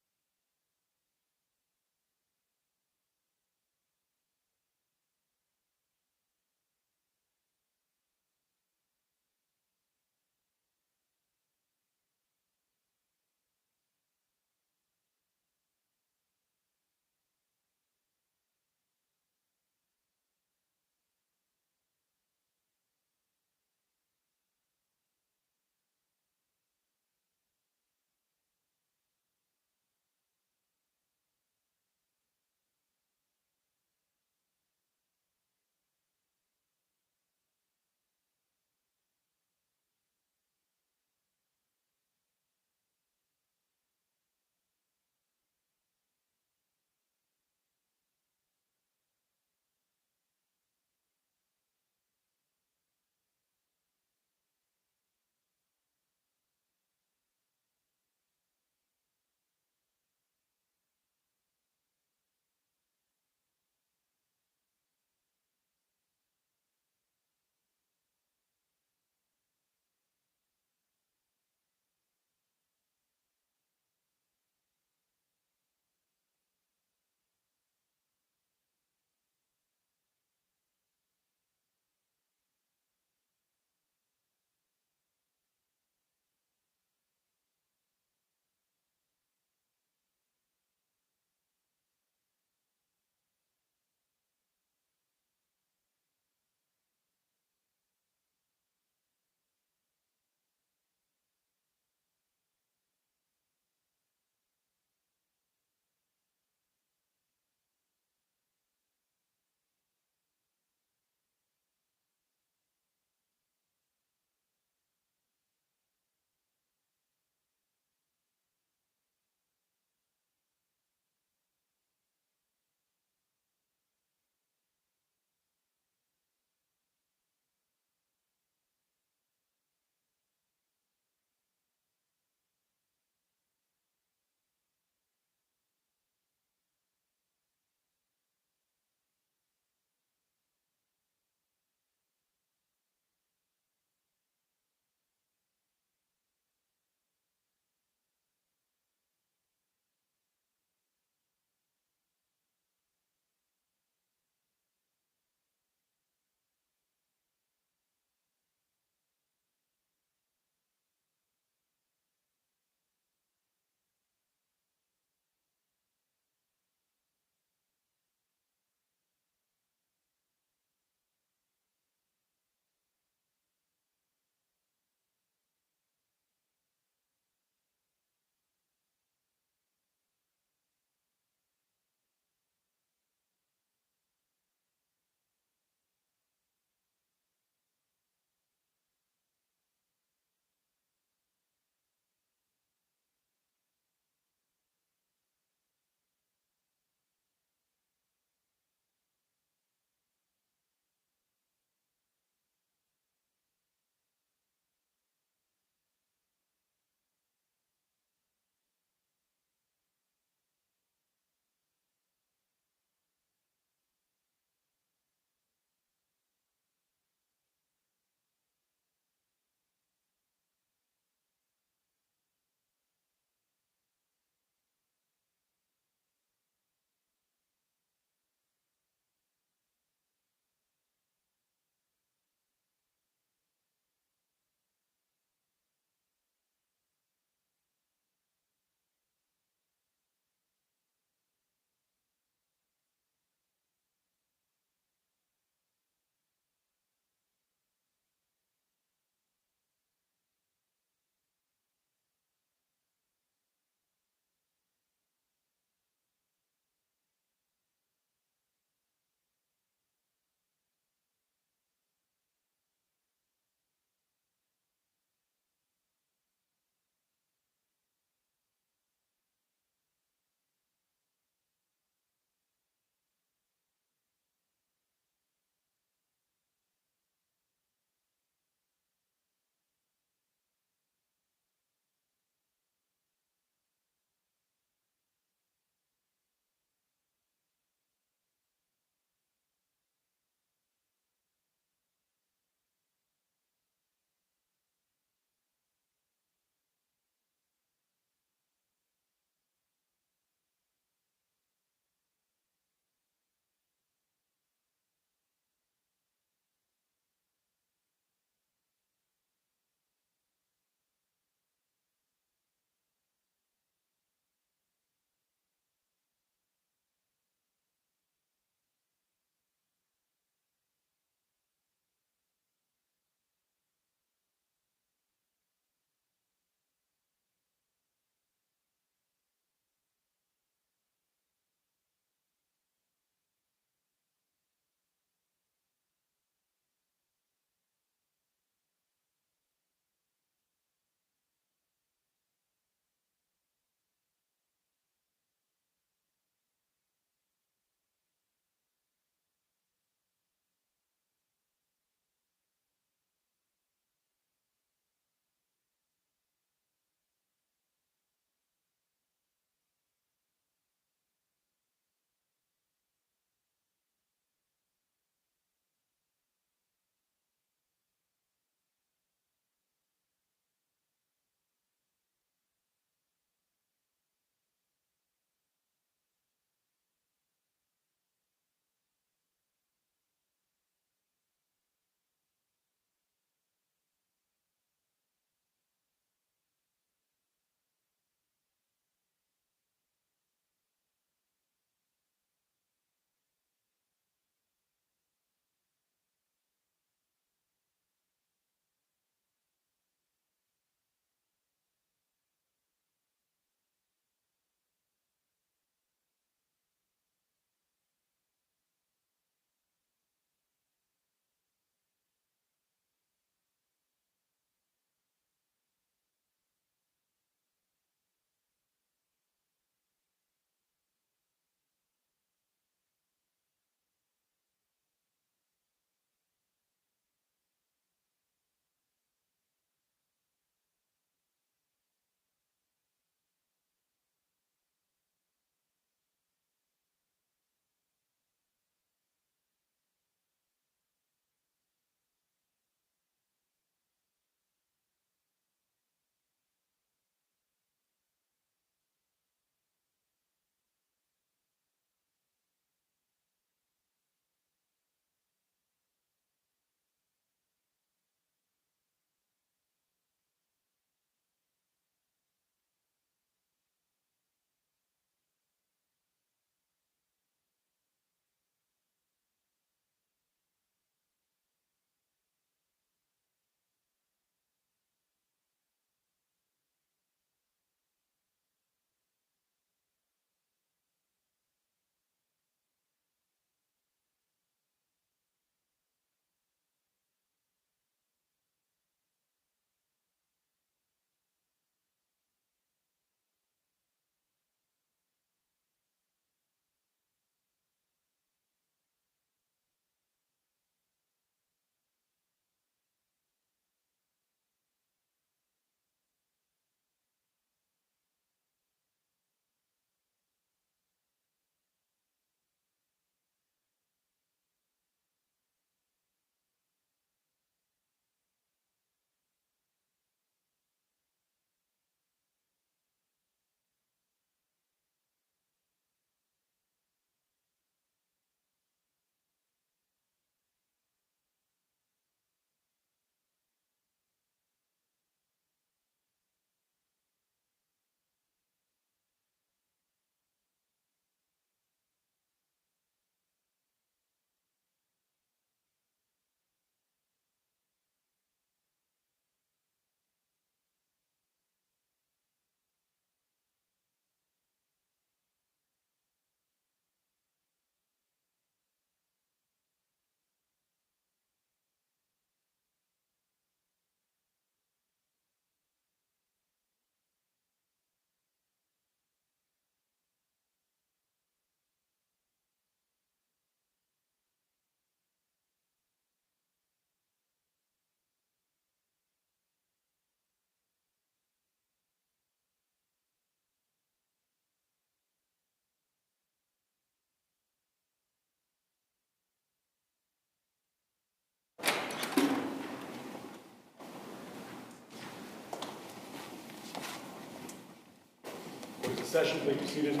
into session. Please be seated.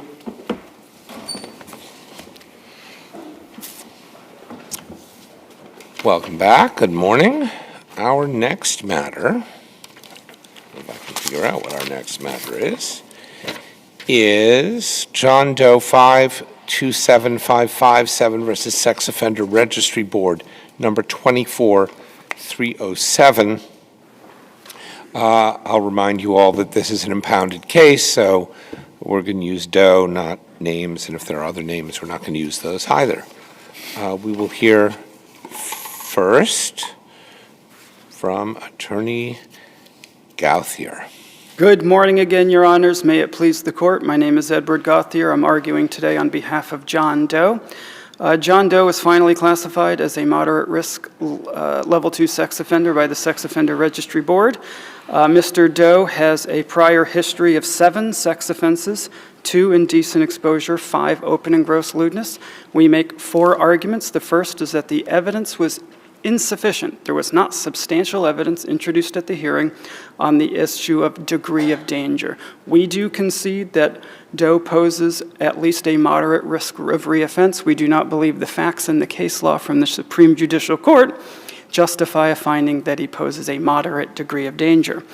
Welcome back. Good morning. Our next matter, if I can figure out what our next matter is John Doe 527557 versus Sex Offender Registry Board, number 24307. I'll remind you all that this is an impounded case, so we're going to use Doe, not names, and if there are other names, we're not going to use those either. We will hear first from Attorney Gauthier. Good morning again, Your Honors. May it please the Court. My name is Edward Gauthier. I'm arguing today on behalf of John Doe. John Doe was finally classified as a moderate risk level 2 sex offender by the Sex Offender Registry Board. Mr. Doe has a prior history of 7 sex offenses, 2 indecent exposure, 5 open and gross lewdness. We make 4 arguments. The first is that the evidence was insufficient. There was not substantial evidence introduced at the hearing on the issue of degree of danger. We do concede that Doe poses at least a moderate risk of reoffense. We do not believe the facts in the case law from the Supreme Judicial Court justify a finding that he poses a moderate degree of danger.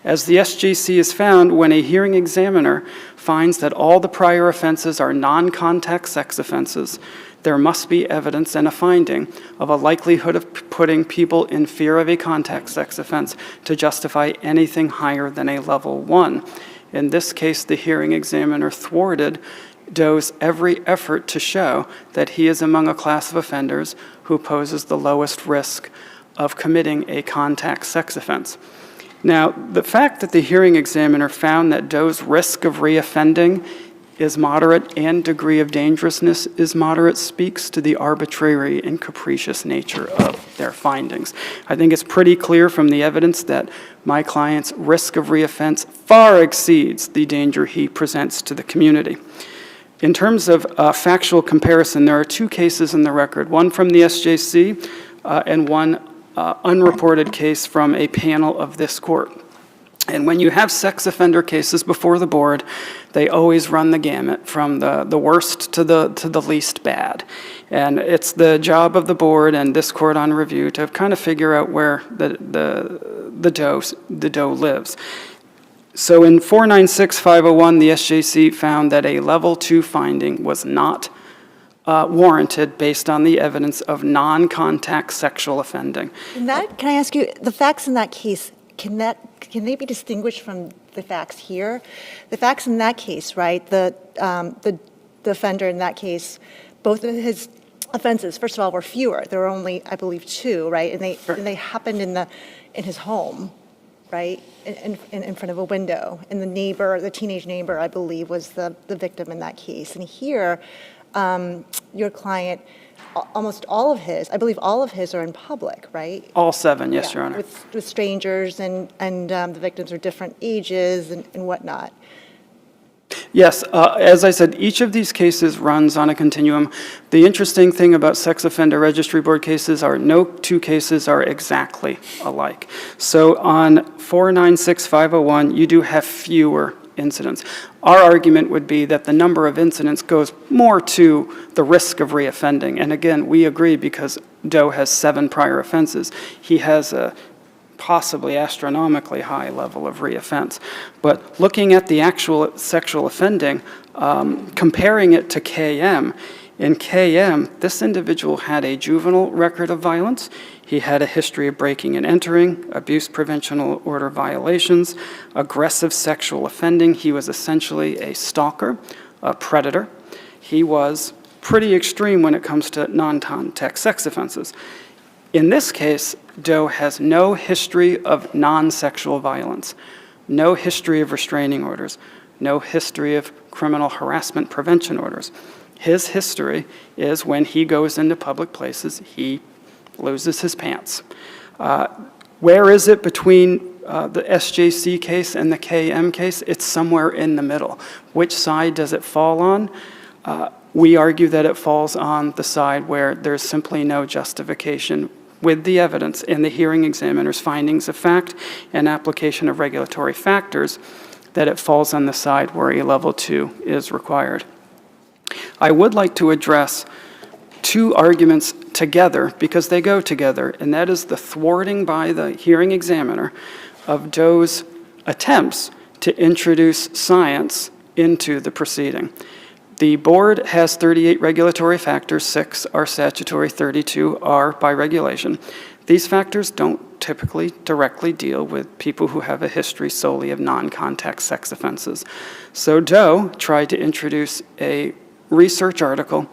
As the SJC has found, when a hearing examiner finds that all the prior offenses are non-contact sex offenses, there must be evidence and a finding of a likelihood of putting people in fear of a contact sex offense to justify anything higher than a level 1. In this case, the hearing examiner thwarted Doe's every effort to show that he is among a class of offenders who poses the lowest risk of committing a contact sex offense. Now, the fact that the hearing examiner found that Doe's risk of reoffending is moderate and degree of dangerousness is moderate speaks to the arbitrary and capricious nature of their findings. I think it's pretty clear from the evidence that my client's risk of reoffense far exceeds the danger he presents to the community. In terms of factual comparison, there are 2 cases in the record, one from the SJC and one unreported case from a panel of this court. And when you have sex offender cases before the board, they always run the gamut from the worst to the least bad. And it's the job of the board and this court on review to kind of figure out where the doe lives. So in 496501, the SJC found that a level 2 finding was not warranted based on the evidence of non-contact sexual offending. Can I ask you, the facts in that case, can they be distinguished from the facts here? The facts in that case, right? The offender in that case, both of his offenses, first of all, were fewer. There were only, I believe, 2, right? And they happened in his home, right? In front of a window. And the teenage neighbor, I believe, was the victim in that case. And here, your client, almost all of his, I believe all of his are in public, right? All 7, yes, Your Honor. With strangers and the victims are different ages and whatnot. Yes, as I said, each of these cases runs on a continuum. The interesting thing about sex offender registry board cases are no 2 cases are exactly alike. So on 496501, you do have fewer incidents. Our argument would be that the number of incidents goes more to the risk of reoffending. And again, we agree because Doe has 7 prior offenses. He has a possibly astronomically high level of reoffense. But looking at the actual sexual offending, comparing it to KM, in KM, this individual had a juvenile record of violence. He had a history of breaking and entering, abuse prevention order violations, aggressive sexual offending. He was essentially a stalker, a predator. He was pretty extreme when it comes to non-contact sex offenses. In this case, Doe has no history of non-sexual violence, no history of restraining orders, no history of criminal harassment prevention orders. His history is when he goes into public places, he loses his pants. Where is it between the SJC case and the KM case? It's somewhere in the middle. Which side does it fall on? We argue that it falls on the side where there's simply no justification with the evidence in the hearing examiner's findings of fact and application of regulatory factors that it falls on the side where a level 2 is required. I would like to address two arguments together because they go together, and that is the thwarting by the hearing examiner of Doe's attempts to introduce science into the proceeding. The board has 38 regulatory factors, 6 are statutory, 32 are by regulation. These factors don't typically directly deal with people who have a history solely of non-contact sex offenses. So Doe tried to introduce a research article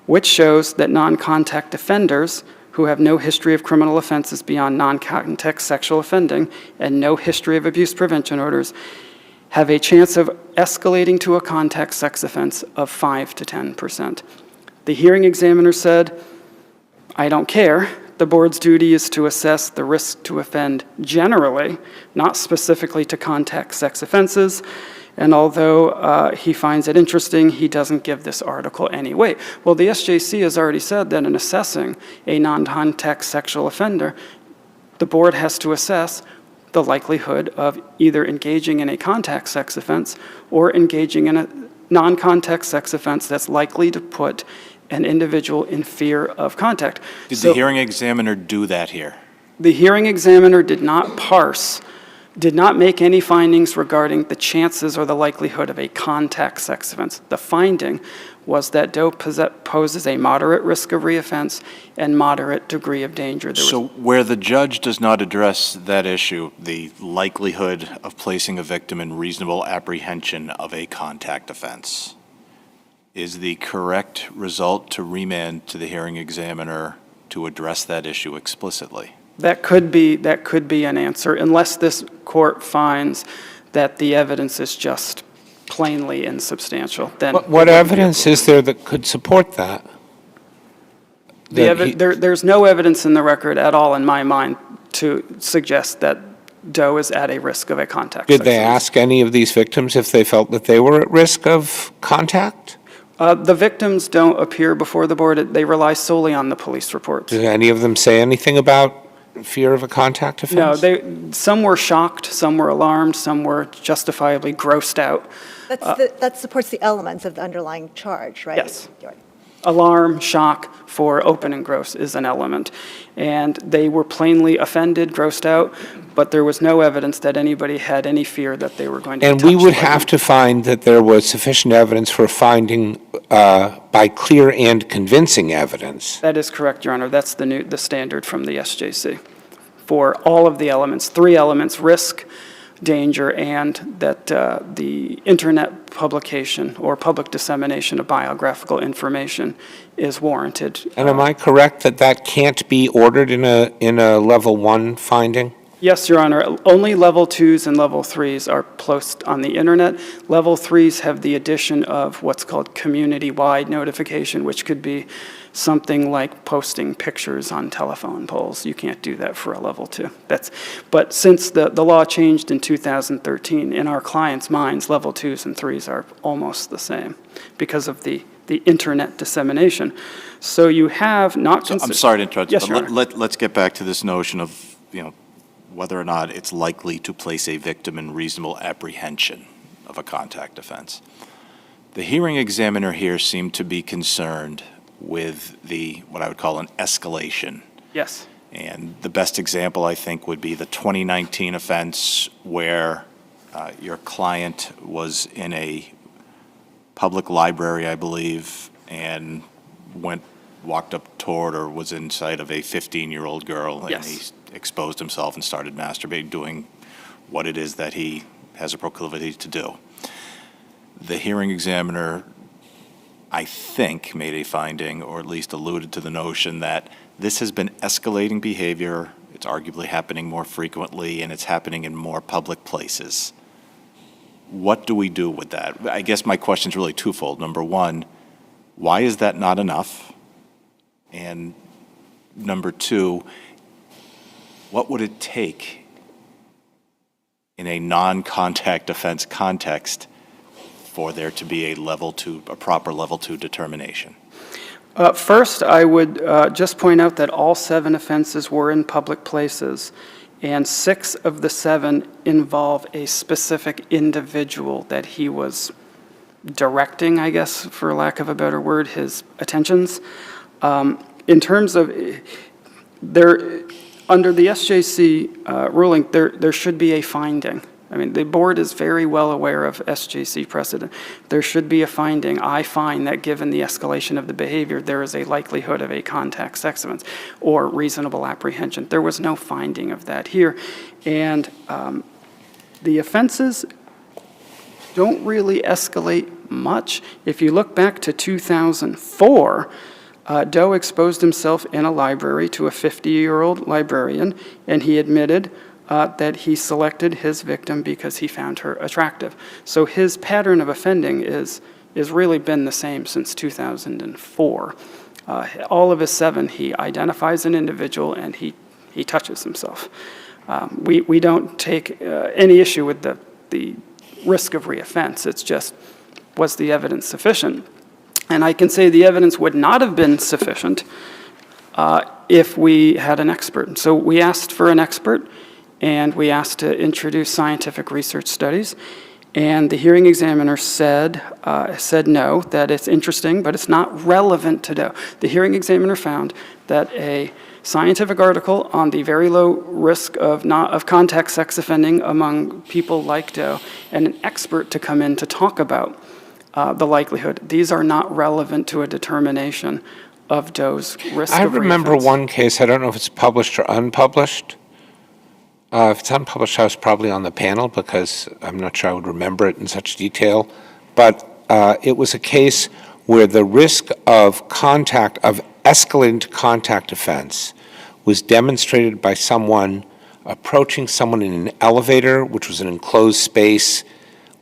which shows that non-contact offenders who have no history of criminal offenses beyond non-contact sexual offending and no history of abuse prevention orders have a chance of escalating to a contact sex offense of 5 to 10%. The hearing examiner said, I don't care. The board's duty is to assess the risk to offend generally, not specifically to contact sex offenses. And although he finds it interesting, he doesn't give this article any weight. Well, the SJC has already said that in assessing a non-contact sexual offender, the board has to assess the likelihood of either engaging in a contact sex offense or engaging in a non-contact sex offense that's likely to put an individual in fear of contact. Did the hearing examiner do that here? The hearing examiner did not make any findings regarding the chances or the likelihood of a contact sex offense. The finding was that Doe poses a moderate risk of reoffense and moderate degree of danger. So where the judge does not address that issue, the likelihood of placing a victim in reasonable apprehension of a contact offense, is the correct result to remand to the hearing examiner to address that issue explicitly? That could be an answer, unless this court finds that the evidence is just plainly insubstantial. Then What evidence is there that could support that? There's no evidence in the record at all, in my mind, to suggest that Doe is at a risk of a contact. Did they ask any of these victims if they felt that they were at risk of contact? The victims don't appear before the board. They rely solely on the police reports. Did any of them say anything about fear of a contact offense? No, some were shocked, some were alarmed, some were justifiably grossed out. That supports the elements of the underlying charge, right? Yes. Alarm, shock for open and gross is an element. And they were plainly offended, grossed out, but there was no evidence that anybody had any fear that they were going to be touched. And we would have to find that there was sufficient evidence for finding by clear and convincing evidence. That is correct, Your Honor. That's the standard from the SJC. For all of the elements, 3 elements, risk, danger, and that the internet publication or public dissemination of biographical information is warranted. And am I correct that that can't be ordered in a level 1 finding? Yes, Your Honor. Only level 2s and level 3s are posted on the internet. Level 3s have the addition of what's called community-wide notification, which could be something like posting pictures on telephone poles. You can't do that for a level 2. But since the law changed in 2013, in our clients' minds, level 2s and 3s are almost the same because of the internet dissemination. So you have not... I'm sorry to interrupt, yes, but let's get back to this notion of, whether or not it's likely to place a victim in reasonable apprehension of a contact offense. The hearing examiner here seemed to be concerned with what I would call an escalation. Yes. And the best example, I think, would be the 2019 offense where your client was in a public library, I believe, and walked up toward or was in sight of a 15-year-old girl, and he exposed himself and started masturbating, doing what it is that he has a proclivity to do. The hearing examiner, I think, made a finding, or at least alluded to the notion that this has been escalating behavior, it's arguably happening more frequently, and it's happening in more public places. What do we do with that? I guess my question is really twofold. Number one, why is that not enough? And number two, what would it take in a non-contact offense context for there to be a proper level 2 determination? First, I would just point out that all 7 offenses were in public places, and 6 of the 7 involve a specific individual that he was directing, I guess, for lack of a better word, his attentions. In terms of, under the SJC ruling, there should be a finding. I mean, the board is very well aware of SJC precedent. There should be a finding. I find that given the escalation of the behavior, there is a likelihood of a contact sex offense or reasonable apprehension. There was no finding of that here. And the offenses don't really escalate much. If you look back to 2004, Doe exposed himself in a library to a 50-year-old librarian, and he admitted that he selected his victim because he found her attractive. So his pattern of offending is really been the same since 2004. All of his 7, he identifies an individual and he touches himself. We don't take any issue with the risk of reoffense. It's just, was the evidence sufficient? And I can say the evidence would not have been sufficient if we had an expert. So we asked for an expert, and we asked to introduce scientific research studies, and the hearing examiner said no, that it's interesting, but it's not relevant to Doe. The hearing examiner found that a scientific article on the very low risk of contact sex offending among people like Doe, and an expert to come in to talk about the likelihood, these are not relevant to a determination of Doe's risk of reoffense. I remember one case, I don't know if it's published or unpublished. If it's unpublished, I was probably on the panel because I'm not sure I would remember it in such detail. But it was a case where the risk of escalating to contact offense was demonstrated by someone approaching someone in an elevator, which was an enclosed space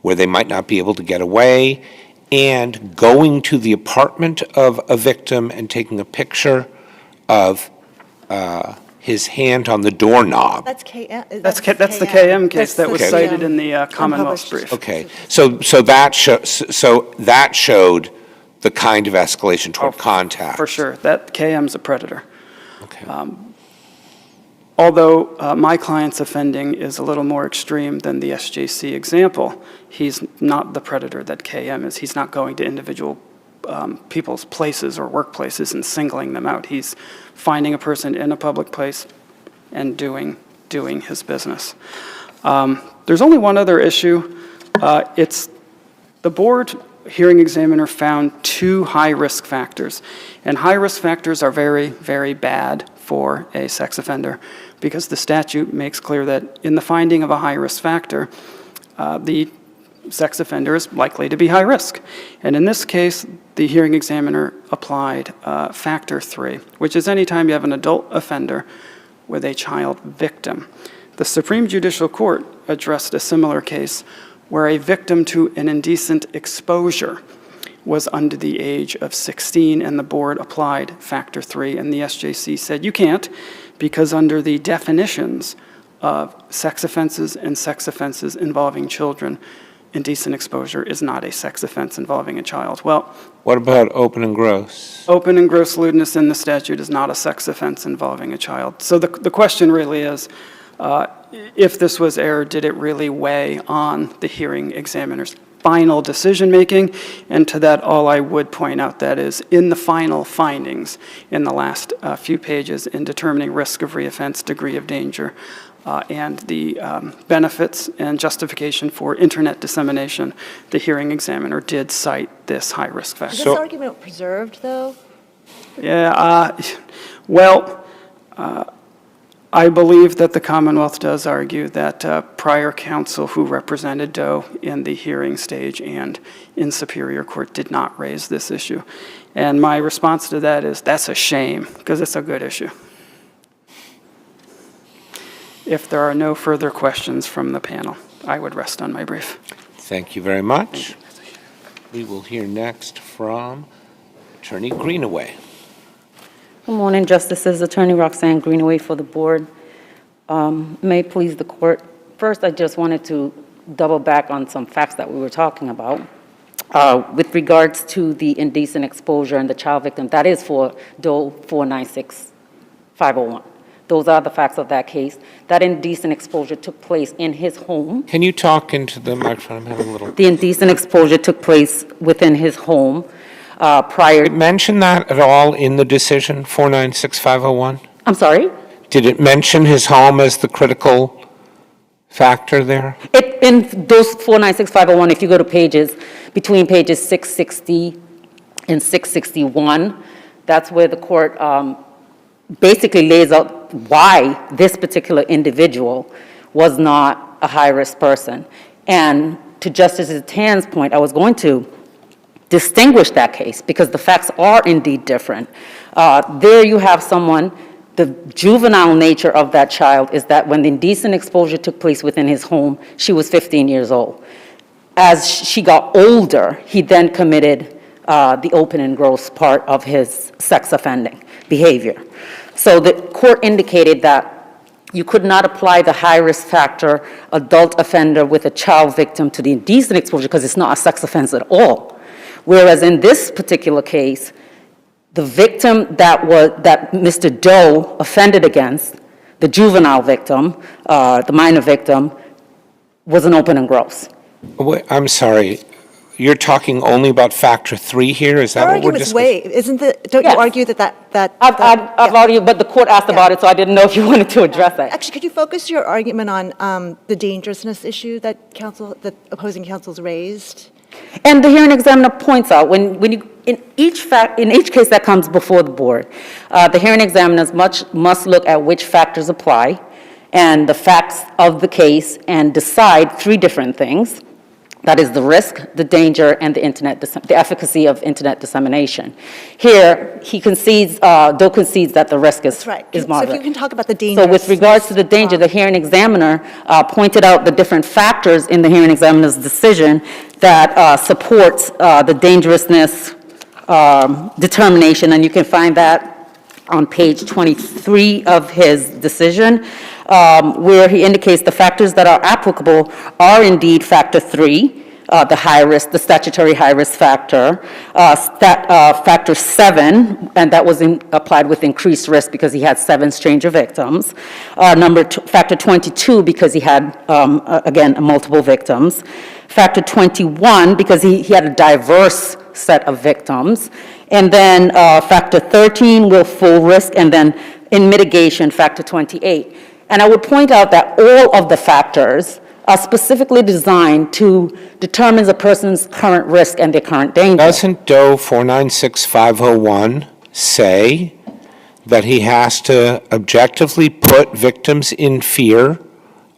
where they might not be able to get away, and going to the apartment of a victim and taking a picture of his hand on the doorknob. That's KM. That's the KM case that was cited in the Commonwealth's brief. Okay, so that showed the kind of escalation toward contact. For sure, that KM's a predator. Okay. Although my client's offending is a little more extreme than the SJC example, he's not the predator that KM is. He's not going to individual people's places or workplaces and singling them out. He's finding a person in a public place and doing his business. There's only one other issue. It's the board hearing examiner found 2 high-risk factors. And high-risk factors are very, very bad for a sex offender because the statute makes clear that in the finding of a high-risk factor, the sex offender is likely to be high risk. And in this case, the hearing examiner applied factor 3, which is anytime you have an adult offender with a child victim. The Supreme Judicial Court addressed a similar case where a victim to an indecent exposure was under the age of 16, and the board applied factor 3, and the SJC said you can't because under the definitions of sex offenses and sex offenses involving children, indecent exposure is not a sex offense involving a child. Well, what about open and gross? Open and gross lewdness in the statute is not a sex offense involving a child. So the question really is, if this was error, did it really weigh on the hearing examiner's final decision-making? And to that, all I would point out that is in the final findings in the last few pages in determining risk of reoffense, degree of danger, and the benefits and justification for internet dissemination, the hearing examiner did cite this high-risk factor. Is this argument preserved, though? Yeah, well, I believe that the Commonwealth does argue that prior counsel who represented Doe in the hearing stage and in Superior Court did not raise this issue. And my response to that is that's a shame, because it's a good issue. If there are no further questions from the panel, I would rest on my brief. Thank you very much. We will hear next from Attorney Greenaway. Good morning, Justices. Attorney Roxanne Greenaway for the board. May it please the court. First, I just wanted to double back on some facts that we were talking about. With regards to the indecent exposure and the child victim, that is for Doe 496501. Those are the facts of that case. That indecent exposure took place in his home. Can you talk into the microphone? I'm having a little... The indecent exposure took place within his home prior... Did it mention that at all in the decision, 496501? I'm sorry? Did it mention his home as the critical factor there? In those 496501, if you go to between pages 660 and 661, that's where the court basically lays out why this particular individual was not a high-risk person. And to Justice Tan's point, I was going to distinguish that case because the facts are indeed different. There you have someone, the juvenile nature of that child is that when the indecent exposure took place within his home, she was 15 years old. As she got older, he then committed the open and gross part of his sex offending behavior. So the court indicated that you could not apply the high-risk factor adult offender with a child victim to the indecent exposure because it's not a sex offense at all. Whereas in this particular case, the victim that Mr. Doe offended against, the juvenile victim, the minor victim, was an open and gross. Wait, I'm sorry. You're talking only about factor 3 here? Is that what we're discussing? Don't you argue that I've argued, but the court asked about it, so I didn't know if you wanted to address it. Actually, could you focus your argument on the dangerousness issue that opposing counsel's raised? And the hearing examiner points out, in each case that comes before the board, the hearing examiners must look at which factors apply and the facts of the case and decide 3 different things. That is the risk, the danger, and the efficacy of internet dissemination. Here, Doe concedes that the risk is moderate. So if you can talk about the danger. So with regards to the danger, the hearing examiner pointed out the different factors in the hearing examiner's decision that supports the dangerousness determination, and you can find that on page 23 of his decision, where he indicates the factors that are applicable are indeed factor 3, the high risk, the statutory high risk factor, factor 7, and that was applied with increased risk because he had 7 stranger victims. Factor 22 because he had, again, multiple victims. Factor 21 because he had a diverse set of victims. And then factor 13 will full risk, and then in mitigation, factor 28. And I would point out that all of the factors are specifically designed to determine a person's current risk and their current danger. Doesn't Doe 496501 say that he has to objectively put victims in fear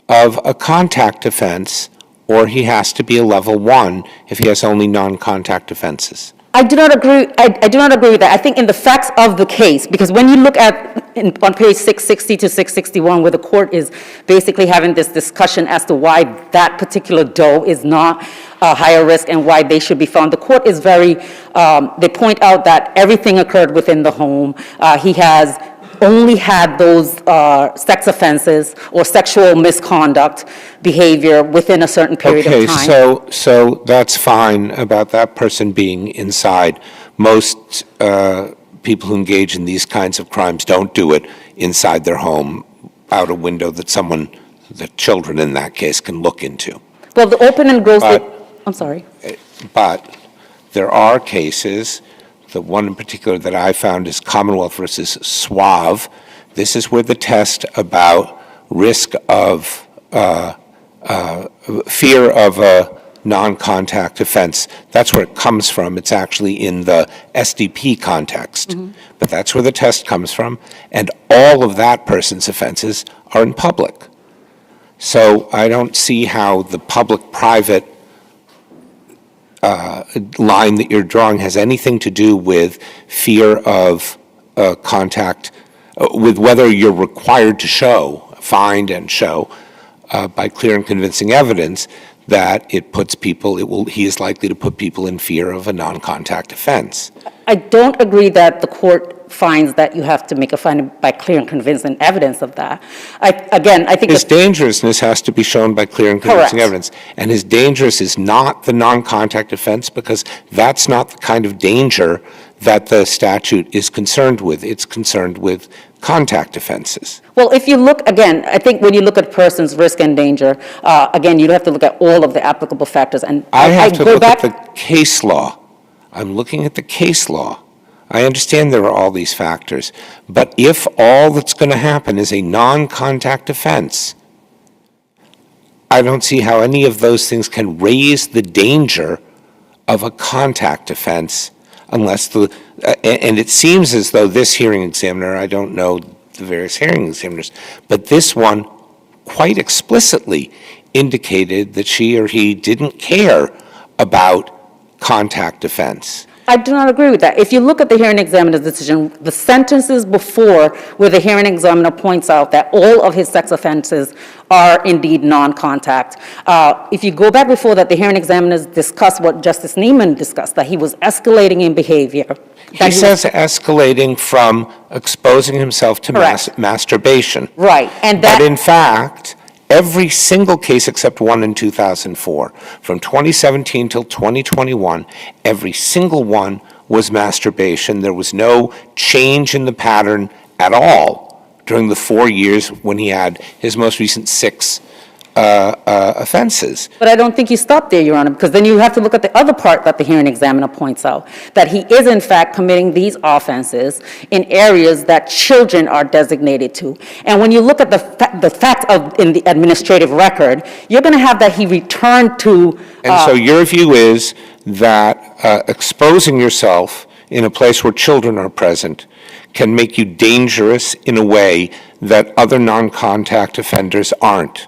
of a contact offense, or he has to be a level 1 if he has only non-contact offenses? I do not agree. I do not agree with that. I think in the facts of the case, because when you look on page 660 to 661, where the court is basically having this discussion as to why that particular Doe is not a higher risk and why they should be found, the court is very. They point out that everything occurred within the home. He has only had those sex offenses or sexual misconduct behavior within a certain period of time. Okay, so that's fine about that person being inside. Most people who engage in these kinds of crimes don't do it inside their home, out a window that the children in that case can look into. Well, the open and gross, I'm sorry. But there are cases. The one in particular that I found is Commonwealth versus Suave. This is where the test about risk of fear of a non-contact offense, that's where it comes from. It's actually in the SDP context. Mm-hmm. But that's where the test comes from. And all of that person's offenses are in public. So I don't see how the public-private line that you're drawing has anything to do with fear of contact, with whether you're required to find and show by clear and convincing evidence that he is likely to put people in fear of a non-contact offense. I don't agree that the court finds that you have to make a finding by clear and convincing evidence of that. I think his dangerousness has to be shown by clear and convincing Correct. evidence. And his dangerous is not the non-contact offense, because that's not the kind of danger that the statute is concerned with. It's concerned with contact offenses. Well, if you look, again, I think when you look at persons' risk and danger, again, you have to look at all of the applicable factors. And I have to go look back. at the case law. I'm looking at the case law. I understand there are all these factors, but if all that's going to happen is a non-contact offense, I don't see how any of those things can raise the danger of a contact offense unless and it seems as though this hearing examiner, I don't know the various hearing examiners, but this one quite explicitly indicated that she or he didn't care about contact offense. I do not agree with that. If you look at the hearing examiner's decision, the sentences before where the hearing examiner points out that all of his sex offenses are indeed non-contact. If you go back before that, the hearing examiners discussed what Justice Neiman discussed, that he was escalating in behavior. He says escalating from exposing himself to masturbation. Right. And that, but in fact, every single case except one in 2004, from 2017 till 2021, every single one was masturbation. There was no change in the pattern at all during the 4 years when he had his most recent 6 offenses. But I don't think you stop there, Your Honor, because then you have to look at the other part that the hearing examiner points out, that he is in fact committing these offenses in areas that children are designated to. And when you look at the fact of in the administrative record, you're going to have that he returned to. And so your view is that exposing yourself in a place where children are present can make you dangerous in a way that other non-contact offenders aren't.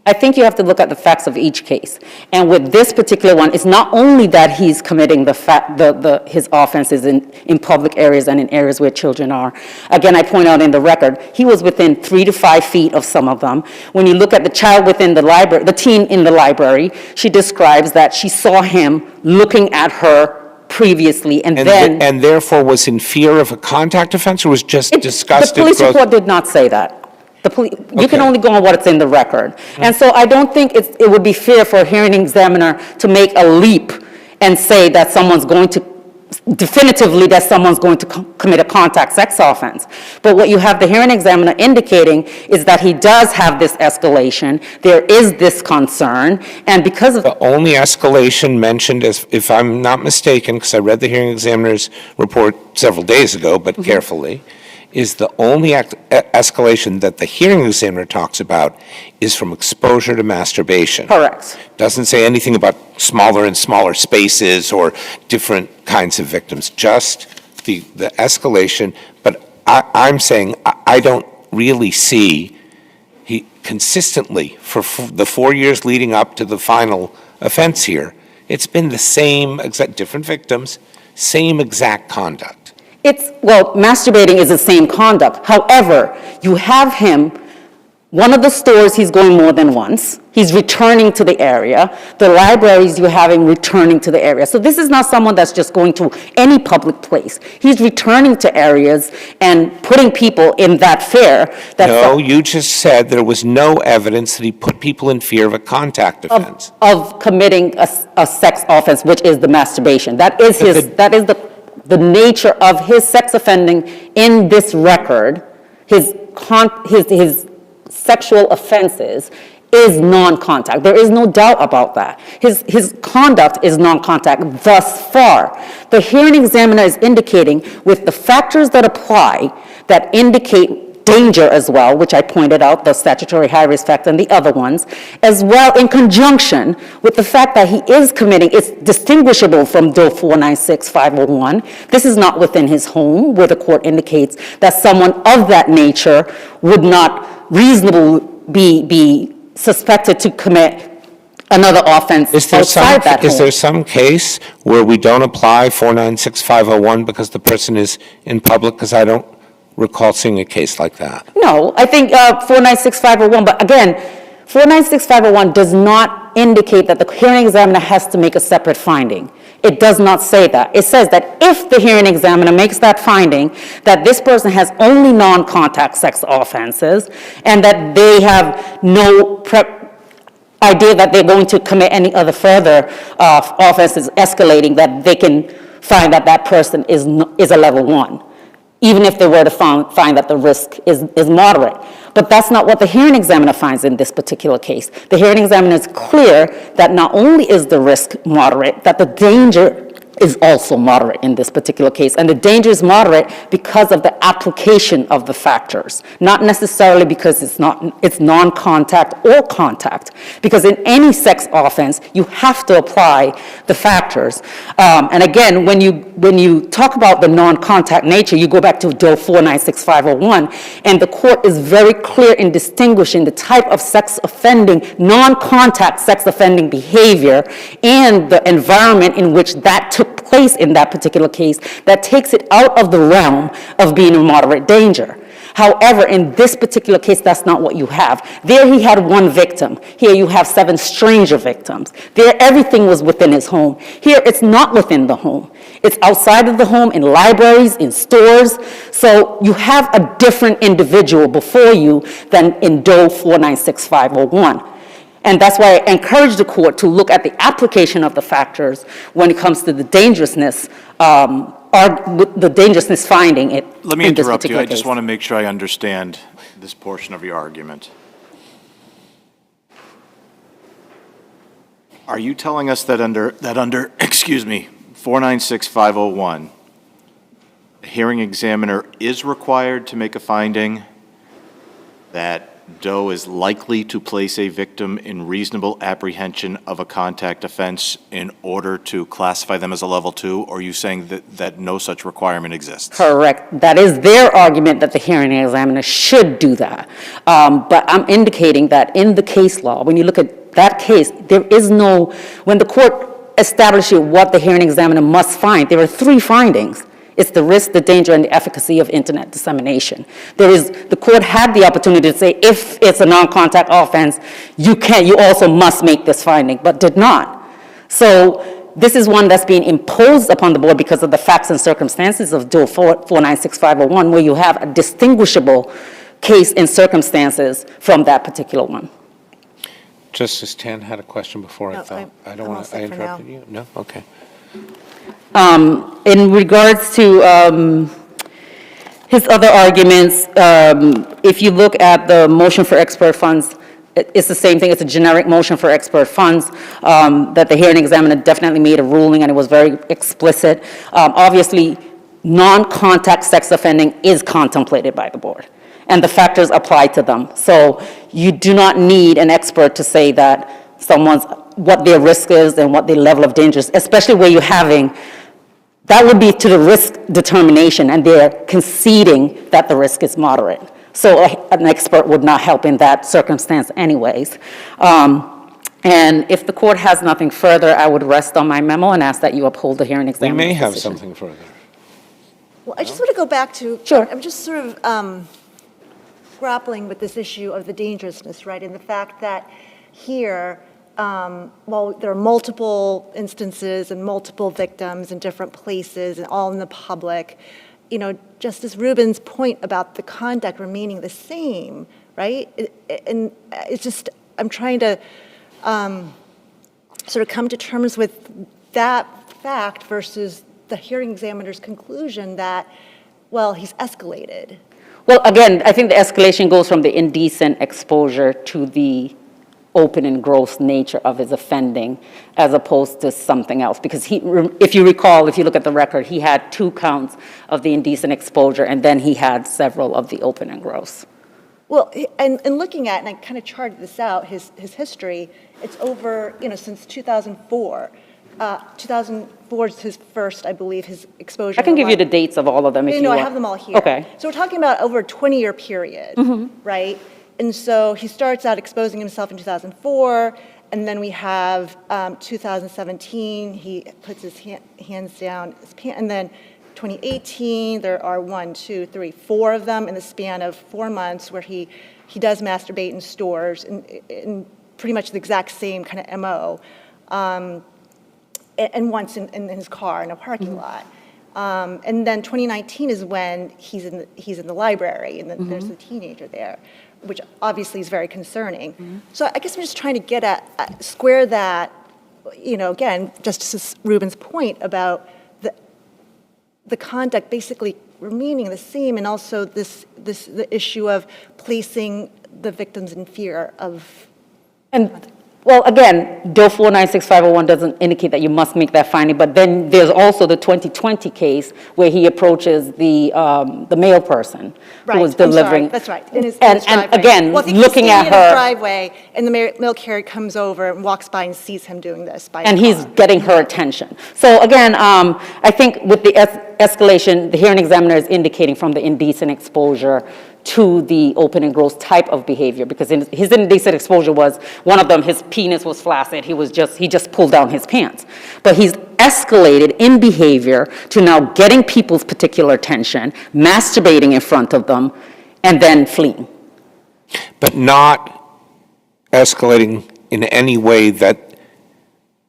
I think you have to look at the facts of each case. And with this particular one, it's not only that he's committing his offenses in public areas and in areas where children are. Again, I point out in the record, he was within 3 to 5 feet of some of them. When you look at the child within the library, the teen in the library, she describes that she saw him looking at her previously, and then... And therefore was in fear of a contact offense, or was just disgusted? The police report did not say that. You can only go on what's in the record. And so I don't think it would be fair for a hearing examiner to make a leap and say that someone's going to, definitively that someone's going to commit a contact sex offense. But what you have the hearing examiner indicating is that he does have this escalation, there is this concern, and because of... The only escalation mentioned, if I'm not mistaken, because I read the hearing examiner's report several days ago, but carefully, is the only escalation that the hearing examiner talks about is from exposure to masturbation. Correct. Doesn't say anything about smaller and smaller spaces or different kinds of victims, just the escalation. But I'm saying I don't really see, he consistently, for the 4 years leading up to the final offense here, it's been the same, different victims, same exact conduct. Well, masturbating is the same conduct. However, you have him, one of the stores he's going more than once, he's returning to the area, the libraries you have him returning to the area. So this is not someone that's just going to any public place. He's returning to areas and putting people in that fear. No, you just said there was no evidence that he put people in fear of a contact offense. Of committing a sex offense, which is the masturbation. That is the nature of his sex offending in this record. His sexual offenses is non-contact. There is no doubt about that. His conduct is non-contact thus far. The hearing examiner is indicating with the factors that apply that indicate danger as well, which I pointed out, the statutory high-risk factor and the other ones, as well in conjunction with the fact that he is committing, it's distinguishable from DO 496-501. This is not within his home, where the court indicates that someone of that nature would not reasonably be suspected to commit another offense outside that home. Is there some case where we don't apply 496-501 because the person is in public? Because I don't recall seeing a case like that. No, I think 496-501, but again, 496-501 does not indicate that the hearing examiner has to make a separate finding. It does not say that. It says that if the hearing examiner makes that finding, that this person has only non-contact sex offenses, and that they have no idea that they're going to commit any other further offenses escalating, that they can find that that person is a level 1. even if they were to find that the risk is moderate. But that's not what the hearing examiner finds in this particular case. The hearing examiner is clear that not only is the risk moderate, that the danger is also moderate in this particular case. And the danger is moderate because of the application of the factors, not necessarily because it's non-contact or contact. Because in any sex offense, you have to apply the factors. And again, when you talk about the non-contact nature, you go back to Doe 496501, and the court is very clear in distinguishing the type of sex offending, non-contact sex offending behavior and the environment in which that took place in that particular case that takes it out of the realm of being a moderate danger. However, in this particular case, that's not what you have. There he had one victim. Here you have 7 stranger victims. There everything was within his home. Here it's not within the home. It's outside of the home, in libraries, in stores. So you have a different individual before you than in Doe 496501. And that's why I encourage the court to look at the application of the factors when it comes to the dangerousness, the dangerousness finding it. Let me interrupt you. I just want to make sure I understand this portion of your argument. Are you telling us that under 496501, the hearing examiner is required to make a finding that Doe is likely to place a victim in reasonable apprehension of a contact offense in order to classify them as a level 2, or are you saying that no such requirement exists? Correct. That is their argument that the hearing examiner should do that. But I'm indicating that in the case law, when you look at that case, there is no, when the court establishes what the hearing examiner must find, there are 3 findings. It's the risk, the danger, and the efficacy of internet dissemination. The court had the opportunity to say, if it's a non-contact offense, you also must make this finding, but did not. So this is one that's being imposed upon the board because of the facts and circumstances of Doe 496501, where you have a distinguishable case and circumstances from that particular one. Justice Tan had a question before. No, I don't want to, I interrupted you? No? Okay. In regards to his other arguments, if you look at the motion for expert funds, it's the same thing. It's a generic motion for expert funds that the hearing examiner definitely made a ruling, and it was very explicit. Obviously, non-contact sex offending is contemplated by the board, and the factors apply to them. So you do not need an expert to say that what their risk is and what their level of danger is, especially where you're having, that would be to the risk determination, and they're conceding that the risk is moderate. So an expert would not help in that circumstance anyways. And if the court has nothing further, I would rest on my memo and ask that you uphold the hearing examiner's We may have decision. something further. Well, I just want to go back to, Sure. I'm just sort of grappling with this issue of the dangerousness, right? And the fact that here, while there are multiple instances and multiple victims in different places and all in the public, you know, Justice Rubin's point about the conduct remaining the same, right? And it's just, I'm trying to sort of come to terms with that fact versus the hearing examiner's conclusion that, well, he's escalated. Well, again, I think the escalation goes from the indecent exposure to the open and gross nature of his offending as opposed to something else. Because if you recall, if you look at the record, he had 2 counts of the indecent exposure, and then he had several of the open and gross. Well, and looking at, and I kind of charted this out, his history, it's over, you know, since 2004. 2004 is his first, I believe, his exposure. I can give you the dates of all of them if you want. want. I have them all here. Okay. So we're talking about over a 20-year period, right? And so he starts out exposing himself in 2004, and then we have 2017, he puts his hands down his pants, and then 2018, there are 4 of them in the span of 4 months where he does masturbate in stores in pretty much the exact same kind of MO, and once in his car in a parking lot. And then 2019 is when he's in the library, and then there's a teenager there, which obviously is very concerning. So I guess I'm just trying to get at square that, you know, again, Justice Rubin's point about the conduct basically remaining the same, and also the issue of placing the victims in fear of. And, well, again, DIL 496501 doesn't indicate that you must make that finding, but then there's also the 2020 case where he approaches the male person who was delivering. That's right. In his And driveway. again, Well, I think looking he's at standing in his her, driveway, and the mail carrier comes over and walks by and sees him doing this. and he's getting her attention. So again, I think with the escalation, the hearing examiner is indicating from the indecent exposure to the open and gross type of behavior, because his indecent exposure was, one of them, his penis was flaccid, he just pulled down his pants. But he's escalated in behavior to now getting people's particular attention, masturbating in front of them, and then fleeing. But not escalating in any way that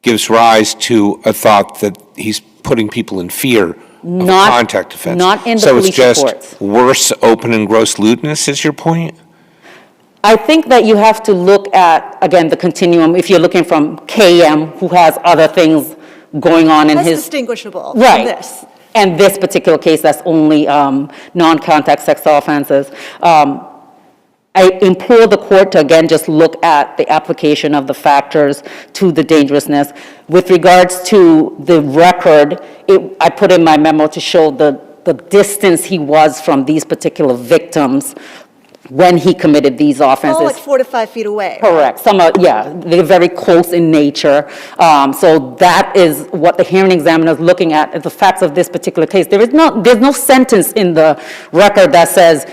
gives rise to a thought that he's putting people in fear of a contact offense. Not in the So it's police just reports. worse open and gross lewdness is your point? I think that you have to look at, again, the continuum, if you're looking from KM, who has other things going on in That's his. distinguishable Right. from this. And this particular case, that's only non-contact sexual offenses. I implore the court to, again, just look at the application of the factors to the dangerousness. With regards to the record, I put in my memo to show the distance he was from these particular victims when he committed these offenses. All like 4 to 5 feet away. Correct. Some are, yeah, they're very close in nature. So that is what the hearing examiner is looking at the facts of this particular case. There's no sentence in the record that says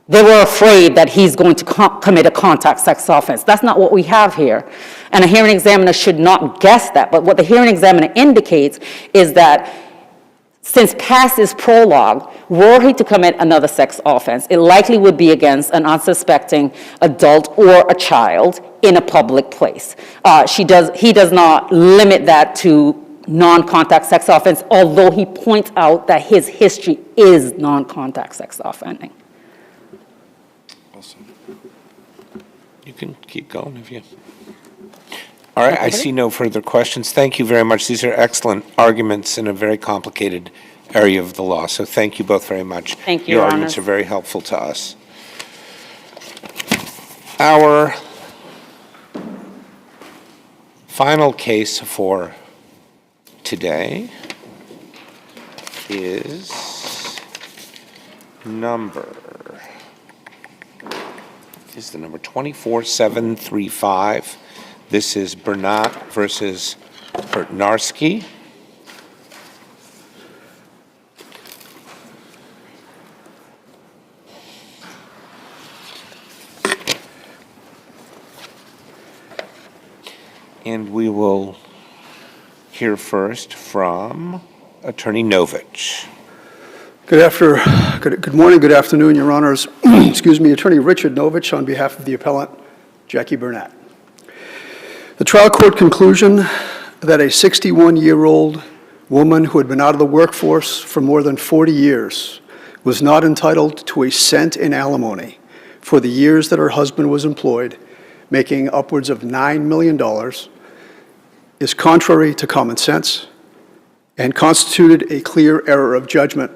they were afraid that he's going to commit a contact sex offense. That's not what we have here. And a hearing examiner should not guess that. But what the hearing examiner indicates is that since past his prologue, were he to commit another sex offense, it likely would be against an unsuspecting adult or a child in a public place. He does not limit that to non-contact sex offense, although he points out that his history is non-contact sex offending. You can keep going if you. All right, I see no further questions. Thank you very much. These are excellent arguments in a very complicated area of the law, so thank you both very much. Thank you, Your Your arguments Honor. are very helpful to us. Our final case for today is the number 24735. This is Bernat versus Pertnarski. And we will hear first from Attorney Novich. Good morning, good afternoon, Your Honors. Excuse me, Attorney Richard Novich on behalf of the appellant, Jackie Bernat. The trial court conclusion that a 61-year-old woman who had been out of the workforce for more than 40 years was not entitled to a cent in alimony for the years that her husband was employed, making upwards of $9 million, is contrary to common sense and constituted a clear error of judgment.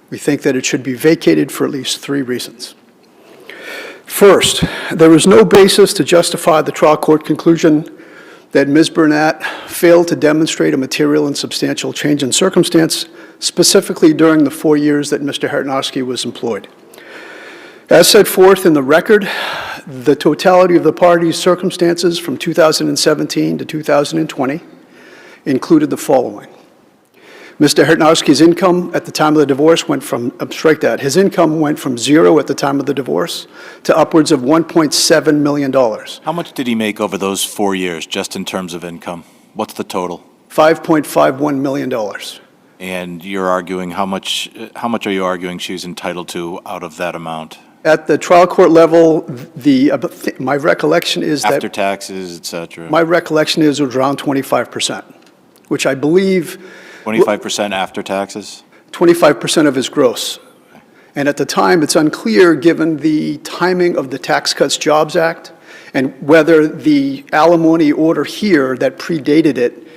We think that it should be vacated for at least 3 reasons. First, there is no basis to justify the trial court conclusion that Ms. Bernat failed to demonstrate a material and substantial change in circumstance, specifically during the 4 years that Mr. Hartnowski was employed. As set forth in the record, the totality of the parties' circumstances from 2017 to 2020 included the following. Mr. Hartnowski's income at the time of the divorce went from, his income went from 0 at the time of the divorce to upwards of $1.7 million. How much did he make over those 4 years, just in terms of income? What's the total? $5.51 million. And you're arguing, how much are you arguing she's entitled to out of that amount? At the trial court level, my recollection is that... After taxes, et cetera? My recollection is it was around 25%, which I believe... 25% after taxes? 25% of his gross. And at the time, it's unclear, given the timing of the Tax Cuts Jobs Act, and whether the alimony order here that predated it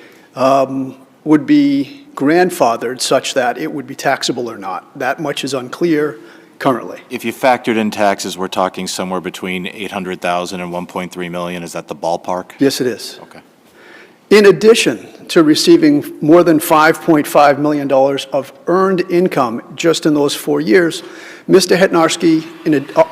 would be grandfathered such that it would be taxable or not. That much is unclear currently. If you factored in taxes, we're talking somewhere between 800,000 and 1.3 million. Is that the ballpark? Yes, it is. Okay. In addition to receiving more than $5.5 million of earned income just in those 4 years, Mr. Hetnarski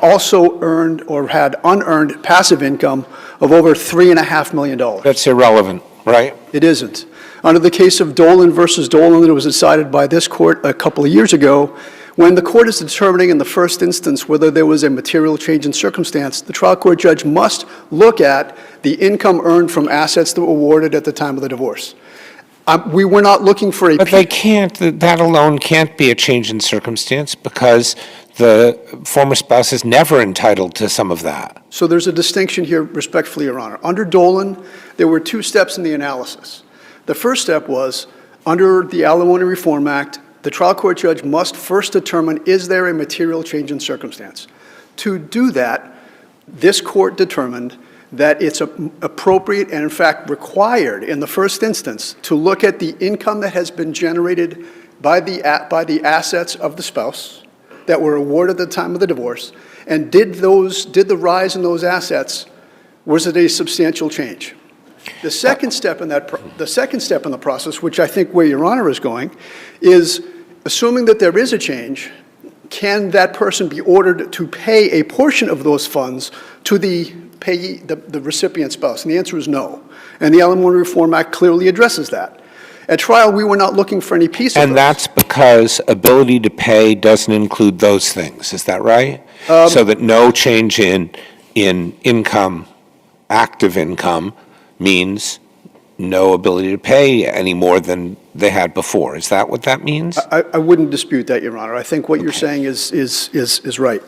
also earned or had unearned passive income of over $3.5 million. That's irrelevant, right? It isn't. Under the case of Dolan versus Dolan that was decided by this court a couple of years ago, when the court is determining in the first instance whether there was a material change in circumstance, the trial court judge must look at the income earned from assets that were awarded at the time of the divorce. We were not looking for a... But they can't, that alone can't be a change in circumstance because the former spouse is never entitled to some of that. So there's a distinction here, respectfully, Your Honor. Under Dolan, there were 2 steps in the analysis. The first step was, under the Alimony Reform Act, the trial court judge must first determine, is there a material change in circumstance? To do that, this court determined that it's appropriate and, in fact, required in the first instance to look at the income that has been generated by the assets of the spouse that were awarded at the time of the divorce, and did the rise in those assets, was it a substantial change? The second step in the process, which I think where Your Honor is going, is assuming that there is a change, can that person be ordered to pay a portion of those funds to the payee, the recipient spouse? And the answer is no. And the Alimony Reform Act clearly addresses that. At trial, we were not looking for any piece of And those. that's because ability to pay doesn't include those things, is that right? So that no change in income, active income, means no ability to pay any more than they had before. Is that what that means? I wouldn't dispute that, Your Honor. I think what you're saying is right.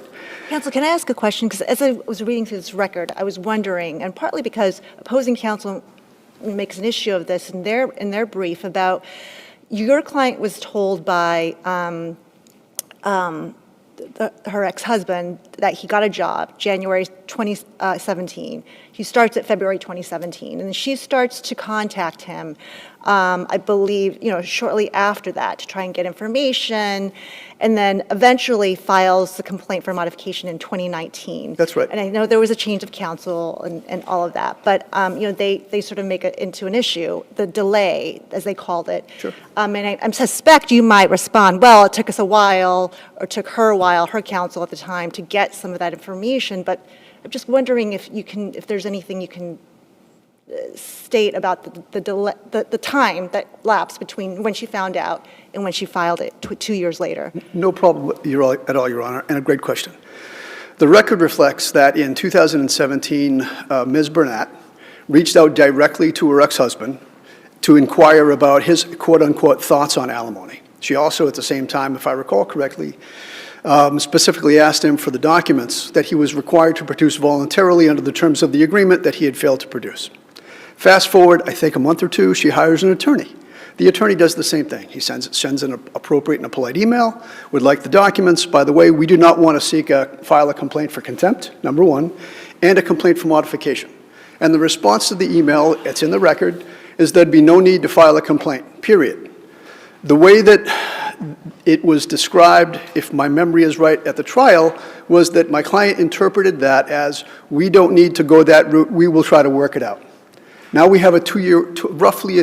Counsel, can I ask a question? Because as I was reading through this record, I was wondering, and partly because opposing counsel makes an issue of this in their brief about your client was told by her ex-husband that he got a job January 2017. He starts at February 2017, and she starts to contact him, I believe, shortly after that to try and get information, and then eventually files the complaint for modification in 2019. That's right. And I know there was a change of counsel and all of that, but they sort of make it into an issue, the delay, as they called it. Sure. And I suspect you might respond, well, it took us a while, or took her a while, her counsel at the time, to get some of that information. But I'm just wondering if there's anything you can state about the delay, the time that lapsed between when she found out and when she filed it 2 years later. No problem at all, Your Honor, and a great question. The record reflects that in 2017, Ms. Burnett reached out directly to her ex-husband to inquire about his quote-unquote thoughts on alimony. She also, at the same time, if I recall correctly, specifically asked him for the documents that he was required to produce voluntarily under the terms of the agreement that he had failed to produce. Fast forward, I think, a month or two, she hires an attorney. The attorney does the same thing. He sends an appropriate and a polite email, would like the documents. By the way, we do not want to file a complaint for contempt, number one, and a complaint for modification. And the response to the email, it's in the record, is there'd be no need to file a complaint, period. The way that it was described, if my memory is right at the trial, was that my client interpreted that as, we don't need to go that route, we will try to work it out. Now we have roughly a 2 year...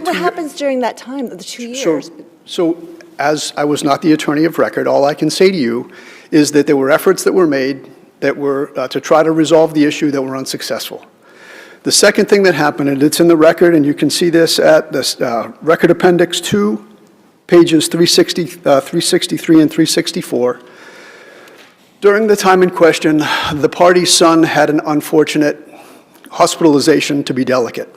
What happens during that time, the 2 years? So, as I was not the attorney of record, all I can say to you is that there were efforts that were made that were to try to resolve the issue that were unsuccessful. The second thing that happened, and it's in the record, and you can see this at the Record Appendix 2, pages 363 and 364. During the time in question, the party's son had an unfortunate hospitalization, to be delicate.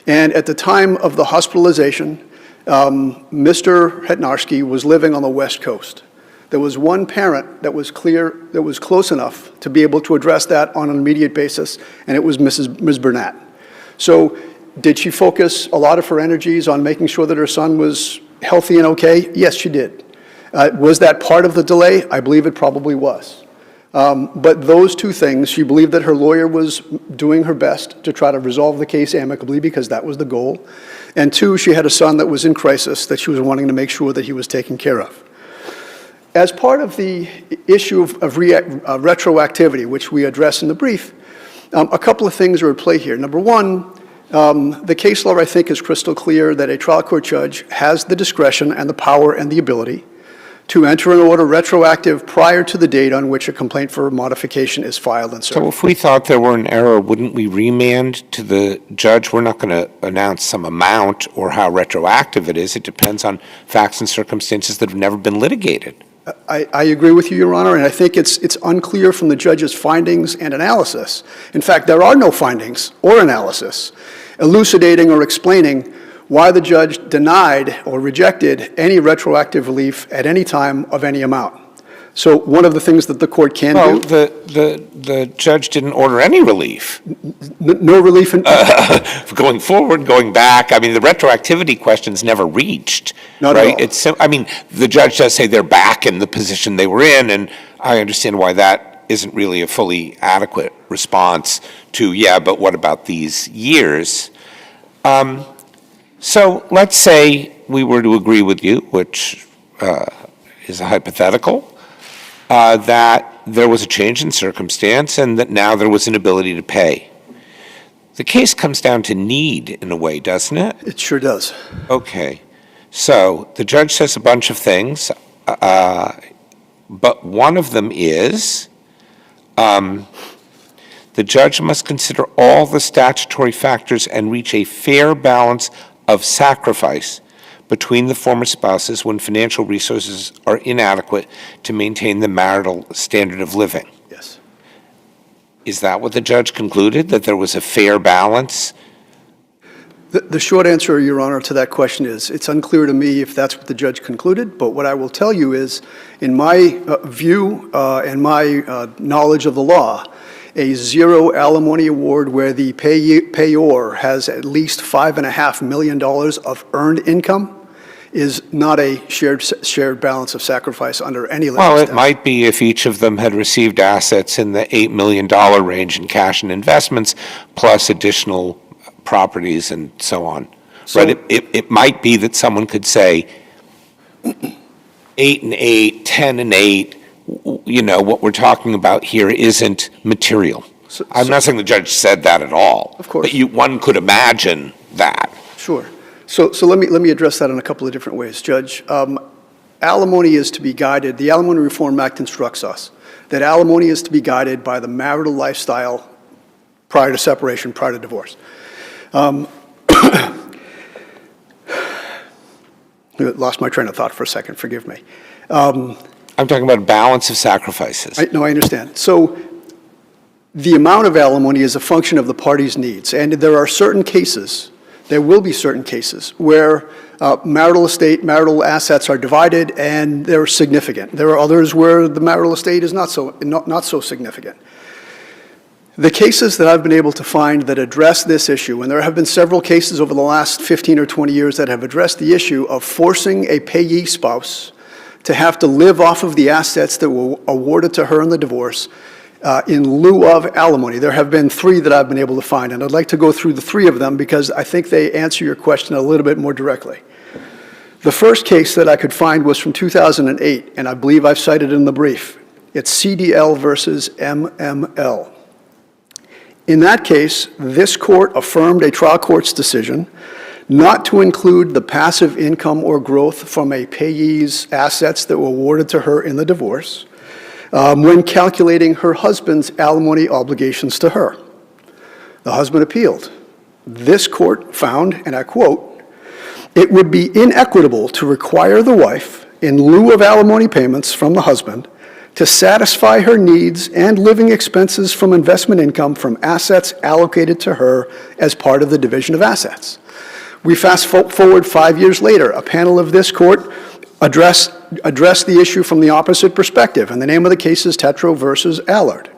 And at the time of the hospitalization, Mr. Hetnarski was living on the West Coast. There was one parent that was close enough to be able to address that on an immediate basis, and it was Ms. Burnett. So did she focus a lot of her energies on making sure that her son was healthy and okay? Yes, she did. Was that part of the delay? I believe it probably was. But those two things, she believed that her lawyer was doing her best to try to resolve the case amicably because that was the goal. And two, she had a son that was in crisis that she was wanting to make sure that he was taken care of. As part of the issue of retroactivity, which we address in the brief, a couple of things are at play here. Number one, the case law, I think, is crystal clear that a trial court judge has the discretion and the power and the ability to enter an order retroactive prior to the date on which a complaint for modification is filed and served. So if we thought there were an error, wouldn't we remand to the judge? We're not going to announce some amount or how retroactive it is. It depends on facts and circumstances that have never been litigated. I agree with you, Your Honor, and I think it's unclear from the judge's findings and analysis. In fact, there are no findings or analysis elucidating or explaining why the judge denied or rejected any retroactive relief at any time of any amount. So one of the things that the court can do... The judge didn't order any relief. No relief in... Going forward, going back, I mean, the retroactivity question's never reached, Not right? at all. I mean, the judge does say they're back in the position they were in, and I understand why that isn't really a fully adequate response to, yeah, but what about these years? So let's say we were to agree with you, which is a hypothetical, that there was a change in circumstance and that now there was an ability to pay. The case comes down to need in a way, doesn't it? It sure does. Okay. So the judge says a bunch of things, but one of them is the judge must consider all the statutory factors and reach a fair balance of sacrifice between the former spouses when financial resources are inadequate to maintain the marital standard of living. Yes. Is that what the judge concluded, that there was a fair balance? The short answer, Your Honor, to that question is it's unclear to me if that's what the judge concluded, but what I will tell you is, in my view and my knowledge of the law, a zero alimony award where the payor has at least $5.5 million of earned income is not a shared balance of sacrifice under any legal Well, it statute. might be if each of them had received assets in the $8 million range in cash and investments, plus additional properties and so on. So- Right? It might be that someone could say 8 and 8, 10 and 8, you know, what we're talking about here isn't material. I'm not saying the judge said that at all. Of course. But one could imagine that. Sure. So let me address that in a couple of different ways, Judge. Alimony is to be guided, the Alimony Reform Act instructs us that alimony is to be guided by the marital lifestyle prior to separation, prior to divorce. Lost my train of thought for a second, forgive me. I'm talking about a balance of sacrifices. No, I understand. So the amount of alimony is a function of the party's needs, and there are certain cases, there will be certain cases, where marital estate, marital assets are divided and they're significant. There are others where the marital estate is not so significant. The cases that I've been able to find that address this issue, and there have been several cases over the last 15 or 20 years that have addressed the issue of forcing a payee spouse to have to live off of the assets that were awarded to her in the divorce in lieu of alimony. There have been 3 that I've been able to find, and I'd like to go through the 3 of them because I think they answer your question a little bit more directly. The first case that I could find was from 2008, and I believe I've cited it in the brief. It's CDL versus MML. In that case, this court affirmed a trial court's decision not to include the passive income or growth from a payee's assets that were awarded to her in the divorce when calculating her husband's alimony obligations to her. The husband appealed. This court found, and I quote, "It would be inequitable to require the wife, in lieu of alimony payments from the husband, to satisfy her needs and living expenses from investment income from assets allocated to her as part of the division of assets." We fast forward 5 years later, a panel of this court addressed the issue from the opposite perspective, and the name of the case is Tetro versus Allard.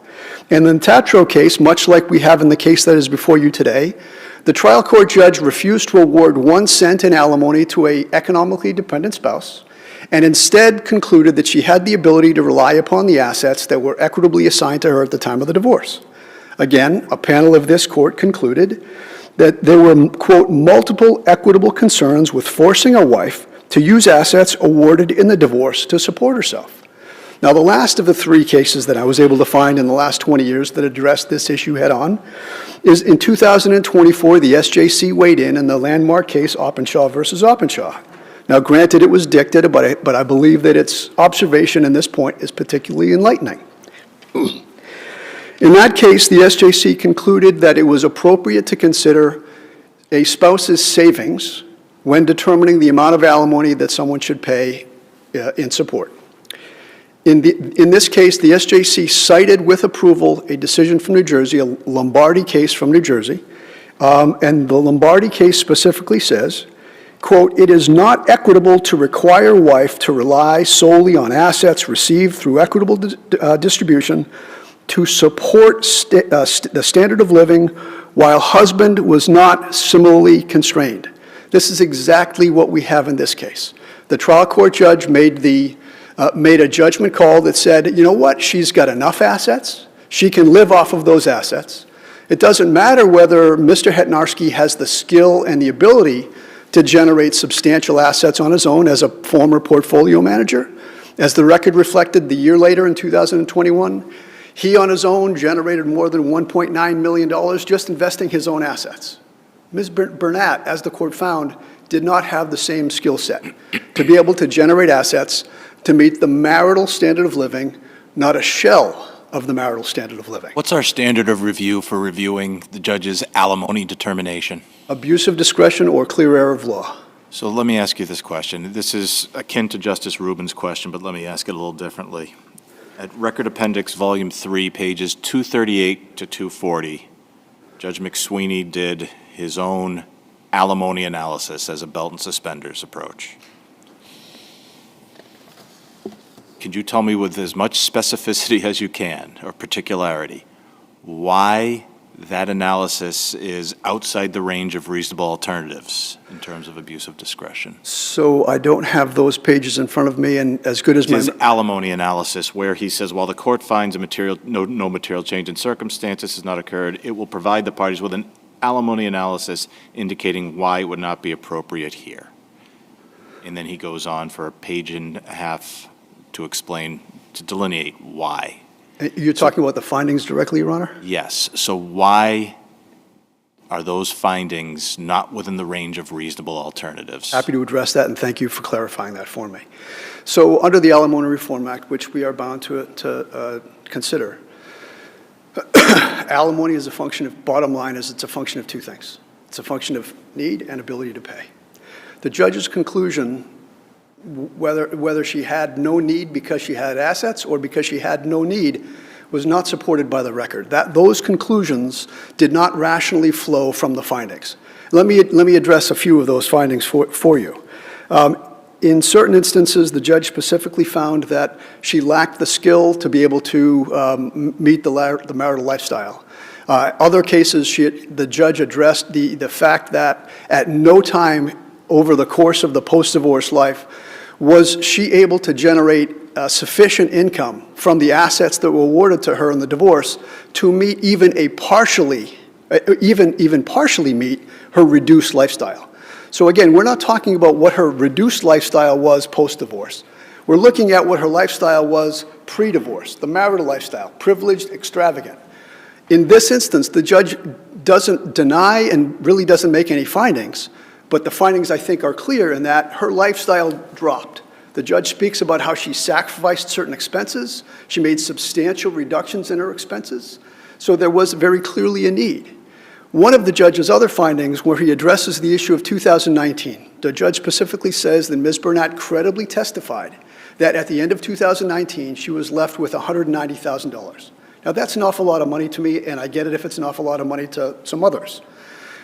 In the Tetro case, much like we have in the case that is before you today, The trial court judge refused to award 1 cent in alimony to an economically dependent spouse, and instead concluded that she had the ability to rely upon the assets that were equitably assigned to her at the time of the divorce. Again, a panel of this court concluded that there were, quote, multiple equitable concerns with forcing a wife to use assets awarded in the divorce to support herself. Now, the last of the 3 cases that I was able to find in the last 20 years that addressed this issue head-on is in 2024, the SJC weighed in the landmark case Openshaw versus Openshaw. Now, granted, it was dicta, but I believe that its observation in this point is particularly enlightening. In that case, the SJC concluded that it was appropriate to consider a spouse's savings when determining the amount of alimony that someone should pay in support. In this case, the SJC cited with approval a decision from New Jersey, a Lombardi case from New Jersey, and the Lombardi case specifically says, quote, "It is not equitable to require wife to rely solely on assets received through equitable distribution to support the standard of living while husband was not similarly constrained." This is exactly what we have in this case. The trial court judge made a judgment call that said, you know what, she's got enough assets, she can live off of those assets. It doesn't matter whether Mr. Hetnarski has the skill and the ability to generate substantial assets on his own as a former portfolio manager. As the record reflected, the year later in 2021, he on his own generated more than $1.9 million just investing his own assets. Ms. Burnett, as the court found, did not have the same skill set to be able to generate assets to meet the marital standard of living, not a shell of the marital standard of living. What's our standard of review for reviewing the judge's alimony determination? Abuse of discretion or clear error of law. So let me ask you this question. This is akin to Justice Rubin's question, but let me ask it a little differently. At Record Appendix Volume 3, pages 238 to 240, Judge McSweeney did his own alimony analysis as a belt and suspenders approach. Could you tell me with as much specificity as you can, or particularity, why that analysis is outside the range of reasonable alternatives in terms of abuse of discretion? So I don't have those pages in front of me, and as good as my... His alimony analysis, where he says, while the court finds no material change in circumstances has not occurred, it will provide the parties with an alimony analysis indicating why it would not be appropriate here. And then he goes on for a page and a half to explain, to delineate why. You're talking about the findings directly, Your Honor? Yes. So why are those findings not within the range of reasonable alternatives? Happy to address that, and thank you for clarifying that for me. So under the Alimony Reform Act, which we are bound to consider, alimony is a function of, bottom line is it's a function of 2 things. It's a function of need and ability to pay. The judge's conclusion, whether she had no need because she had assets or because she had no need, was not supported by the record. Those conclusions did not rationally flow from the findings. Let me address a few of those findings for you. In certain instances, the judge specifically found that she lacked the skill to be able to meet the marital lifestyle. Other cases, the judge addressed the fact that at no time over the course of the post-divorce life was she able to generate sufficient income from the assets that were awarded to her in the divorce to meet even partially meet her reduced lifestyle. So again, we're not talking about what her reduced lifestyle was post-divorce. We're looking at what her lifestyle was pre-divorce, the marital lifestyle, privileged, extravagant. In this instance, the judge doesn't deny and really doesn't make any findings, but the findings, I think, are clear in that her lifestyle dropped. The judge speaks about how she sacrificed certain expenses. She made substantial reductions in her expenses. So there was very clearly a need. One of the judge's other findings, where he addresses the issue of 2019, the judge specifically says that Ms. Burnett credibly testified that at the end of 2019, she was left with $190,000. Now, that's an awful lot of money to me, and I get it if it's an awful lot of money to some others.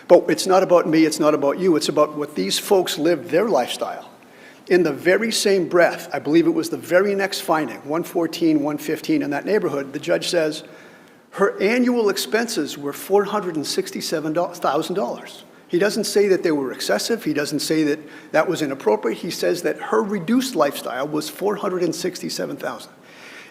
But it's not about me, it's not about you, it's about what these folks lived their lifestyle. In the very same breath, I believe it was the very next finding, 114, 115, in that neighborhood, the judge says, Her annual expenses were $467,000. He doesn't say that they were excessive. He doesn't say that that was inappropriate. He says that her reduced lifestyle was $467,000.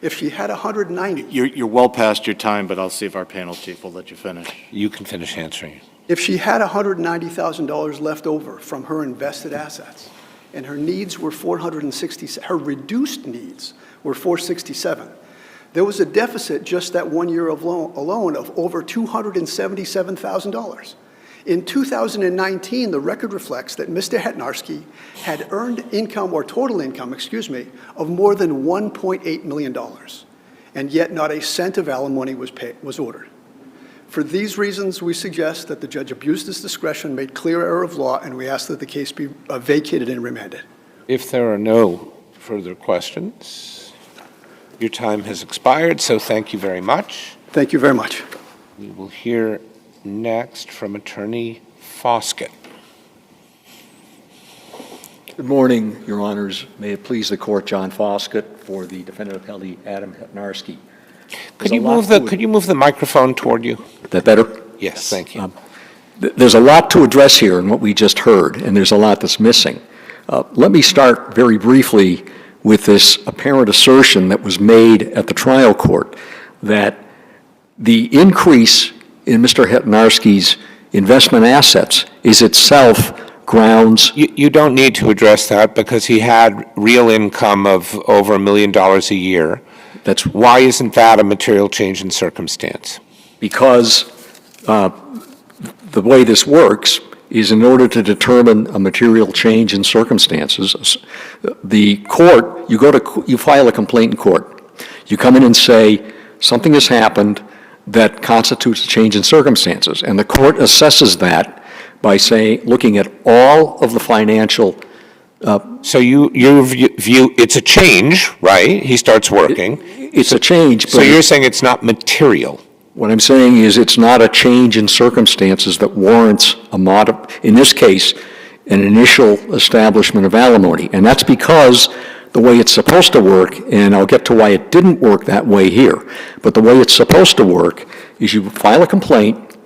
If she had 190, You're well past your time, but I'll see if our panel chief will let you finish. You can finish answering. if she had $190,000 left over from her invested assets, and her needs were her reduced needs were 467, there was a deficit just that 1 year alone of over $277,000. In 2019, the record reflects that Mr. Hetnarski had earned income, or total income, of more than $1.8 million, and yet not a cent of alimony was ordered. For these reasons, we suggest that the judge abused his discretion, made clear error of law, and we ask that the case be vacated and remanded. If there are no further questions, your time has expired, so thank you very much. Thank you very much. We will hear next from Attorney Foskett. Good morning, Your Honors. May it please the Court, John Foskett for the defendant appellee Adam Hetnarski. Could you move the microphone toward you? That better? Yes, thank you. There's a lot to address here in what we just heard, and there's a lot that's missing. Let me start very briefly with this apparent assertion that was made at the trial court that the increase in Mr. Hetnarski's investment assets is itself grounds. You don't need to address that because he had real income of over $1 million a year. Why isn't that a material change in circumstance? Because the way this works is in order to determine a material change in circumstances, the court, you file a complaint in court. You come in and say, something has happened that constitutes a change in circumstances, and the court assesses that by looking at all of the financial. So your view, it's a change, right? He starts working. It's a change. So you're saying it's not material? What I'm saying is it's not a change in circumstances that warrants in this case, an initial establishment of alimony. And that's because the way it's supposed to work, and I'll get to why it didn't work that way here, but the way it's supposed to work is you file a complaint,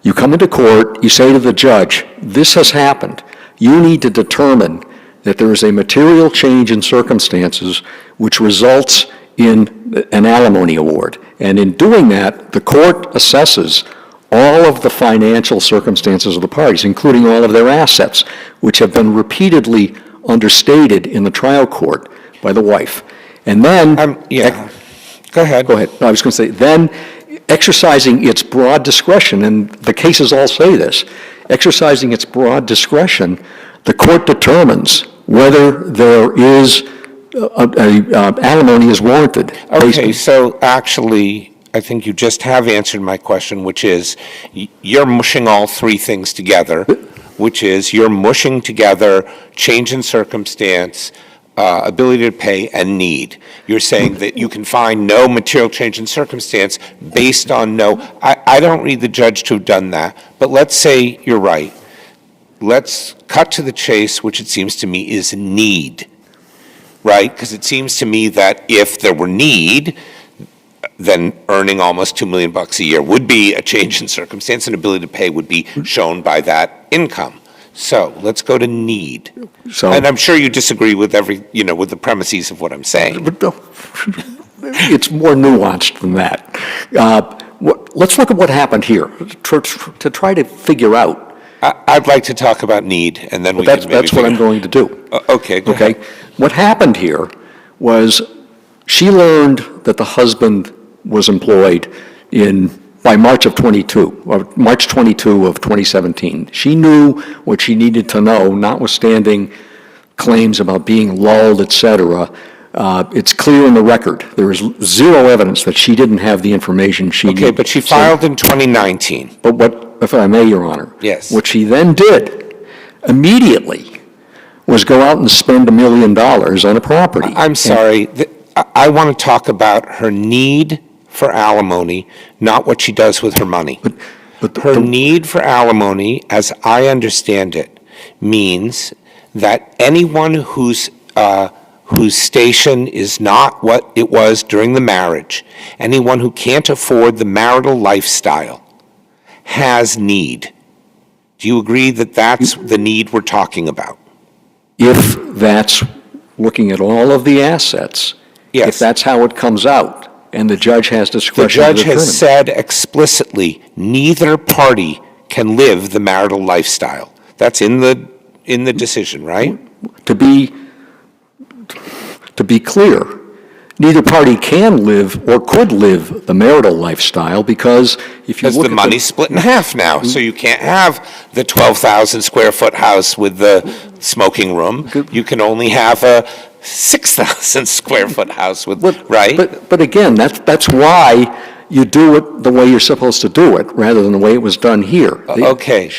you come into court, you say to the judge, this has happened. You need to determine that there is a material change in circumstances which results in an alimony award. And in doing that, the court assesses all of the financial circumstances of the parties, including all of their assets, which have been repeatedly understated in the trial court by the wife. And then... Go ahead. Go ahead. No, I was going to say, then exercising its broad discretion, and the cases all say this, exercising its broad discretion, the court determines whether there is alimony is warranted. Okay, so actually, I think you just have answered my question, which is you're mushing all three things together, which is you're mushing together change in circumstance, ability to pay, and need. You're saying that you can find no material change in circumstance based on no. I don't read the judge to have done that, but let's say you're right. Let's cut to the chase, which it seems to me is need, right? Because it seems to me that if there were need, then earning almost $2 million a year would be a change in circumstance, and ability to pay would be shown by that income. So let's go to need. And I'm sure you disagree with with the premises of what I'm saying. It's more nuanced than that. Let's look at what happened here to try to figure out. I'd like to talk about need, and then that's what I'm going to do. Okay, go ahead. What happened here was she learned that the husband was employed by March 22 of 2017. She knew what she needed to know, notwithstanding claims about being lulled, etc. It's clear in the record. There is zero evidence that she didn't have the information she needed. Okay, but she filed in 2019. But if I may, Your Honor, yes. What she then did immediately was go out and spend $1 million on a property. I'm sorry. I want to talk about her need for alimony, not what she does with her money. But her need for alimony, as I understand it, means that anyone whose whose station is not what it was during the marriage, anyone who can't afford the marital lifestyle, has need. Do you agree that that's the need we're talking about? If that's looking at all of the assets, Yes. if that's how it comes out, and the judge has The discretion to judge determine. has said explicitly, neither party can live the marital lifestyle. That's in the decision, right? To be clear, neither party can live or could live the marital lifestyle because if you Because look the at money's split in half now, so you can't have the 12,000 square foot house with the smoking room. You can only have a 6,000 square foot house with, right? But again, that's why you do it the way you're supposed to do it, rather than the way it was done here. Okay,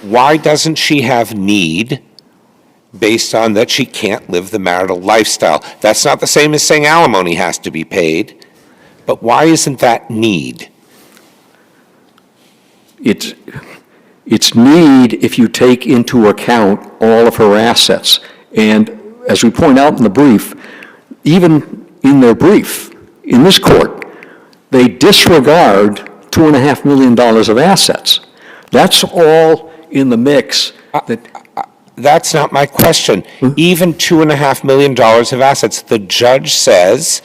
why doesn't she have need based on that she can't live the marital lifestyle? That's not the same as saying alimony has to be paid, but why isn't that need? It's need if you take into account all of her assets. And as we point out in the brief, even in their brief, in this court, they disregard $2.5 million of assets. That's all in the mix. That's not my question. Even $2.5 million of assets, the judge says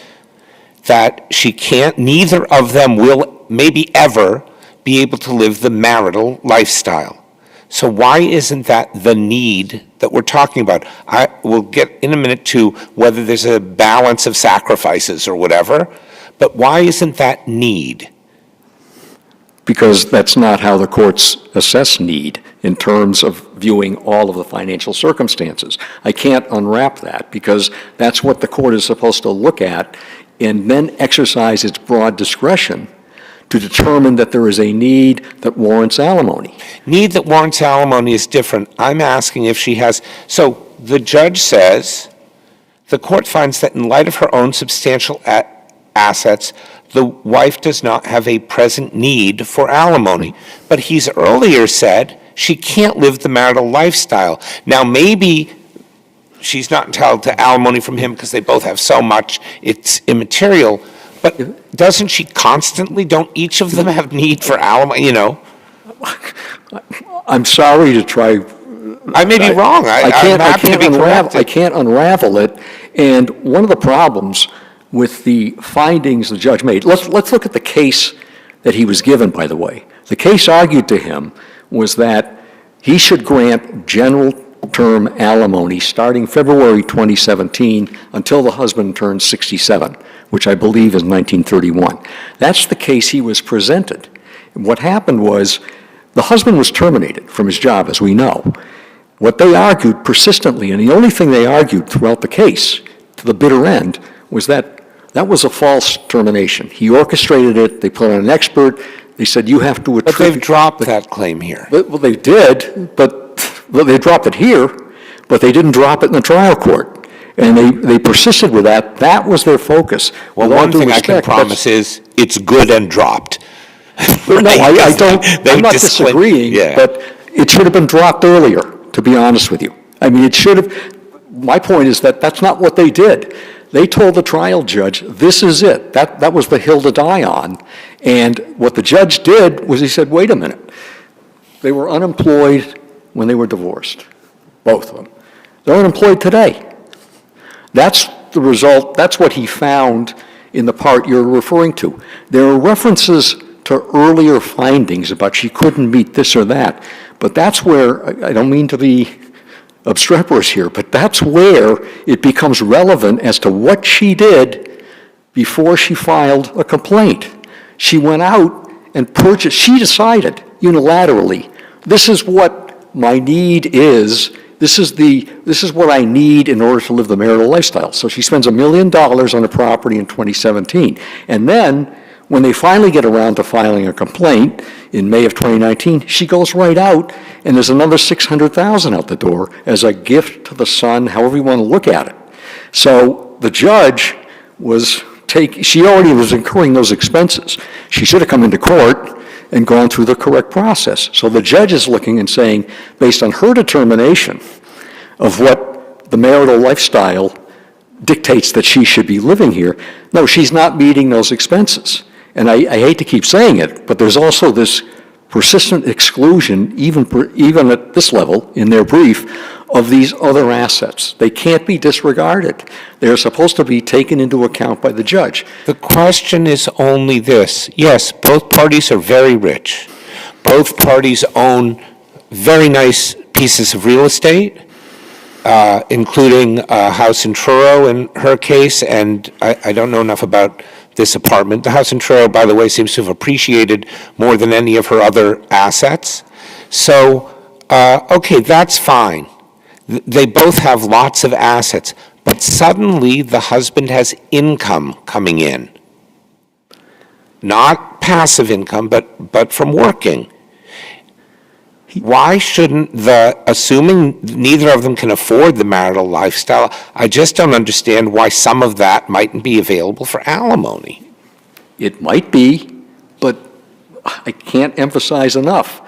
that she can't, neither of them will maybe ever be able to live the marital lifestyle. So why isn't that the need that we're talking about? I will get in a minute to whether there's a balance of sacrifices or whatever, but why isn't that need? Because that's not how the courts assess need in terms of viewing all of the financial circumstances. I can't unwrap that because that's what the court is supposed to look at and then exercise its broad discretion to determine that there is a need that warrants alimony. Need that warrants alimony is different. I'm asking if she has, so the judge says, the court finds that in light of her own substantial assets, the wife does not have a present need for alimony. But he's earlier said she can't live the marital lifestyle. Now, maybe she's not entitled to alimony from him because they both have so much, it's immaterial. But doesn't she constantly, don't each of them have need for alimony, you know? I'm sorry to try. I may be wrong. I'm happy to be corrected. I can't unravel it. And one of the problems with the findings the judge made, let's look at the case that he was given, by the way. The case argued to him was that he should grant general term alimony starting February 2017 until the husband turns 67, which I believe is 1931. That's the case he was presented. And what happened was the husband was terminated from his job, as we know. What they argued persistently, and the only thing they argued throughout the case to the bitter end, was that that was a false termination. He orchestrated it. They put on an expert. They said, you have to attribute. But they've dropped that claim here. Well, they did, but they dropped it here, but they didn't drop it in the trial court. And they persisted with that. That was their focus. Well, one thing I can promise is it's good and dropped. No, I'm not disagreeing, but it should have been dropped earlier, to be honest with you. I mean, it should have. My point is that that's not what they did. They told the trial judge, this is it. That was the hill to die on. And what the judge did was he said, wait a minute. They were unemployed when they were divorced, both of them. They're unemployed today. That's the result. That's what he found in the part you're referring to. There are references to earlier findings about she couldn't meet this or that, but that's where, I don't mean to be obstreperous here, but that's where it becomes relevant as to what she did before she filed a complaint. She went out and purchased, she decided unilaterally, this is what my need is, this is what I need in order to live the marital lifestyle. So she spends $1 million on a property in 2017. And then, when they finally get around to filing a complaint in May of 2019, she goes right out, and there's another $600,000 out the door as a gift to the son, however you want to look at it. So the judge she already was incurring those expenses. She should have come into court and gone through the correct process. So the judge is looking and saying, based on her determination of what the marital lifestyle dictates that she should be living here. No, she's not meeting those expenses. And I hate to keep saying it, but there's also this persistent exclusion, even at this level in their brief, of these other assets. They can't be disregarded. They're supposed to be taken into account by the judge. The question is only this. Yes, both parties are very rich. Both parties own very nice pieces of real estate, including a house in Truro in her case, and I don't know enough about this apartment. The house in Truro, by the way, seems to have appreciated more than any of her other assets. So, okay, that's fine. They both have lots of assets, but suddenly the husband has income coming in. Not passive income, but from working. Why shouldn't assuming neither of them can afford the marital lifestyle, I just don't understand why some of that mightn't be available for alimony. It might be, but I can't emphasize enough.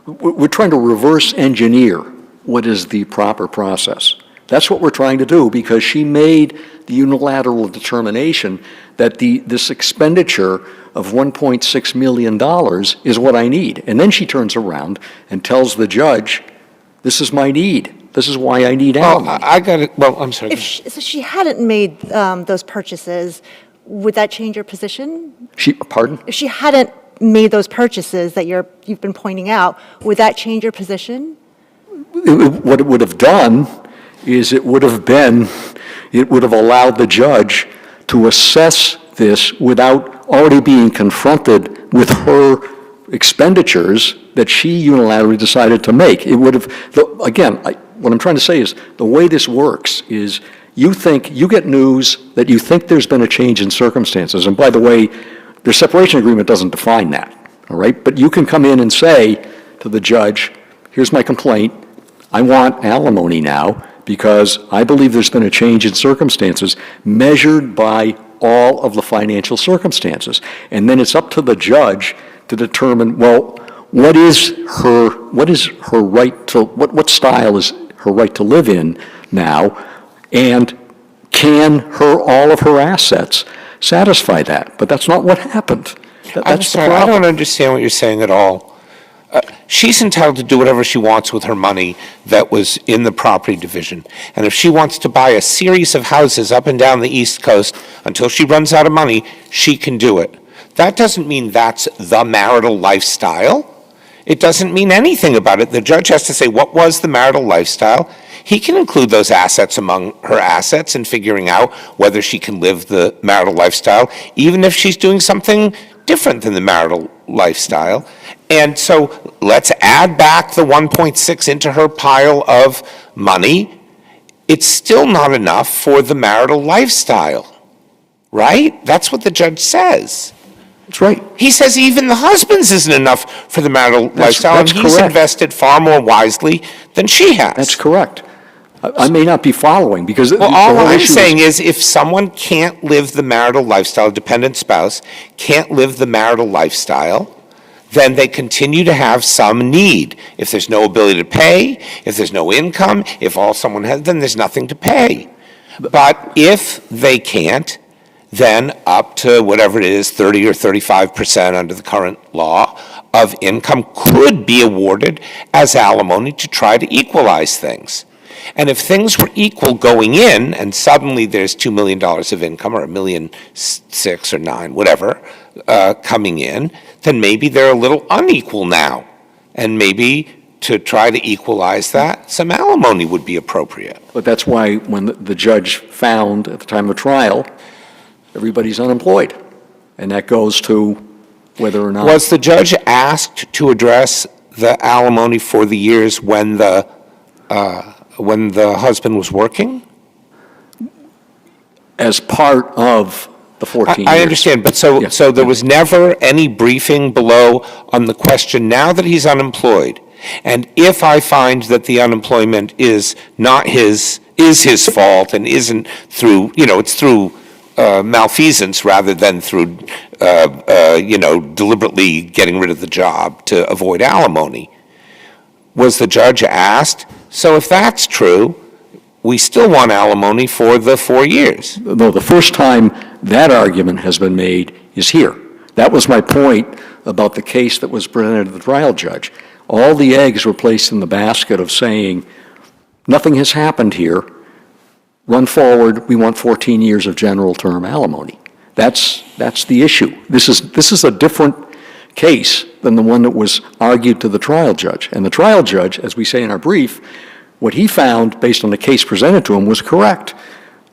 We're trying to reverse engineer what is the proper process. That's what we're trying to do, because she made the unilateral determination that this expenditure of $1.6 million is what I need. And then she turns around and tells the judge, this is my need. This is why I need alimony. I got it. Well, I'm sorry. So she hadn't made those purchases, would that change your position? Pardon? If she hadn't made those purchases that you've been pointing out, would that change your position? What it would have done is it would have allowed the judge to assess this without already being confronted with her expenditures that she unilaterally decided to make. It would have, again, what I'm trying to say is the way this works is you get news that you think there's been a change in circumstances. And by the way, the separation agreement doesn't define that, all right? But you can come in and say to the judge, here's my complaint. I want alimony now because I believe there's been a change in circumstances measured by all of the financial circumstances. And then it's up to the judge to determine, well, what style is her right to live in now, and can all of her assets satisfy that? But that's not what happened. I'm sorry, I don't understand what you're saying at all. She's entitled to do whatever she wants with her money that was in the property division. And if she wants to buy a series of houses up and down the East Coast until she runs out of money, she can do it. That doesn't mean that's the marital lifestyle. It doesn't mean anything about it. The judge has to say, what was the marital lifestyle? He can include those assets among her assets in figuring out whether she can live the marital lifestyle, even if she's doing something different than the marital lifestyle. And so let's add back the 1.6 into her pile of money. It's still not enough for the marital lifestyle, right? That's what the judge says. That's right. He says even the husband's isn't enough for the marital lifestyle, and he's invested far more wisely than she has. That's correct. I may not be following because all I'm saying is if someone can't live the marital lifestyle, a dependent spouse can't live the marital lifestyle, then they continue to have some need. If there's no ability to pay, if there's no income, if all someone has, then there's nothing to pay. But if they can't, then up to whatever it is, 30 or 35% under the current law of income could be awarded as alimony to try to equalize things. And if things were equal going in, and suddenly there's $2 million of income, or $1.6 million or $1.9 million, whatever, coming in, then maybe they're a little unequal now. And maybe to try to equalize that, some alimony would be appropriate. But that's why when the judge found at the time of trial, everybody's unemployed. And that goes to whether or not... Was the judge asked to address the alimony for the years when the husband was working? As part of the 14 years. I understand, but so there was never any briefing below on the question, now that he's unemployed, and if I find that the unemployment is not is his fault and isn't through, it's through malfeasance rather than through, deliberately getting rid of the job to avoid alimony. Was the judge asked, so if that's true, we still want alimony for the 4 years. No, the first time that argument has been made is here. That was my point about the case that was presented to the trial judge. All the eggs were placed in the basket of saying, nothing has happened here. Run forward, we want 14 years of general term alimony. That's the issue. This is a different case than the one that was argued to the trial judge. And the trial judge, as we say in our brief, what he found based on the case presented to him was correct.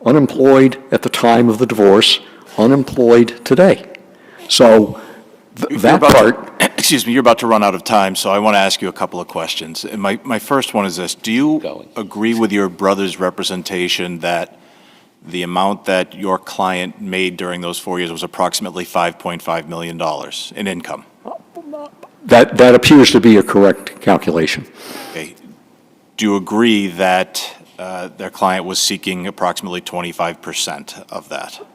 Unemployed at the time of the divorce, unemployed today. So that part... Excuse me, you're about to run out of time, so I want to ask you a couple of questions. And my first one is this. Do you agree with your brother's representation that the amount that your client made during those 4 years was approximately $5.5 million in income? That appears to be a correct calculation. Okay. Do you agree that their client was seeking approximately 25% of that?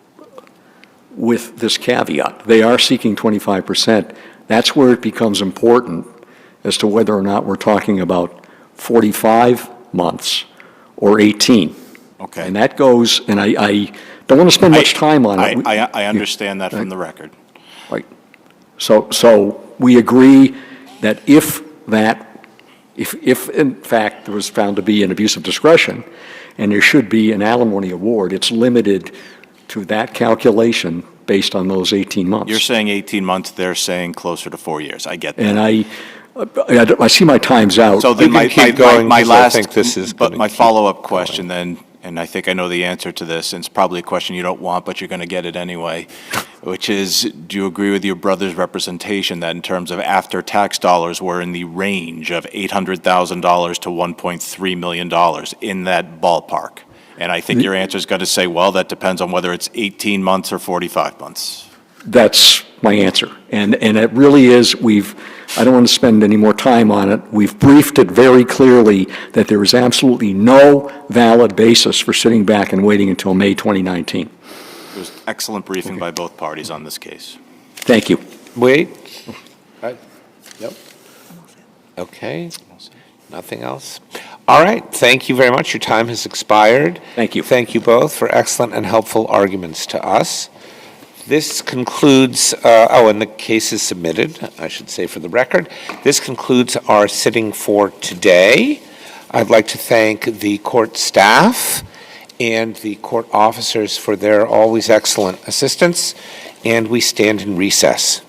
With this caveat, they are seeking 25%. That's where it becomes important as to whether or not we're talking about 45 months or 18. Okay. And that goes, and I don't want to spend much time on it. I understand that from the record. Right. So we agree that if in fact there was found to be an abuse of discretion and there should be an alimony award, it's limited to that calculation based on those 18 months. You're saying 18 months, they're saying closer to 4 years. I get that. And I see my time's out. So then my last, I think this is but my follow-up question then, and I think I know the answer to this, and it's probably a question you don't want, but you're going to get it anyway, which is, do you agree with your brother's representation that in terms of after-tax dollars, we're in the range of $800,000 to $1.3 million in that ballpark? And I think your answer is going to say, well, that depends on whether it's 18 months or 45 months. That's my answer. And it really is, I don't want to spend any more time on it. We've briefed it very clearly that there is absolutely no valid basis for sitting back and waiting until May 2019. It was excellent briefing by both parties on this case. Thank you. Wait. Yep. Okay. Nothing else? All right. Thank you very much. Your time has expired. Thank you. Thank you both for excellent and helpful arguments to us. This concludes, and the case is submitted, I should say for the record. This concludes our sitting for today. I'd like to thank the court staff and the court officers for their always excellent assistance, and we stand in recess.